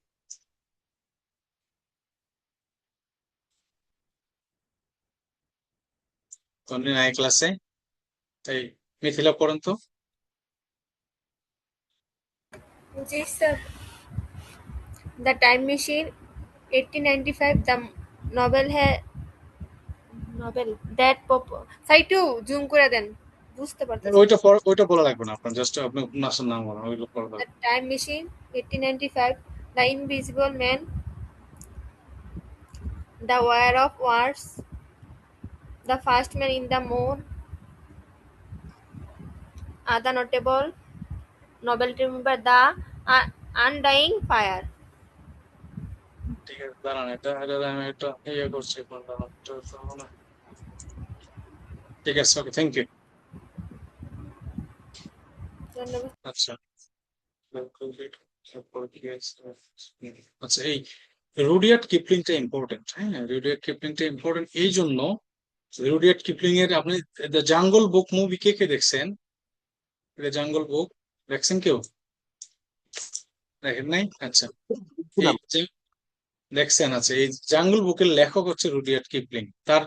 তন্নি নাই ক্লাসে, এই মিথিলা পড়েন তো। जी sir. The Time Machine 1895 the novel है novel that pop সাইটু জুম করে দেন, বুঝতে পারতেছি না। ওইটা বলা লাগবে না আপনার, জাস্ট আপনি উপন্যাসের নাম বলেন, ওইগুলো পড়া The লাগবে। Time Machine 1895 The Invisible Man, The War of Worlds, The First Man in the Moon, other notable novel to remember The Undying Fire. ঠিক আছে, দাঁড়ান, এটা আমি একটা ইয়ে করছি, ঠিক আছে, ওকে, থ্যাংক ইউ। ধন্যবাদ। আচ্ছা, আচ্ছা, এই রুডিয়ার্ড কিপলিংটা ইম্পর্টেন্ট। হ্যাঁ, রুডিয়ার্ড কিপলিংটা ইম্পর্টেন্ট এই জন্য, রুডিয়ার্ড কিপলিং এর আপনি দ্য জাঙ্গল বুক মুভি কে কে দেখছেন? দ্য জাঙ্গল বুক দেখছেন কেউ? দেখেন নাই? আচ্ছা, এই যে দেখছেন, আচ্ছা, এই জাঙ্গল বুকের লেখক হচ্ছে রুডিয়ার্ড কিপলিং। তার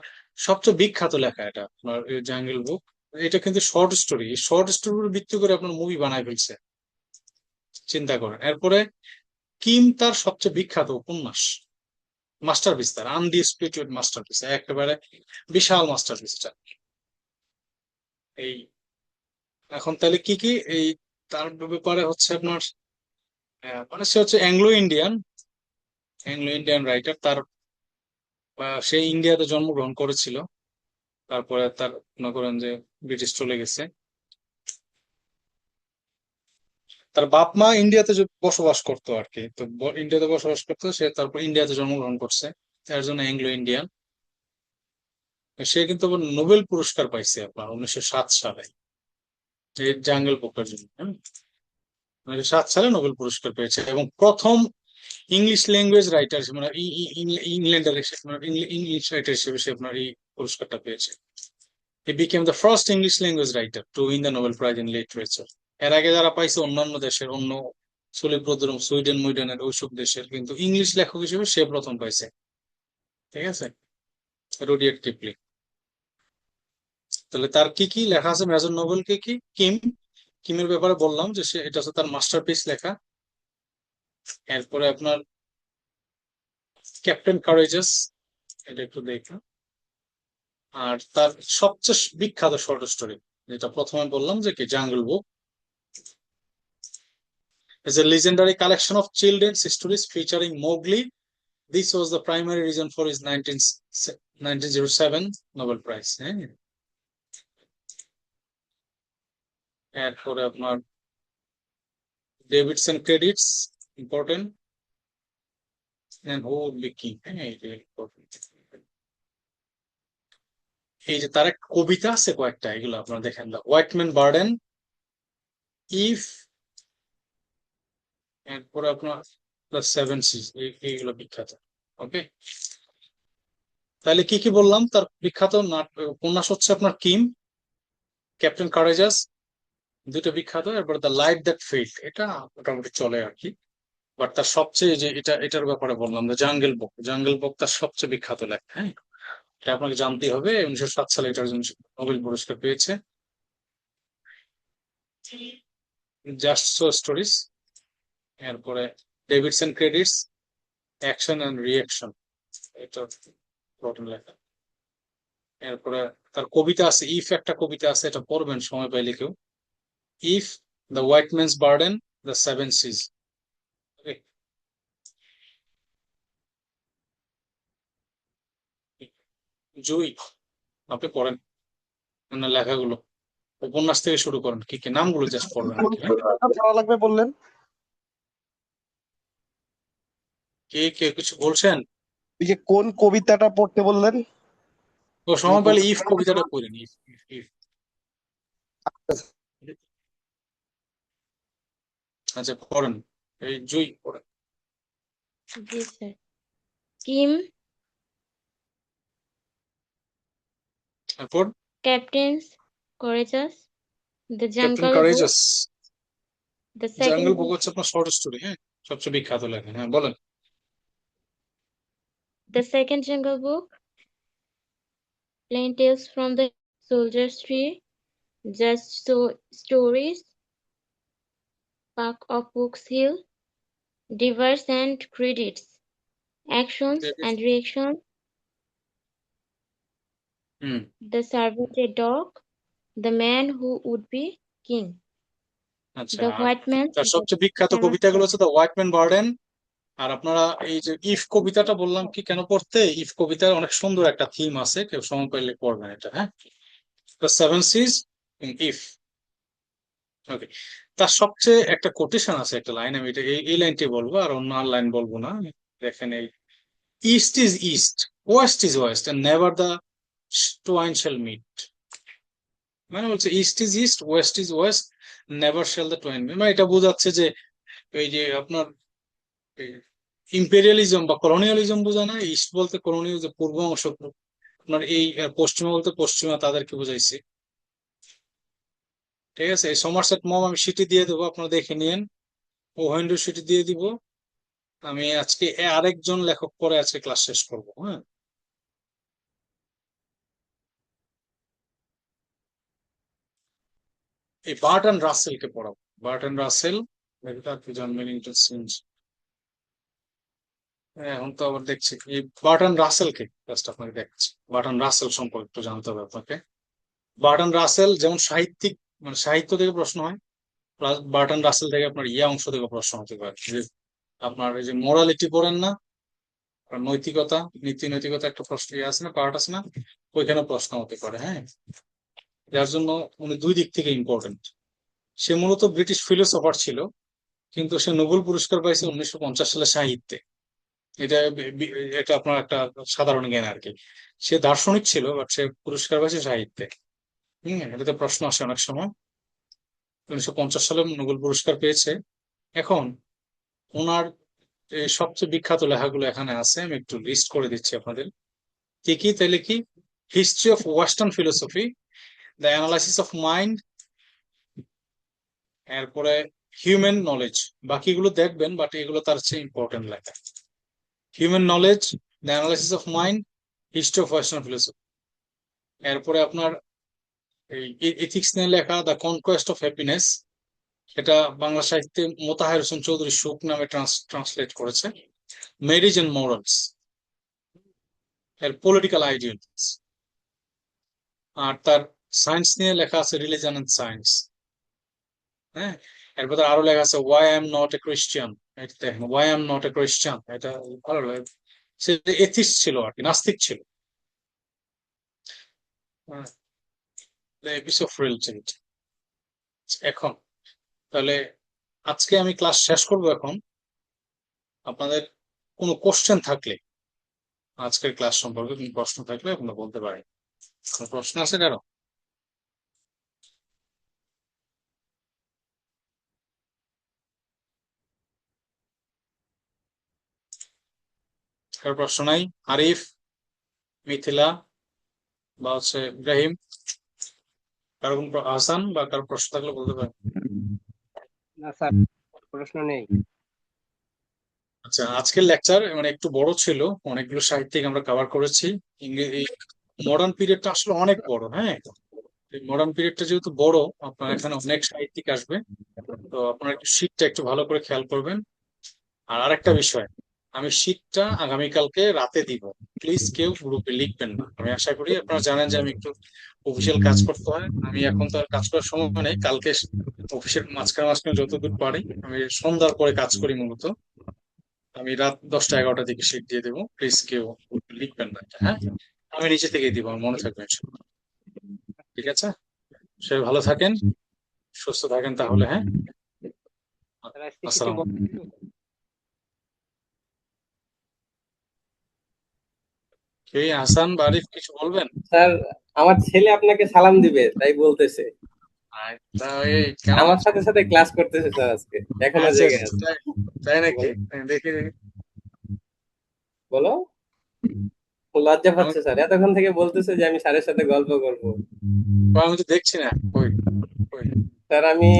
সবচেয়ে বিখ্যাত লেখা এটা আপনার জাঙ্গল বুক। এটা কিন্তু শর্ট স্টোরি, এই শর্ট স্টোরির ভিত্তি করে আপনার মুভি বানায় ফেলছে, চিন্তা করেন। এরপরে কিম তার সবচেয়ে বিখ্যাত উপন্যাস, মাস্টারপিস, তার আনডিসপিউটেড মাস্টারপিস, একেবারে বিশাল মাস্টারপিস এটা। এই এখন তাহলে কি কি এই তার ব্যাপারে হচ্ছে আপনার, মানে সে হচ্ছে অ্যাংলো ইন্ডিয়ান রাইটার। তার সে ইন্ডিয়াতে জন্মগ্রহণ করেছিল, তারপরে তার মনে করেন যে ব্রিটিশ চলে গেছে। তার বাপ মা ইন্ডিয়াতে বসবাস করতো আর কি, তো ইন্ডিয়াতে বসবাস করতো, সে তারপর ইন্ডিয়াতে জন্মগ্রহণ করছে, তার জন্য অ্যাংলো ইন্ডিয়ান। সে কিন্তু আবার নোবেল পুরস্কার পাইছে আপনার 1907 সালে এই জাঙ্গল বুকের জন্য। 1907 সালে নোবেল পুরস্কার পেয়েছে, এবং প্রথম ইংলিশ ল্যাঙ্গুয়েজ রাইটার, মানে ইংল্যান্ডার, ইংলিশ রাইটার হিসেবে সে আপনার এই পুরস্কারটা পেয়েছে। He became the first English language writer to win the Nobel Prize in Literature. এর আগে যারা পাইছে অন্যান্য দেশের, অন্য সুইডেন মুইডেনের ওইসব দেশের, কিন্তু ইংলিশ লেখক হিসেবে সে প্রথম পাইছে। ঠিক আছে, রুডিয়ার্ড কিপলিং। তাহলে তার কি কি লেখা আছে, মেজর নোবেল কি কি? কিমের ব্যাপারে বললাম যে সে, এটা হচ্ছে তার মাস্টারপিস লেখা। এরপরে আপনার ক্যাপ্টেন কারেজাস, এটা একটু দেখুন। আর তার সবচেয়ে বিখ্যাত শর্ট স্টোরি, যেটা প্রথমে বললাম যে কি, jungle book. is a legendary collection of children's stories featuring Mowgli. This was the primary reason for his 1907 Nobel Prize. এরপরে আপনার Davidson credits important, and who would be king? এটা important. এই যে তার একটা কবিতা আছে কয়েকটা, এগুলো আপনারা দেখেন, দা হোয়াইট ম্যান বার্ডেন, ইফ, এরপরে আপনার দ্য সেভেন সিজ, এইগুলো বিখ্যাত। ওকে, তাহলে কি কি বললাম? তার বিখ্যাত উপন্যাস হচ্ছে আপনার কিম, ক্যাপ্টেন কারেজাস, দুটো বিখ্যাত। এরপর দ্য লাইট দ্যাট ফেইল, এটা মোটামুটি চলে আর কি। বাট তার সবচেয়ে যে এটার ব্যাপারে বললাম, দ্য জাঙ্গল বুক, জাঙ্গল বুক তার সবচেয়ে বিখ্যাত লেখা। হ্যাঁ, এটা আপনাকে জানতেই হবে। 1907 সালে এটার জন্য নোবেল পুরস্কার পেয়েছে। জাস্ট সো স্টোরিজ, এরপরে Davidson credits, action and reaction, এটা ইম্পর্টেন্ট লেখা। এরপরে তার কবিতা আছে, ইফ একটা কবিতা আছে, এটা পড়বেন সময় পাইলে কেউ। If, the white man's burden, the seven seas. Jui, আপনি পড়েন না লেখাগুলো, উপন্যাস থেকে শুরু করেন, কি কি নামগুলো জাস্ট পড়বেন আর কি। পড়া লাগবে বললেন? কে কে কিছু বলছেন? ওই যে কোন কবিতাটা পড়তে বললেন? ও সময় পেলে ইফ কবিতাটা পড়েন, ইফ ইফ ইফ। আচ্ছা পড়েন, এই জুই পড়েন। জি স্যার। কিম, তারপর Captains Courageous, The captain Jungle Book, কারেজাস, The Second jungle book Book, হচ্ছে আপনার শর্ট স্টোরি, হ্যাঁ, সবচেয়ে বিখ্যাত লেখা। হ্যাঁ বলেন। The Second Jungle Book, Plain Tales from the Soldier's Tree, Just So Stories, Park of Books Hill, Divers and Credits, Actions and Reactions, hmm, The Servant Dog, The Man Who Would Be King, আচ্ছা। The আর White Man's তার সবচেয়ে বিখ্যাত Hammer কবিতাগুলো Stone. হচ্ছে দ্য হোয়াইট ম্যান বার্ডেন। আর আপনারা এই যে ইফ কবিতাটা বললাম কি কেন পড়তে, ইফ কবিতার অনেক সুন্দর একটা থিম আছে, কেউ সময় পাইলে পড়বেন এটা। হ্যাঁ, দ্য সেভেন সিজ, ইফ। ওকে, তার সবচেয়ে একটা কোটেশন আছে, একটা লাইন, আমি এটা এই লাইনটি বলবো, আর অন্য আর লাইন বলবো না। দেখেন, এই east is east, west is west, and never the twain shall meet. মানে বলছে east is east, west is west, never shall the twain meet. মানে এটা বোঝাচ্ছে যে এই যে আপনার ইম্পেরিয়ালিজম বা কলোনিয়ালিজম বোঝায় না, ইস্ট বলতে কলোনিয়াল যে পূর্ব অংশ, আপনার এই পশ্চিমা বলতে পশ্চিমা, তাদেরকে বোঝাইছে। ঠিক আছে, এই সমারসেট মম আমি সিটি দিয়ে দেবো, আপনারা দেখে নিয়েন। ও হেনরি সিটি দিয়ে দিব। আমি আজকে আরেকজন লেখক পরে আজকে ক্লাস শেষ করবো। হ্যাঁ, এই বার্টন রাসেলকে পড়াবো। বার্টন রাসেল, জন্মেন ইন্টারেস্টিং। এখন তো আবার দেখছি এই বার্টন রাসেলকে জাস্ট আপনাকে দেখছি, বার্টন রাসেল সম্পর্কে একটু জানতে হবে আপনাকে। বার্টন রাসেল যেমন সাহিত্যিক, মানে সাহিত্য থেকে প্রশ্ন হয়, প্লাস বার্টন রাসেল থেকে আপনার অংশ থেকে প্রশ্ন হতে পারে। যে আপনার এই যে মোরালিটি পড়েন না, আর নৈতিকতা, নীতি নৈতিকতা একটা প্রশ্ন আছে না, পার্ট আছে না, ওইখানে প্রশ্ন হতে পারে। হ্যাঁ, যার জন্য উনি দুই দিক থেকে ইম্পর্টেন্ট। সে মূলত ব্রিটিশ ফিলোসফার ছিল, কিন্তু সে নোবেল পুরস্কার পাইছে 1950 সালে সাহিত্যে। এটা এটা আপনার একটা সাধারণ জ্ঞান আর কি। সে দার্শনিক ছিল, বাট সে পুরস্কার পাইছে সাহিত্যে। এটাতে প্রশ্ন আসে অনেক সময়। 1950 সালে নোবেল পুরস্কার পেয়েছে। এখন ওনার এই সবচেয়ে বিখ্যাত লেখাগুলো এখানে আছে, আমি একটু লিস্ট করে দিচ্ছি আপনাদের। কি কি তাহলে কি? History of western philosophy, the analysis of mind, এরপরে হিউম্যান নলেজ। বাকিগুলো দেখবেন, বাট এগুলো তার চেয়ে ইম্পর্টেন্ট লেখা। Human knowledge, the analysis of mind, history of western philosophy. এরপরে আপনার এই এথিক্স নিয়ে লেখা দ্য কনকোয়েস্ট অফ হ্যাপিনেস, এটা বাংলা সাহিত্যে মোতাহার হোসেন চৌধুরী সুখ নামে ট্রান্সলেট করেছে। ম্যারেজ এন্ড মরালস, এর পলিটিক্যাল আইডিয়ালস। আর তার সায়েন্স নিয়ে লেখা আছে রিলিজন এন্ড সায়েন্স। হ্যাঁ, এরপর আরো লেখা আছে why I am not a Christian. এটা দেখেন, why I am not a Christian, এটা ভালো লাগে। সে এথিস্ট ছিল আর কি, নাস্তিক ছিল। Piece of religion. এখন তাহলে আজকে আমি ক্লাস শেষ করব। এখন আপনাদের কোনো কোশ্চেন থাকলে, আজকের ক্লাস সম্পর্কে কোনো প্রশ্ন থাকলে আপনারা বলতে পারেন। কোনো প্রশ্ন আছে কারো? কারো প্রশ্ন নাই? আরিফ, মিথিলা বা হচ্ছে ইব্রাহিম, কারো কোনো হাসান বা কারো প্রশ্ন থাকলে বলতে পারেন। না স্যার, প্রশ্ন নেই। আচ্ছা, আজকের লেকচার মানে একটু বড় ছিল, অনেকগুলো সাহিত্যিক আমরা কভার করেছি। ইংরেজি মডার্ন পিরিয়ডটা আসলে অনেক বড়। হ্যাঁ, মডার্ন পিরিয়ডটা যেহেতু বড়, আপনার এখানে অনেক সাহিত্যিক আসবে, তো আপনারা একটু শীটটা একটু ভালো করে খেয়াল করবেন। আর আরেকটা বিষয়, আমি শীটটা আগামীকালকে রাতে দিব, প্লিজ কেউ গ্রুপে লিখবেন না। আমি আশা করি আপনারা জানেন যে আমি একটু অফিসিয়াল কাজ করতে হয়, আমি এখন তো আর কাজ করার সময় নেই। কালকে অফিসের মাঝখানে মাঝখানে যতদূর পারি আমি সন্ধ্যার পরে কাজ করি মূলত। আমি রাত 10টা 11টার দিকে শীট দিয়ে দেবো, প্লিজ কেউ লিখবেন না এটা, হ্যাঁ। আমি নিচে থেকেই দিব, আমার মনে থাকবে ইনশাল্লাহ। ঠিক আছে, সবাই ভালো থাকেন, সুস্থ থাকেন তাহলে, হ্যাঁ। স্যার আজকে কিছু আসসালাম। বলবেন? কে, হাসান বা আরিফ কিছু বলবেন? স্যার, আমার ছেলে আপনাকে সালাম দিবে তাই বলতেছে। তা এই কেমন? আমার সাথে সাথে ক্লাস করতেছে স্যার, আজকে এখনো আচ্ছা, জেগে আছে। তাই তাই নাকি? দেখি দেখি। বলো। লজ্জা আমি পাচ্ছে স্যার, এতক্ষণ থেকে বলতেছে যে আমি স্যারের সাথে গল্প করবো। আমি তো দেখছি না। ওই ওই স্যার আমি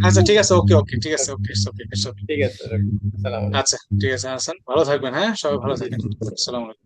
আচ্ছা, ঠিক আছে, ওকে ওকে, ঠিক আছে, ওকে ওকে ওকে। ঠিক আছে স্যার, সালাম। আচ্ছা, ঠিক আছে হাসান, ভালো থাকবেন, হ্যাঁ, সবাই ভালো থাকেন। আসসালামু আলাইকুম।